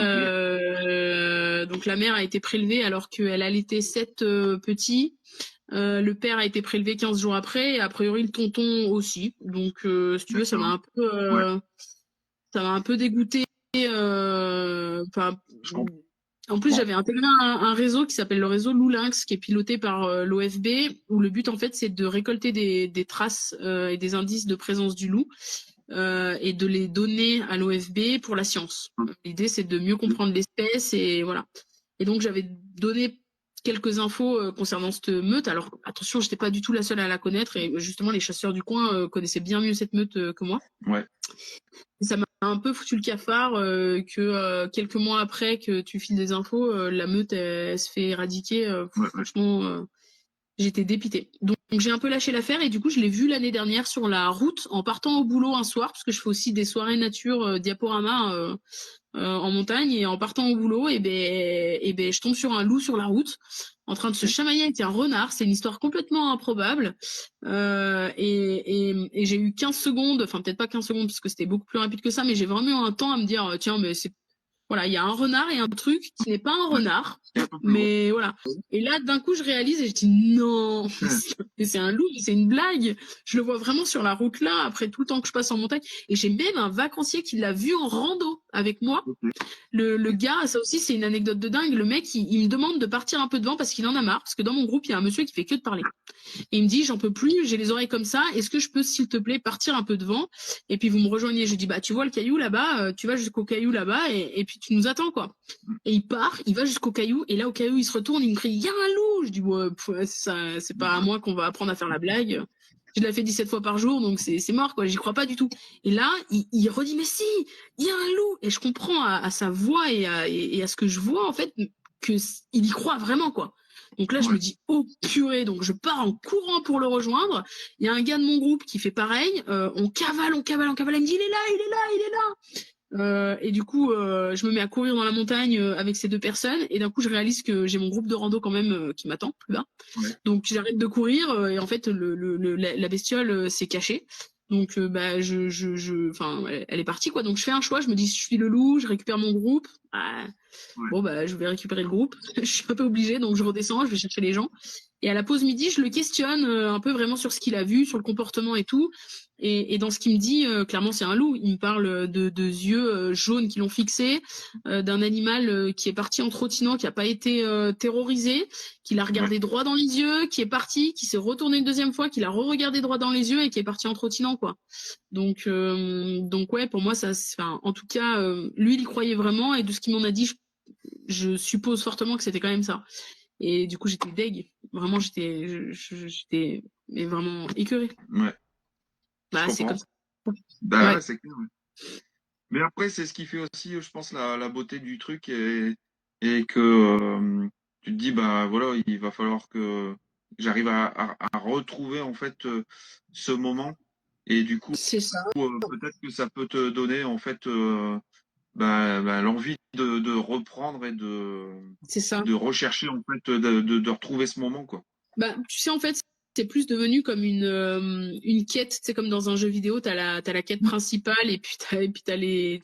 Donc la mère a été prélevée alors qu'elle allaitait 7 petits. Le père a été prélevé 15 jours après, et a priori le tonton aussi. Donc si tu veux, D'accord. Ouais, ça m'a un peu dégoûté. Enfin, je en plus, comprends. j'avais intégré un réseau qui s'appelle le réseau Loulinx, qui est piloté par l'OFB, où le but en fait c'est de récolter des traces et des indices de présence du loup et de les donner à l'OFB pour la science. L'idée, c'est de mieux comprendre l'espèce, et voilà. Et donc, j'avais donné quelques infos concernant cette meute. Alors, attention, j'étais pas du tout la seule à la connaître, et justement, les chasseurs du coin connaissaient bien mieux cette meute que moi. Ouais, Et ça m'a un peu foutu le cafard que quelques mois après que tu files des infos, la meute, elle se fait éradiquer. ouais, ouais. Franchement, j'étais dépitée. Donc j'ai un peu lâché l'affaire, et du coup je l'ai vu l'année dernière sur la route en partant au boulot un soir, parce que je fais aussi des soirées nature diaporama en montagne, et en partant au boulot, et ben je tombe sur un loup sur la route. en train de se chamailler avec un renard. C'est une histoire complètement improbable. Et j'ai eu 15 secondes, enfin peut-être pas 15 secondes parce que c'était beaucoup plus rapide que ça, mais j'ai vraiment eu un temps à me dire, tiens, mais c'est voilà, il y a un renard et un truc qui n'est pas un renard, mais voilà. Et là, d'un coup, je réalise et je dis non, c'est un loup, c'est une blague. Je le vois vraiment sur la route là, après tout le temps que je passe en montagne. Et j'ai même un vacancier qui l'a vu en rando avec moi. Le gars, ça aussi, c'est une anecdote de dingue. Le mec, il me demande de partir un peu devant parce qu'il en a marre. Parce que dans mon groupe, il y a un monsieur qui fait que de parler. Et il me dit, j'en peux plus, j'ai les oreilles comme ça. Est-ce que je peux, s'il te plaît, partir un peu devant? Et puis vous me rejoignez. Je dis, bah, tu vois le caillou là-bas, tu vas jusqu'au caillou là-bas et puis tu nous attends, quoi. Et il part, il va jusqu'au caillou. Et là, au caillou, il se retourne, il me crie, il y a un loup. Je dis, ouais, ça, c'est pas à moi qu'on va apprendre à faire la blague. Je l'ai fait 17 fois par jour, donc c'est mort, quoi. J'y crois pas du tout. Et là, il redit, mais si, il y a un loup. Et je comprends à sa voix et à ce que je vois, en fait, que il y croit vraiment, quoi. Donc là, je me dis, oh purée, donc je pars en courant pour le rejoindre. Il y a un gars de mon groupe qui fait pareil. On cavale. Il me dit, il est là, il est là, il est là. Et du coup, je me mets à courir dans la montagne avec ces deux personnes. Et d'un coup, je réalise que j'ai mon groupe de rando quand même qui m'attend plus bas. Donc j'arrête de courir et en fait, la bestiole s'est cachée. Donc bah, enfin, elle est partie, quoi. Donc je fais un choix. Je me dis, je suis le loup, je récupère mon groupe. Ah, bon, bah, je vais récupérer le groupe. Je suis un peu obligée, donc je redescends, je vais chercher les gens. Et à la pause midi, je le questionne un peu vraiment sur ce qu'il a vu, sur le comportement et tout. Et dans ce qu'il me dit, clairement, c'est un loup. Il me parle de yeux jaunes qui l'ont fixé, d'un animal qui est parti en trottinant, qui n'a pas été terrorisé, qui l'a regardé droit dans les yeux, qui est parti, qui s'est retourné une deuxième fois, qui l'a re-regardé droit dans les yeux et qui est parti en trottinant, quoi. Donc ouais, pour moi, ça, enfin, en tout cas, lui, il y croyait vraiment. Et de ce qu'il m'en a dit, je suppose fortement que c'était quand même ça. Et du coup, j'étais deg. Vraiment, j'étais mais vraiment écœurée. Ouais, Bah, c'est comme comprends. ça. Bah Ouais. ouais, c'est clair. Mais après, c'est ce qui fait aussi, je pense, la beauté du truc et que tu te dis, bah voilà, il va falloir que j'arrive à retrouver en fait ce moment. Et du coup, C'est ça. peut-être que ça peut te donner en fait l'envie de reprendre et C'est ça. de rechercher en fait, de retrouver ce moment, quoi. Bah, tu sais, en fait, c'est plus devenu comme une quête. C'est comme dans un jeu vidéo, t'as la quête principale et puis t'as les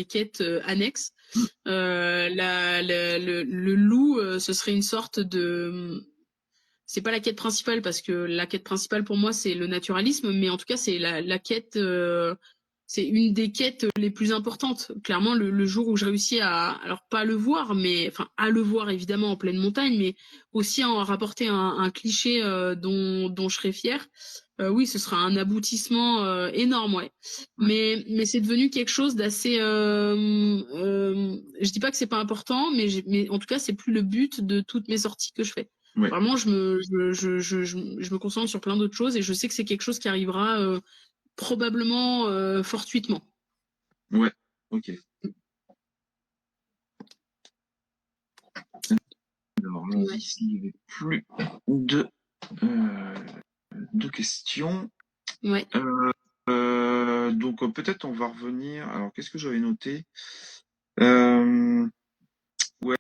quêtes annexes. Le loup, ce serait une sorte de, c'est pas la quête principale parce que la quête principale pour moi c'est le naturalisme, mais en tout cas c'est la quête, c'est une des quêtes les plus importantes. Clairement, le jour où je réussis à, alors pas le voir, mais enfin à le voir évidemment en pleine montagne, mais aussi à en rapporter un cliché dont je serais fière. Oui, ce sera un aboutissement énorme, ouais. Mais c'est devenu quelque chose d'assez. Je dis pas que c'est pas important, mais en tout cas c'est plus le but de toutes mes sorties que je fais. Ouais, Vraiment, je me concentre sur plein d'autres choses et je sais que c'est quelque chose qui arrivera probablement fortuitement. ouais, ok. Alors là, Ouais. ici, il n'y avait plus de, euh, de questions. Ouais. Donc peut-être on va revenir. Alors qu'est-ce que j'avais noté? Euh, ouais,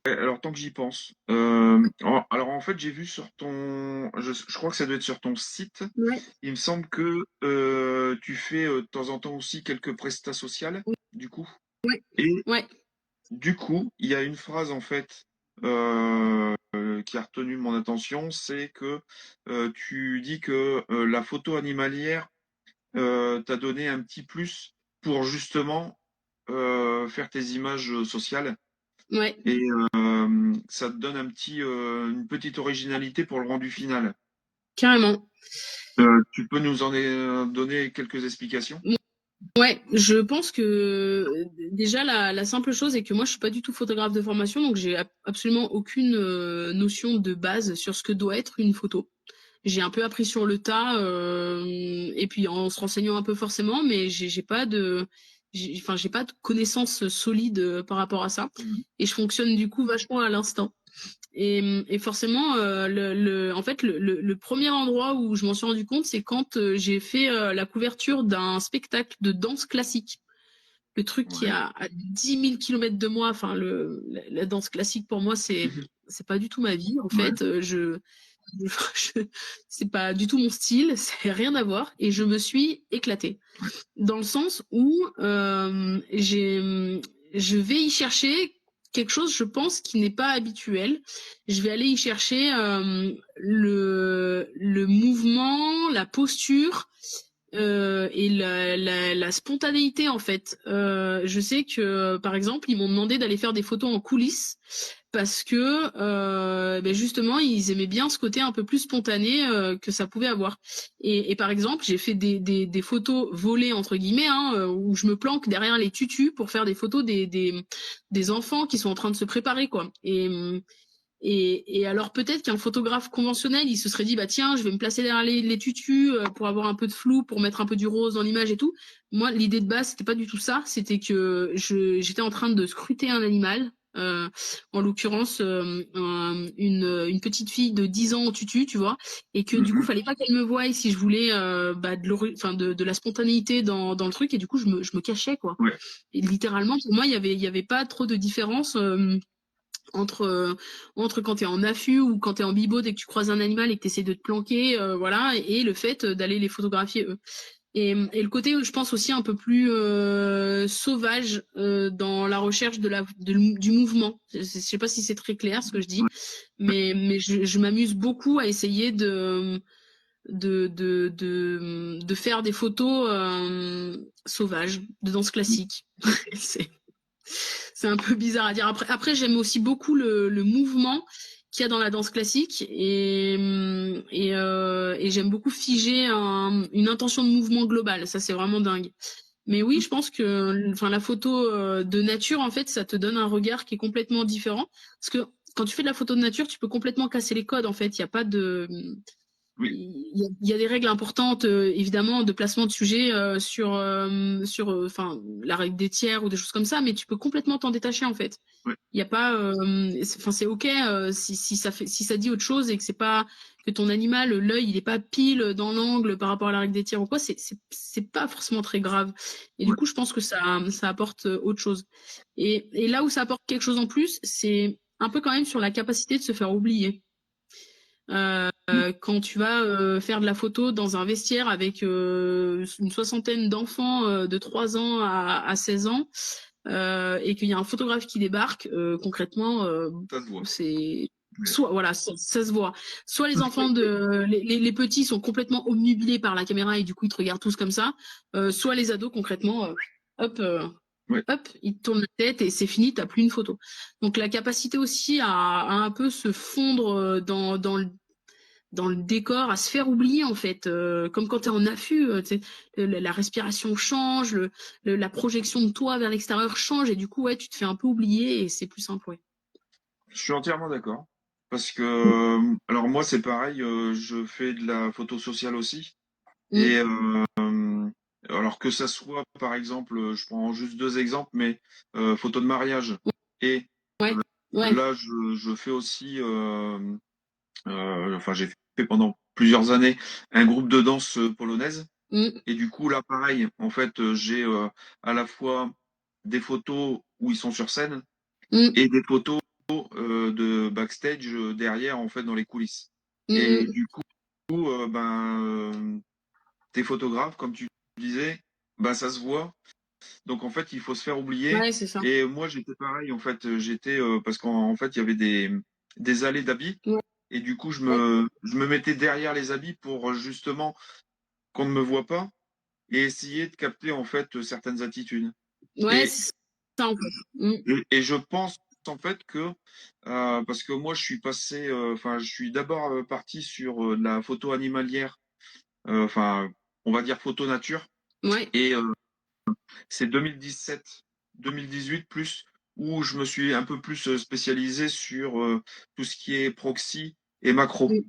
alors tant que j'y pense. Alors en fait j'ai vu sur ton, je crois que ça doit être sur ton site. Ouais. Il me semble que tu fais de temps en temps aussi quelques prestats sociales, du coup. Ouais. Et Ouais. du coup, il y a une phrase en fait qui a retenu mon attention, c'est que tu dis que la photo animalière t'a donné un petit plus pour justement faire tes images sociales Ouais. et ça te donne une petite originalité pour le rendu final. Carrément. Tu peux nous en donner quelques explications? Ouais, je pense que déjà la simple chose est que moi je suis pas du tout photographe de formation, donc j'ai absolument aucune notion de base sur ce que doit être une photo. J'ai un peu appris sur le tas et puis en se renseignant un peu forcément, mais j'ai pas de j'ai pas de connaissances solides par rapport à ça et je fonctionne du coup vachement à l'instant. Et forcément, en fait, le premier endroit où je m'en suis rendu compte, c'est quand j'ai fait la couverture d'un spectacle de danse classique. le truc qui est Ouais. à 10 000 kilomètres de moi. Enfin, la danse classique pour moi, c'est pas du tout ma vie en Ouais. fait. C'est pas du tout mon style, c'est rien à voir. Et je me suis éclatée dans le sens où je vais y chercher quelque chose, je pense, qui n'est pas habituel. Je vais aller y chercher le mouvement, la posture et la spontanéité en fait. Je sais que par exemple, ils m'ont demandé d'aller faire des photos en coulisses parce que ben justement ils aimaient bien ce côté un peu plus spontané que ça pouvait avoir. Et par exemple, j'ai fait des photos volées entre guillemets hein, où je me planque derrière les tutus pour faire des photos des enfants qui sont en train de se préparer quoi. Et alors peut-être qu'un photographe conventionnel, il se serait dit bah tiens, je vais me placer derrière les tutus pour avoir un peu de flou, pour mettre un peu du rose dans l'image et tout. Moi, l'idée de base, c'était pas du tout ça. C'était que j'étais en train de scruter un animal. En l'occurrence une petite fille de 10 ans au tutu, tu vois, et que du coup Mhm. fallait pas qu'elle me voie si je voulais bah, de la spontanéité dans le truc, et du coup je me cachais quoi. Ouais. Et littéralement pour moi il y avait pas trop de différence entre entre quand t'es en affût ou quand t'es en bibeau dès que tu croises un animal et que t'essaies de te planquer voilà, et le fait d'aller les photographier eux. Et le côté je pense aussi un peu plus sauvage dans la recherche du mouvement. Je sais pas si c'est très clair ce que je dis, mais je m'amuse beaucoup à essayer de faire des photos sauvages de danse classique. c'est c'est un peu bizarre à dire. Après j'aime aussi beaucoup le mouvement qu'il y a dans la danse classique et j'aime beaucoup figer une intention de mouvement globale. Ça, c'est vraiment dingue. Mais oui, je pense que enfin, la photo de nature, en fait, ça te donne un regard qui est complètement différent. Parce que quand tu fais de la photo de nature, tu peux complètement casser les codes, en fait. Il n'y a pas de Oui. il y a des règles importantes, évidemment, de placement de sujet sur enfin, la règle des tiers ou des choses comme ça, mais tu peux complètement t'en détacher en fait. Ouais. Il y a pas, enfin, c'est ok si ça dit autre chose et que c'est pas que ton animal, l'œil, il est pas pile dans l'angle par rapport à la règle des tiers ou quoi, c'est pas forcément très grave. Et du Ouais. coup, je pense que ça apporte autre chose. Et là où ça apporte quelque chose en plus, c'est un peu quand même sur la capacité de se faire oublier. Quand tu vas faire de la photo dans un vestiaire avec une soixantaine d'enfants de 3 ans à 16 ans et qu'il y a un photographe qui débarque, concrètement, Ça se voit. c'est Ouais. soit voilà, ça se voit. Soit les enfants les petits sont complètement obnubilés par la caméra et du coup ils te regardent tous comme ça. Soit les ados concrètement, hop. Ouais. Hop, ils te tournent la tête et c'est fini, t'as plus une photo. Donc la capacité aussi à un peu se fondre dans le décor, à se faire oublier en fait, comme quand tu es en affût, la respiration change, la projection de toi vers l'extérieur change et du coup ouais tu te fais un peu oublier et c'est plus simple ouais. Je suis entièrement d'accord. Parce que, alors moi, c'est pareil, je fais de la photo sociale aussi. Mm. Et alors que ça soit, par exemple, je prends juste deux exemples, mais photo de mariage. Et Ouais, ouais. là, je fais aussi, enfin, j'ai fait pendant plusieurs années un groupe de danse polonaise. Mm, Et du coup, là, pareil, en fait, j'ai à la fois des photos où ils sont sur scène mm, et des photos de backstage derrière, en fait, dans les coulisses. mm, Et mm. du coup, tes photographes, comme tu disais, ben, ça se voit. Donc, en fait, il faut se faire oublier. Ouais, c'est ça. Et moi, j'étais pareil, en fait, j'étais, parce qu'en fait, il y avait des allées d'habits. Ouais, Et du coup, ouais, je me mettais derrière les habits pour justement qu'on ne me voit pas et essayer de capter, en fait, certaines attitudes. ouais, Et, c'est ça en fait. Mm, et je pense, en fait, que, parce que moi, je suis passé, enfin, je suis d'abord parti sur de la photo animalière, enfin, on va dire photo nature. ouais. Et c'est 2017, 2018 plus, où je me suis un peu plus spécialisé sur tout ce qui est proxy et macro. Mm,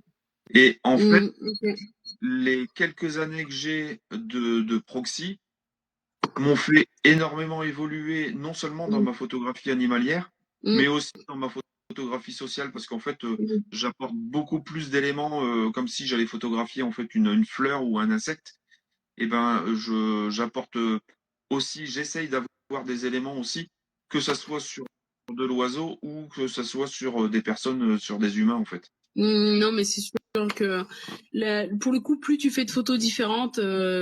Et en fait, ok. les quelques années que j'ai de proxy m'ont fait énormément évoluer, non seulement dans Mm, ma photographie animalière, mais mm, aussi dans ma photographie sociale, parce qu'en fait, mm. j'apporte beaucoup plus d'éléments, comme si j'allais photographier en fait une fleur ou un insecte. Et ben, j'apporte aussi, j'essaye d'avoir voir des éléments aussi, que ça soit sur de l'oiseau ou que ça soit sur des personnes, sur des humains en fait. Non, mais c'est sûr que pour le coup, plus tu fais de photos différentes,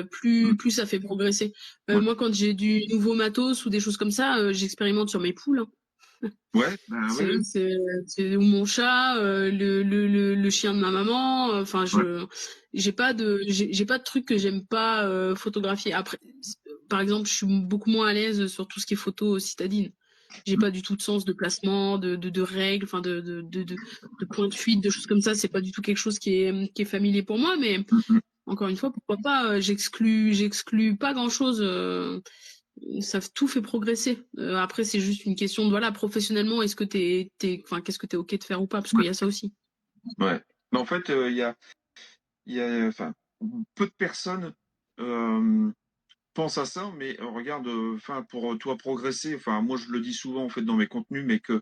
plus ça fait progresser. Ouais, Moi, quand j'ai du nouveau matos ou des choses comme ça, j'expérimente sur mes poules, hein. ouais, bah, ouais, Ou mon chat, le chien de ma maman. Enfin, ouais, j'ai pas de truc que j'aime pas photographier. Après, par exemple, je suis beaucoup moins à l'aise sur tout ce qui est photo citadine. J'ai pas du tout de sens de placement, de règles, enfin de points de fuite, de choses comme ça. C'est pas du tout quelque chose qui est familier pour moi. Mais ouais. encore une fois, pourquoi pas j'exclus pas grand-chose. Ça tout fait progresser. Après, c'est juste une question de voilà, professionnellement, est-ce que enfin, qu'est-ce que t'es ok de faire ou pas, parce qu'il y a ça aussi. Ouais. Mais en fait, enfin, peu de personnes euh, pensent à ça, mais regarde, enfin, pour toi progresser, enfin, moi je le dis souvent en fait dans mes contenus, mais que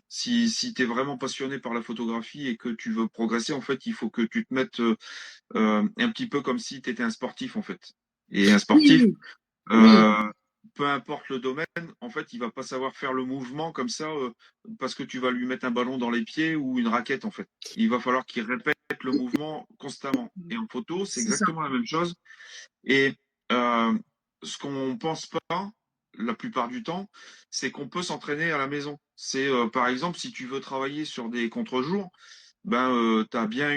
si tu es vraiment passionné par la photographie et que tu veux progresser, en fait, il faut que tu te mettes un petit peu comme si tu étais un sportif en fait. Et un sportif, Oui, oui, euh, peu importe le domaine, en fait, il va pas savoir faire le mouvement comme ça parce que tu vas lui mettre un ballon dans les pieds ou une raquette, en fait. Il va falloir qu'il répète le mouvement constamment. Et en photo, c'est c'est ça. exactement la même chose. Et euh, ce qu'on pense pas la plupart du temps, c'est qu'on peut s'entraîner à la maison. C'est par exemple, si tu veux travailler sur des contre-jours, ben, tu as bien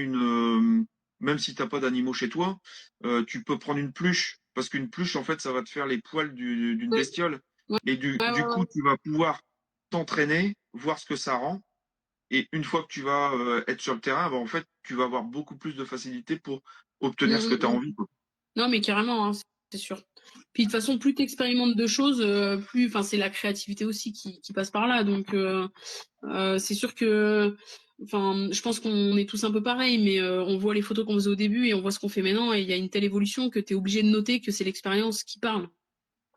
même si t'as pas d'animaux chez toi, tu peux prendre une pluche, parce qu'une pluche, en fait, ça va te faire les poils d'une Oui, bestiole. ouais, Et ouais, du ouais, coup, ouais. tu vas pouvoir t'entraîner, voir ce que ça rend. Et une fois que tu vas être sur le terrain, ben, en fait, tu vas avoir beaucoup plus de facilité pour obtenir ce que tu as Mm. envie, quoi. Non, mais carrément, hein, c'est sûr. Puis de toute façon, plus tu expérimentes de choses, plus, enfin, c'est la créativité aussi qui passe par là. Donc, c'est sûr que, enfin, je pense qu'on est tous un peu pareils, mais on voit les photos qu'on faisait au début et on voit ce qu'on fait maintenant, et il y a une telle évolution que tu es obligé de noter que c'est l'expérience qui parle.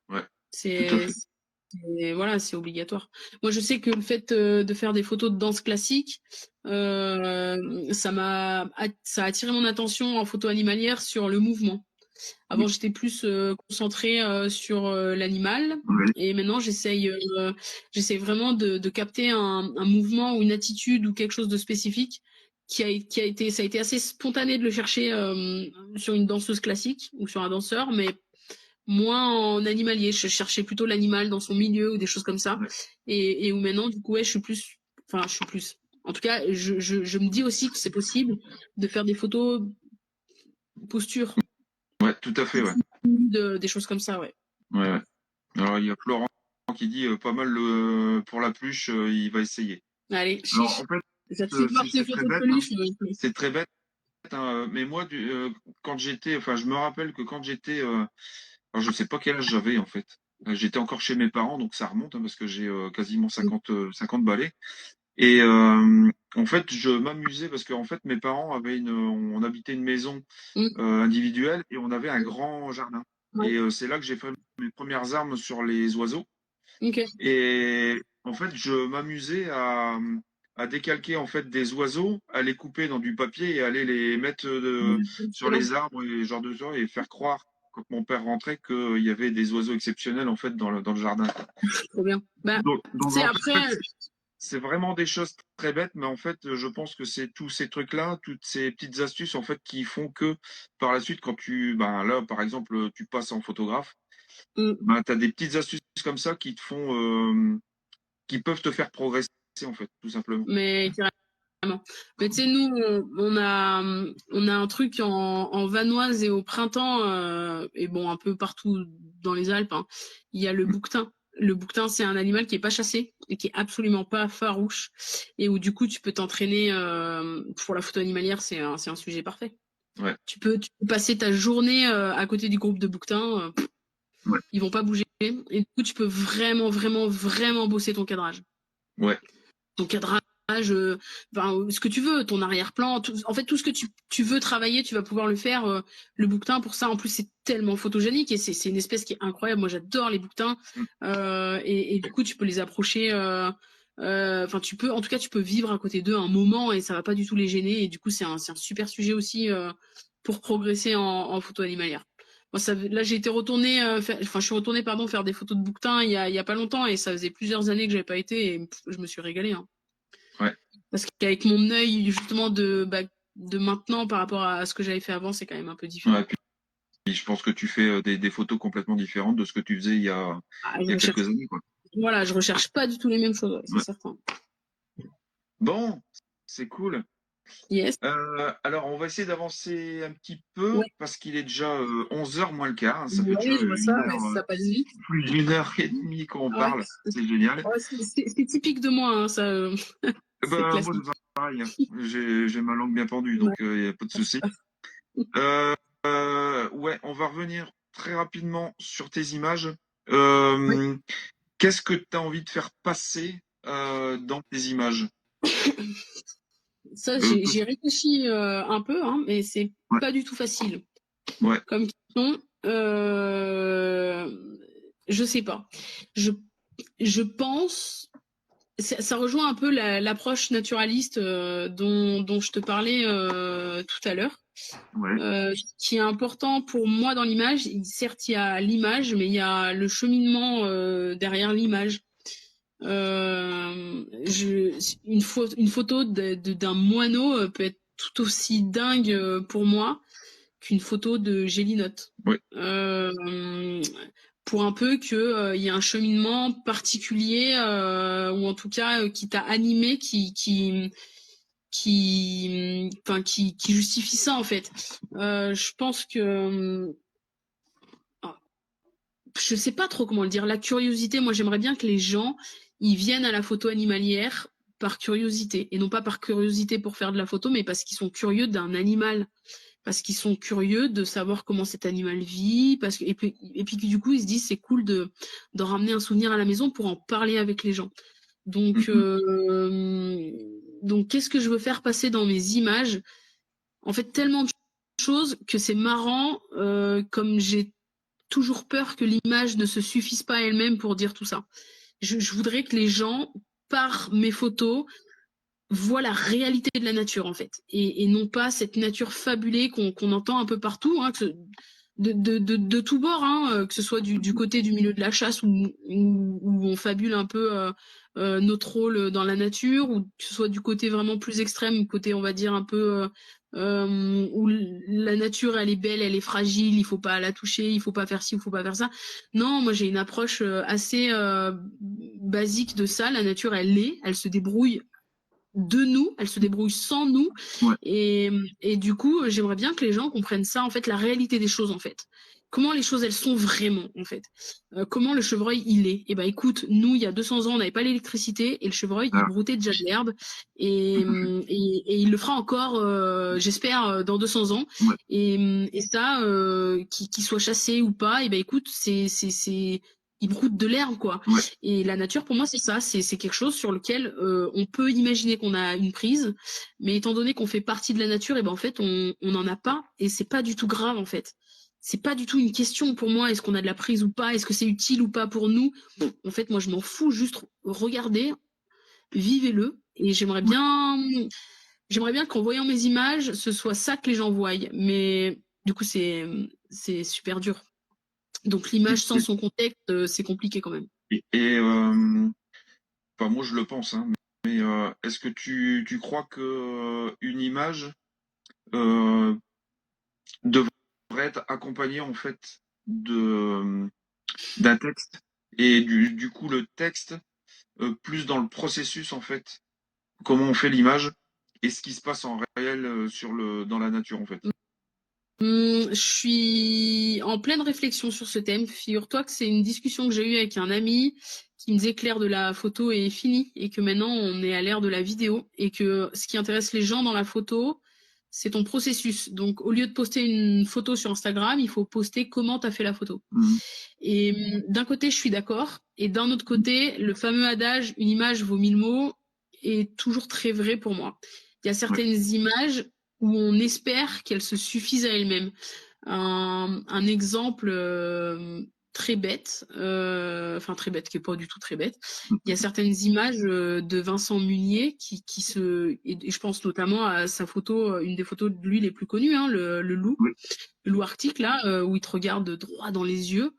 Ouais, tout à C'est fait. voilà, c'est obligatoire. Moi, je sais que le fait de faire des photos de danse classique, ça a attiré mon attention en photo animalière sur le mouvement. Avant, j'étais plus concentrée sur l'animal, Ouais, et maintenant, j'essaye vraiment de capter un mouvement ou une attitude ou quelque chose de spécifique ça a été assez spontané de le chercher sur une danseuse classique ou sur un danseur, mais moins en animalier. Je cherchais plutôt l'animal dans son milieu ou des choses comme ça. ouais, Et où maintenant, du coup, ouais, enfin, je suis plus. En tout cas, je me dis aussi que c'est possible de faire des photos posture, ouais, tout à fait, ouais. des choses comme ça, ouais. Ouais, ouais. Alors, il y a Florent qui dit pas mal pour la pluche, il va essayer. Allez, Alors, en chiche. fait, J'attends de voir tes c'est très photos de bête, hein. peluche. C'est très bête, hein, mais moi, quand j'étais, enfin, je me rappelle que quand j'étais, alors je sais pas quel âge j'avais en fait. J'étais encore chez mes parents, donc ça remonte hein, parce que j'ai quasiment 50 balais. Et en fait, je m'amusais parce qu'en fait, mes parents avaient on habitait une maison Mm. individuelle et on avait un grand jardin. Ouais. Et c'est là que j'ai fait mes premières armes sur les oiseaux. Ok. Et en fait, je m'amusais à décalquer en fait des oiseaux, à les couper dans du papier et aller les mettre sur Excellent. les arbres et genre de choses et faire croire quand mon père rentrait qu'il y avait des oiseaux exceptionnels en fait dans le jardin. Trop bien. Bah, Donc c'est en après. fait, c'est vraiment des choses très bêtes, mais en fait, je pense que c'est tous ces trucs-là, toutes ces petites astuces en fait qui font que par la suite, quand ben là par exemple, tu passes en photographe, Mm. ben tu as des petites astuces comme ça qui te font qui peuvent te faire progresser, en fait, tout simplement. Mais carrément. Mais tu sais, nous, on a un truc en Vanoise et au printemps, et bon, un peu partout dans les Alpes, hein. Il y a le bouquetin. Le bouquetin, c'est un animal qui est pas chassé et qui est absolument pas farouche, et où du coup, tu peux t'entraîner pour la photo animalière. C'est un sujet parfait. Ouais, Tu peux passer ta journée à côté du groupe de bouquetins. ouais, Ils vont pas bouger. Et du coup, tu peux vraiment, vraiment, vraiment bosser ton cadrage. ouais, Ton cadrage, enfin, ce que tu veux, ton arrière-plan, en fait, tout ce que tu veux travailler, tu vas pouvoir le faire. Le bouquetin, pour ça, en plus, c'est tellement photogénique et c'est une espèce qui est incroyable. Moi, j'adore les bouquetins. mm, Et du coup, tu peux les approcher. Enfin, en tout cas, tu peux vivre à côté d'eux un moment et ça va pas du tout les gêner. Et du coup, c'est un super sujet aussi pour progresser en photo animalière. Moi, là, j'ai été retournée, je suis retournée, pardon, faire des photos de bouquetins il y a pas longtemps, et ça faisait plusieurs années que j'avais pas été, et je me suis régalée. Hein. Ouais. Parce qu'avec mon œil, justement, de maintenant par rapport à ce que j'avais fait avant, c'est quand même un peu différent. Ouais, puis je pense que tu fais des photos complètement différentes de ce que tu faisais il y a quelques années, quoi. Voilà, je recherche pas du tout les mêmes choses, c'est Ouais. certain. Bon, c'est cool. Yes. Alors, on va essayer d'avancer un petit peu Ouais. parce qu'il est déjà 11h moins le quart. Hein. Ça fait déjà Oui, je vois ça, ouais, ça passe vite. plus d'une heure et demie qu'on Ouais. parle. C'est génial. Ouais, c'est typique de moi, hein, ça. C'est Moi, classique. c'est pareil. Hein. J'ai ma langue bien pendue, donc il n'y a pas de souci. Ouais, on va revenir très rapidement sur tes images. Qu'est-ce que tu as envie de faire passer dans tes images? Ça, j'ai réfléchi un peu, hein, mais c'est Ouais. pas du tout facile. Ouais. Comme question, je sais pas. Je pense, ça rejoint un peu l'approche naturaliste dont je te parlais tout à l'heure. Ouais. Qui est important pour moi dans l'image. Certes, il y a l'image, mais il y a le cheminement derrière l'image. Une photo d'un moineau peut être tout aussi dingue pour moi qu'une photo de Gélinote. Ouais. Pour un peu que y a un cheminement particulier ou en tout cas qui t'a animé, qui justifie ça en fait. Je pense que je sais pas trop comment le dire. La curiosité, moi j'aimerais bien que les gens ils viennent à la photo animalière par curiosité et non pas par curiosité pour faire de la photo, mais parce qu'ils sont curieux d'un animal, parce qu'ils sont curieux de savoir comment cet animal vit, et puis que du coup ils se disent c'est cool de ramener un souvenir à la maison pour en parler avec les gens. Donc donc qu'est-ce que je veux faire passer dans mes images? En fait, tellement de choses que c'est marrant, comme j'ai toujours peur que l'image ne se suffise pas à elle-même pour dire tout ça. Je voudrais que les gens, par mes photos, voient la réalité de la nature, en fait, et non pas cette nature fabulée qu'on entend un peu partout, hein, de tous bords, hein, que ce soit du côté du milieu de la chasse où on fabule un peu notre rôle dans la nature, ou que ce soit du côté vraiment plus extrême, côté on va dire un peu où la nature elle est belle, elle est fragile, il faut pas la toucher, il faut pas faire ci, il faut pas faire ça. Non, moi j'ai une approche assez basique de ça. La nature elle se débrouille de nous, elle se débrouille sans nous. Ouais. Et du coup, j'aimerais bien que les gens comprennent ça, en fait, la réalité des choses, en fait. Comment les choses, elles sont vraiment, en fait. Comment le chevreuil, il est. Eh ben, écoute, nous, il y a 200 ans, on n'avait pas l'électricité, et le chevreuil, il broutait déjà de l'herbe, et il le fera encore, j'espère, dans 200 ans. Ouais. Et ça, qu'il soit chassé ou pas, eh ben, écoute, il broute de l'herbe, quoi. Ouais. Et la nature, pour moi, c'est ça. C'est quelque chose sur lequel on peut imaginer qu'on a une prise, mais étant donné qu'on fait partie de la nature, et ben en fait, on n'en a pas, et c'est pas du tout grave, en fait. C'est pas du tout une question pour moi. Est-ce qu'on a de la prise ou pas? Est-ce que c'est utile ou pas pour nous? En fait, moi, je m'en fous. Juste regardez, vivez-le. Et j'aimerais bien qu'en voyant mes images, ce soit ça que les gens voient. Mais du coup, c'est super dur. Donc l'image sans son contexte, c'est compliqué quand même. Enfin, moi je le pense, hein, mais est-ce que tu crois que une image devrait être accompagnée en fait d'un texte et du coup le texte plus dans le processus en fait, comment on fait l'image et ce qui se passe en réel dans la nature en fait. Je suis en pleine réflexion sur ce thème. Figure-toi que c'est une discussion que j'ai eue avec un ami qui me disait que l'ère de la photo est finie et que maintenant on est à l'ère de la vidéo, et que ce qui intéresse les gens dans la photo, c'est ton processus. Donc au lieu de poster une photo sur Instagram, il faut poster comment tu as fait la photo. Et d'un côté, je suis d'accord, et d'un autre côté, le fameux adage une image vaut 1000 mots est toujours très vrai pour moi. Il y a certaines images où on espère qu'elles se suffisent à elles-mêmes. Un exemple très bête, enfin très bête, qui est pas du tout très bête. Il y a certaines images de Vincent Munier et je pense notamment à sa photo, une des photos de lui les plus connues, hein, le loup arctique là, où il te regarde droit dans les yeux.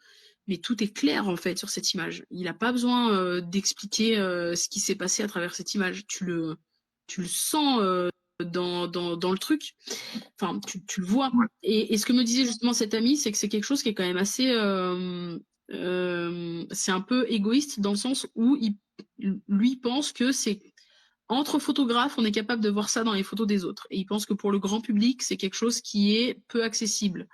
Mais tout est clair en fait sur cette image. Il n'a pas besoin d'expliquer ce qui s'est passé à travers cette image. Tu le sens dans le truc. Enfin, tu le vois. Ouais. Et ce que me disait justement cet ami, c'est que c'est quelque chose qui est quand même assez... c'est un peu égoïste dans le sens où lui pense que c'est... Entre photographes, on est capable de voir ça dans les photos des autres. Et il pense que pour le grand public, c'est quelque chose qui est peu accessible.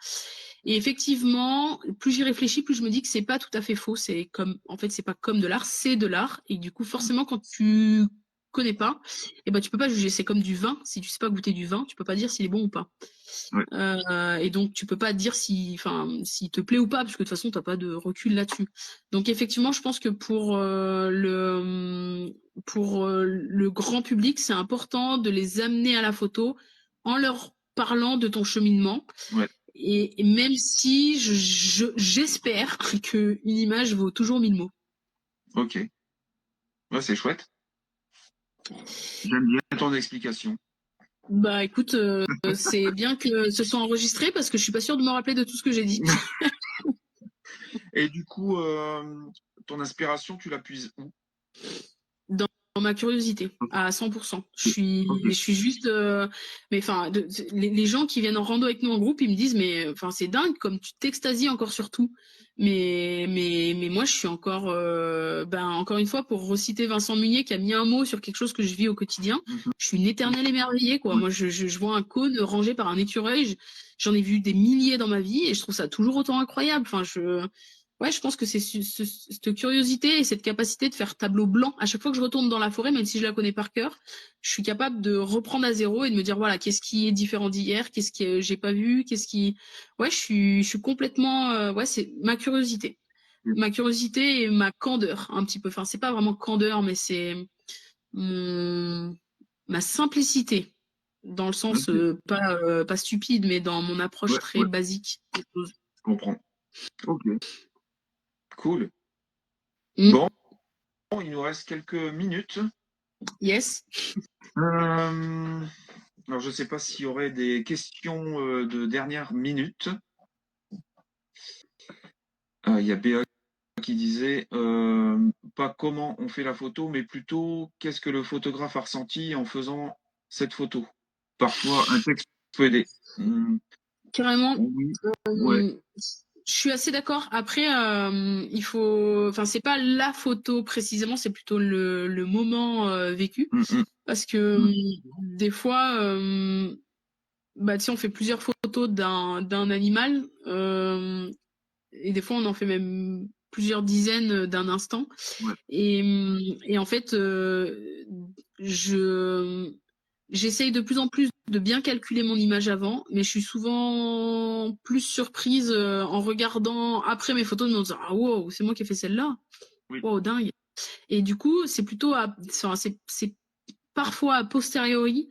Et effectivement, plus j'y réfléchis, plus je me dis que c'est pas tout à fait faux. En fait, c'est pas comme de l'art, c'est de l'art. Et du coup, forcément, quand tu connais pas, et ben tu peux pas juger. C'est comme du vin. Si tu sais pas goûter du vin, tu peux pas dire s'il est bon ou pas. Ouais. Et donc tu peux pas dire s'il te plaît ou pas, parce que de toute façon t'as pas de recul là-dessus. Donc effectivement, je pense que pour le grand public, c'est important de les amener à la photo en leur parlant de ton cheminement. Ouais. Et même si j'espère qu'une image vaut toujours 1000 mots. Ok. Ouais, c'est chouette. J'aime bien ton explication. Bah écoute, c'est bien que ce soit enregistré parce que je suis pas sûre de me rappeler de tout ce que j'ai dit. Et du coup, ton inspiration, tu la puises où? Dans ma curiosité, à 100%. Je suis juste, mais enfin, les gens qui viennent en rando avec nous en groupe, ils me disent, mais enfin, c'est dingue comme tu t'extasies encore sur tout. Mais moi, je suis encore, encore une fois, pour reciter Vincent Munier qui a mis un mot sur quelque chose que je vis au quotidien, je suis une éternelle émerveillée, quoi. Moi, je vois un cône rangé par un écureuil, j'en ai vu des milliers dans ma vie et je trouve ça toujours autant incroyable. Enfin, ouais, je pense que c'est cette curiosité et cette capacité de faire tableau blanc. À chaque fois que je retourne dans la forêt, même si je la connais par cœur, je suis capable de reprendre à zéro et de me dire, voilà, qu'est-ce qui est différent d'hier, qu'est-ce que j'ai pas vu, ouais, je suis complètement, ouais, c'est ma curiosité. Ma curiosité et ma candeur, un petit peu. Enfin, c'est pas vraiment candeur, mais c'est ma simplicité. Dans le sens, pas stupide, mais dans mon approche Ouais, très ouais, basique des choses. je comprends. Ok, cool. Mm. Bon, il nous reste quelques minutes. Yes. Alors, je ne sais pas s'il y aurait des questions de dernière minute. Il y a Béa qui disait pas comment on fait la photo, mais plutôt qu'est-ce que le photographe a ressenti en faisant cette photo. Parfois, un texte peut aider. Carrément. Oui, ouais. Je suis assez d'accord. Après, il faut, enfin, c'est pas la photo précisément, c'est plutôt le moment vécu, parce que des fois, bah, tu sais, on fait plusieurs photos d'un animal, et des fois, on en fait même plusieurs dizaines d'un instant. Ouais. Et en fait, je j'essaye de plus en plus de bien calculer mon image avant, mais je suis souvent plus surprise en regardant après mes photos de me disant ah wow, c'est moi qui ai fait celle-là. Oui. Wow, dingue. Et du coup, c'est plutôt c'est parfois a posteriori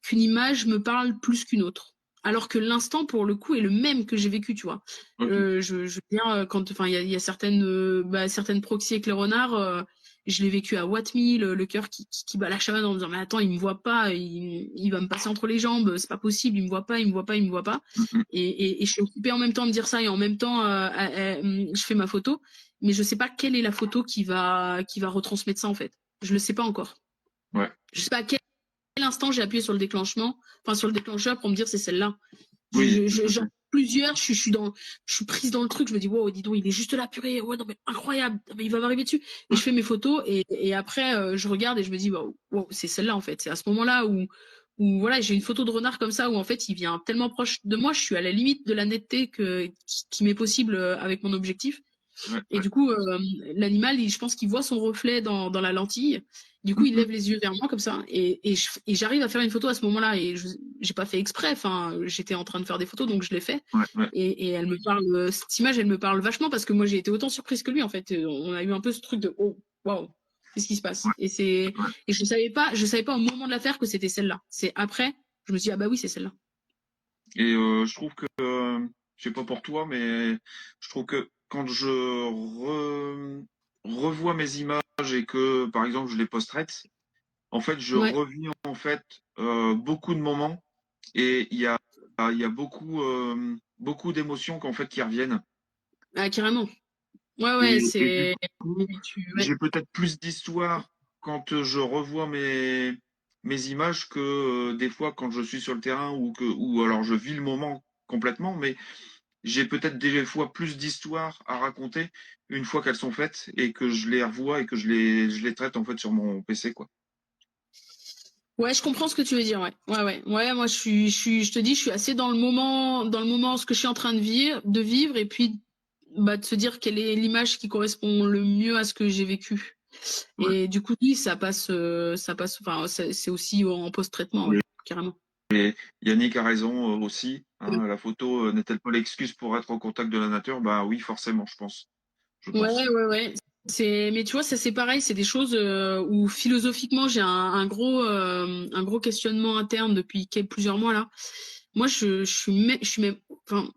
qu'une image me parle plus qu'une autre. Alors que l'instant, pour le coup, est le même que j'ai vécu, tu vois. Okay. Je veux dire, quand, enfin, il y a certaines proxys avec les renards, je l'ai vécu à Watmy, le cœur qui bat la chamade en me disant, mais attends, il me voit pas, il va me passer entre les jambes, c'est pas possible, il me voit pas, il me voit pas, il me voit pas. Et je suis occupée en même temps de dire ça et en même temps, je fais ma photo, mais je sais pas quelle est la photo qui va retransmettre ça, en fait. Je le sais pas encore. Ouais. Je sais pas à quel instant j'ai appuyé sur le déclenchement, enfin sur le déclencheur pour me dire c'est celle-là. Oui. J'en ai plusieurs, je suis prise dans le truc, je me dis wow, dis donc, il est juste là, purée, ouais, non mais incroyable, mais il va m'arriver dessus. Et je fais mes photos et après je regarde et je me dis wow, c'est celle-là en fait. C'est à ce moment-là où voilà, j'ai une photo de renard comme ça où en fait il vient tellement proche de moi, je suis à la limite de la netteté qui m'est possible avec mon objectif. Et du coup, l'animal, je pense qu'il voit son reflet dans la lentille. Du coup, il lève les yeux vers moi comme ça. Et j'arrive à faire une photo à ce moment-là. Et j'ai pas fait exprès. Enfin, j'étais en train de faire des photos, donc je l'ai fait. Ouais. Et elle me parle, cette image, elle me parle vachement parce que moi, j'ai été autant surprise que lui, en fait. On a eu un peu ce truc de oh, waouh, qu'est-ce qui se passe? Et je savais pas au moment de la faire que c'était celle-là. C'est après, je me suis dit, ah bah oui, c'est celle-là. Et je trouve que, je sais pas pour toi, mais je trouve que quand je revois mes images et que, par exemple, je les post-traite, en fait, je Ouais, revis en fait beaucoup de moments et il y a beaucoup d'émotions qu'en fait qui reviennent. ah, carrément. Ouais, ouais, Et du c'est. coup, Ouais. j'ai peut-être plus d'histoire quand je revois mes images que des fois quand je suis sur le terrain ou alors je vis le moment complètement, mais j'ai peut-être des fois plus d'histoires à raconter une fois qu'elles sont faites et que je les revois et que je les traite en fait sur mon PC, quoi. Ouais, je comprends ce que tu veux dire, ouais. Ouais, ouais. Ouais, moi, je te dis, je suis assez dans le moment, ce que je suis en train de vivre, et puis, bah, de se dire quelle est l'image qui correspond le mieux à ce que j'ai vécu. Ouais. Et du coup, oui, ça passe, enfin, c'est aussi en post-traitement, ouais, carrément. Et Yannick a raison aussi, hein, la photo n'est-elle pas l'excuse pour être au contact de la nature? Bah oui, forcément, je pense. Je Ouais, pense. ouais, ouais. Mais tu vois, ça c'est pareil, c'est des choses où philosophiquement j'ai un gros questionnement interne depuis plusieurs mois là. Moi, je suis même, enfin,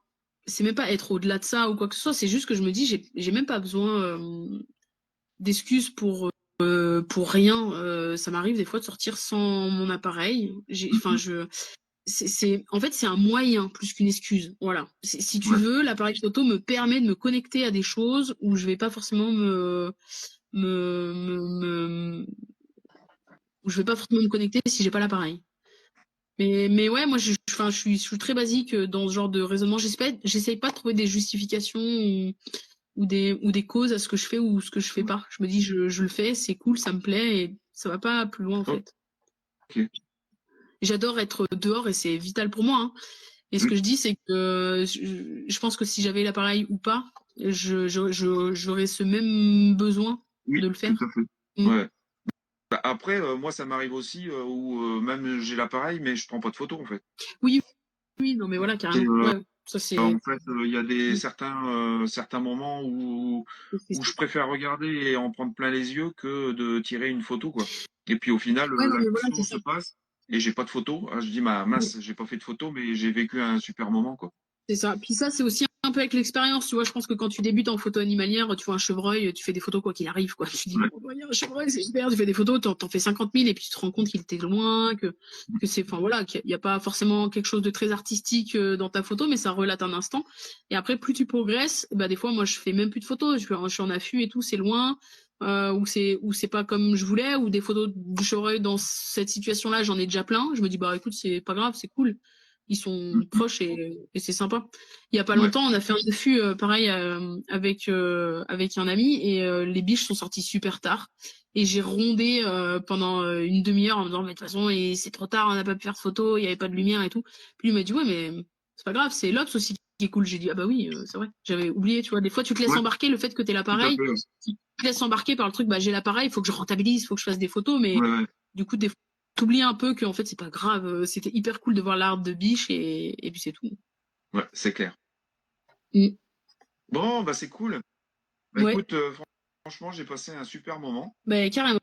c'est même pas être au-delà de ça ou quoi que ce soit, c'est juste que je me dis, j'ai même pas besoin d'excuses pour rien. Ça m'arrive des fois de sortir sans mon appareil. Enfin, en fait, c'est un moyen plus qu'une excuse. Voilà. Si tu Ouais. veux, l'appareil photo me permet de me connecter à des choses où je vais pas forcément me, me, me- où je vais pas forcément me connecter si j'ai pas l'appareil. Mais ouais, moi, enfin, je suis très basique dans ce genre de raisonnement. J'essaye pas de trouver des justifications ou des causes à ce que je fais ou ce que je fais pas. Je me dis, je le fais, c'est cool, ça me plaît et ça va pas plus loin en fait. Ok. J'adore être dehors et c'est vital pour moi, hein. Et ce Oui, que je dis, c'est que je pense que si j'avais l'appareil ou pas, j'aurais ce même besoin oui, de le tout faire. à fait. Mm. Ouais. Bah, après, moi, ça m'arrive aussi où même j'ai l'appareil, mais je prends pas de photos en fait. Oui, oui, non, mais voilà, Et, carrément. Ouais, ça c'est. en fait, il y a Mm. certains moments où je c'est- préfère regarder et en prendre plein les yeux que de tirer une photo, quoi. Et puis au final, Ouais, non, mais voilà, c'est l'action ça. se passe et j'ai pas de photo. Ah, je dis, bah mince, j'ai pas fait de photo, mais j'ai vécu un super moment, quoi. C'est ça. Puis ça, c'est aussi un peu avec l'expérience. Tu vois, je pense que quand tu débutes en photo animalière, tu vois un chevreuil, tu fais des photos quoi qu'il arrive, quoi. Tu dis, Ouais. bon, bah, il y a un chevreuil, c'est super. Tu fais des photos, t'en fais 50 000 et puis tu te rends compte qu'il était loin, que c'est, enfin voilà, qu'il n'y a pas forcément quelque chose de très artistique dans ta photo, mais ça relate un instant. Et après, plus tu progresses, bah, des fois, moi, je fais même plus de photos. Je suis en affût et tout, c'est loin. Ou c'est pas comme je voulais, ou des photos du chevreuil dans cette situation-là, j'en ai déjà plein. Je me dis, bah écoute, c'est pas grave, c'est cool. Ils sont proches et c'est sympa. Il y a pas Ouais. longtemps, on a fait un affût pareil avec un ami et les biches sont sorties super tard. Et j'ai rondé pendant une demi-heure en me disant, mais de toute façon, c'est trop tard, on n'a pas pu faire de photos, il n'y avait pas de lumière et tout. Puis il m'a dit, ouais, mais c'est pas grave, c'est l'Obs aussi qui est cool. J'ai dit, ah bah oui, c'est vrai, j'avais oublié, tu vois. Des fois, tu te laisses Ouais, embarquer le fait que tu tout à l'appareil. fait. Ouais. Tu te laisses embarquer par le truc, bah j'ai l'appareil, il faut que je rentabilise, il faut que je fasse des photos, mais Ouais, ouais. du coup, des fois, t'oublies un peu qu'en fait, c'est pas grave. C'était hyper cool de voir l'arbre de biche et puis c'est tout. Ouais, c'est clair. Mm. Bon, bah c'est cool. Bah Ouais, écoute, franchement, j'ai passé un super moment. bah, carrément,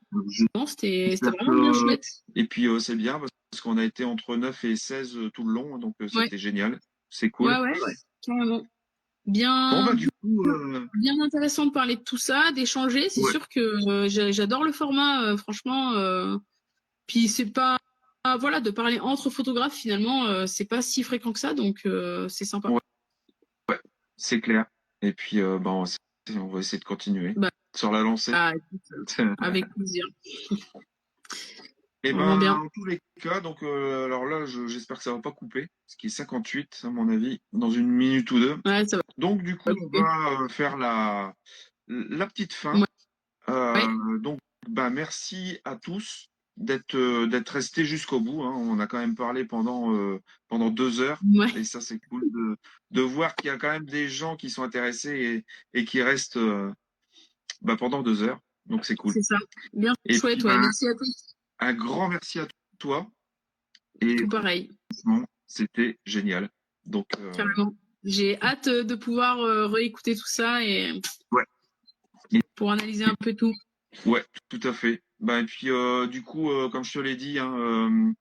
c'était J'espère vraiment bien que chouette. et puis c'est bien parce qu'on a été entre 9 et 16 tout le long, donc Ouais, c'était génial. C'est ouais, cool. ouais, ouais, carrément. Bon Bien, bah du coup bien intéressant de parler de tout ça, d'échanger. C'est ouais, sûr que j'adore le format, franchement. Puis c'est pas, voilà, de parler entre photographes finalement, c'est pas si fréquent que ça, donc c'est sympa. ouais, c'est clair. Et puis bah, on va essayer de continuer Bah, sur la lancée. écoute, avec plaisir. Et Vraiment ben bien. en tous les cas, donc alors là, j'espère que ça va pas couper, ce qui est 58 à mon avis, dans une minute ou deux. Ouais, ça va Donc du coup, pas on couper. va faire la petite fin. Ouais, ouais, Donc, bah, merci à tous d'être restés jusqu'au bout, hein. On a quand même parlé pendant 2 heures. Et ouais, ça, c'est cool de voir qu'il y a quand même des gens qui sont intéressés et qui restent bah, pendant 2 heures. Donc, c'est cool. c'est ça. Bien Et puis, chouette, ouais. bah, Merci à tous. un grand merci à toi. Et Tout pareil, franchement, c'était génial. Donc, carrément. J'ai hâte de pouvoir réécouter tout ça et ouais. Et- pour analyser un peu tout. ouais, tout à fait. Bah, et puis, du coup, comme je te l'ai dit, hein,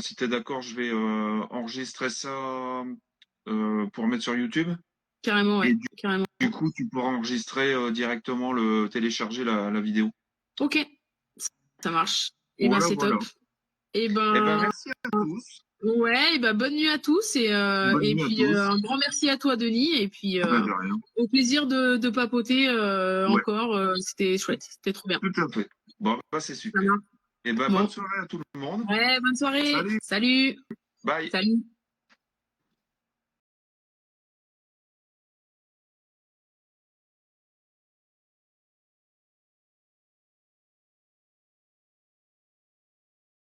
si tu es d'accord, je vais enregistrer ça pour mettre sur YouTube. Carrément, Et ouais. Carrément. du coup, tu pourras enregistrer directement télécharger la vidéo. Ok, ça marche. Et ben Voilà, c'est voilà. top. Et Eh ben, ben merci à tous. ouais, et ben bonne nuit à tous Bonne et nuit à puis tous. un grand merci à toi Denis et puis Bah, de rien. au plaisir de papoter Ouais, encore. C'était chouette, c'était trop bien. tout à fait. Bon, bah, c'est Ça super. marche. Eh ben, bonne Bon, soirée à tout le monde. ouais, bonne soirée. Salut. Salut, Bye. salut.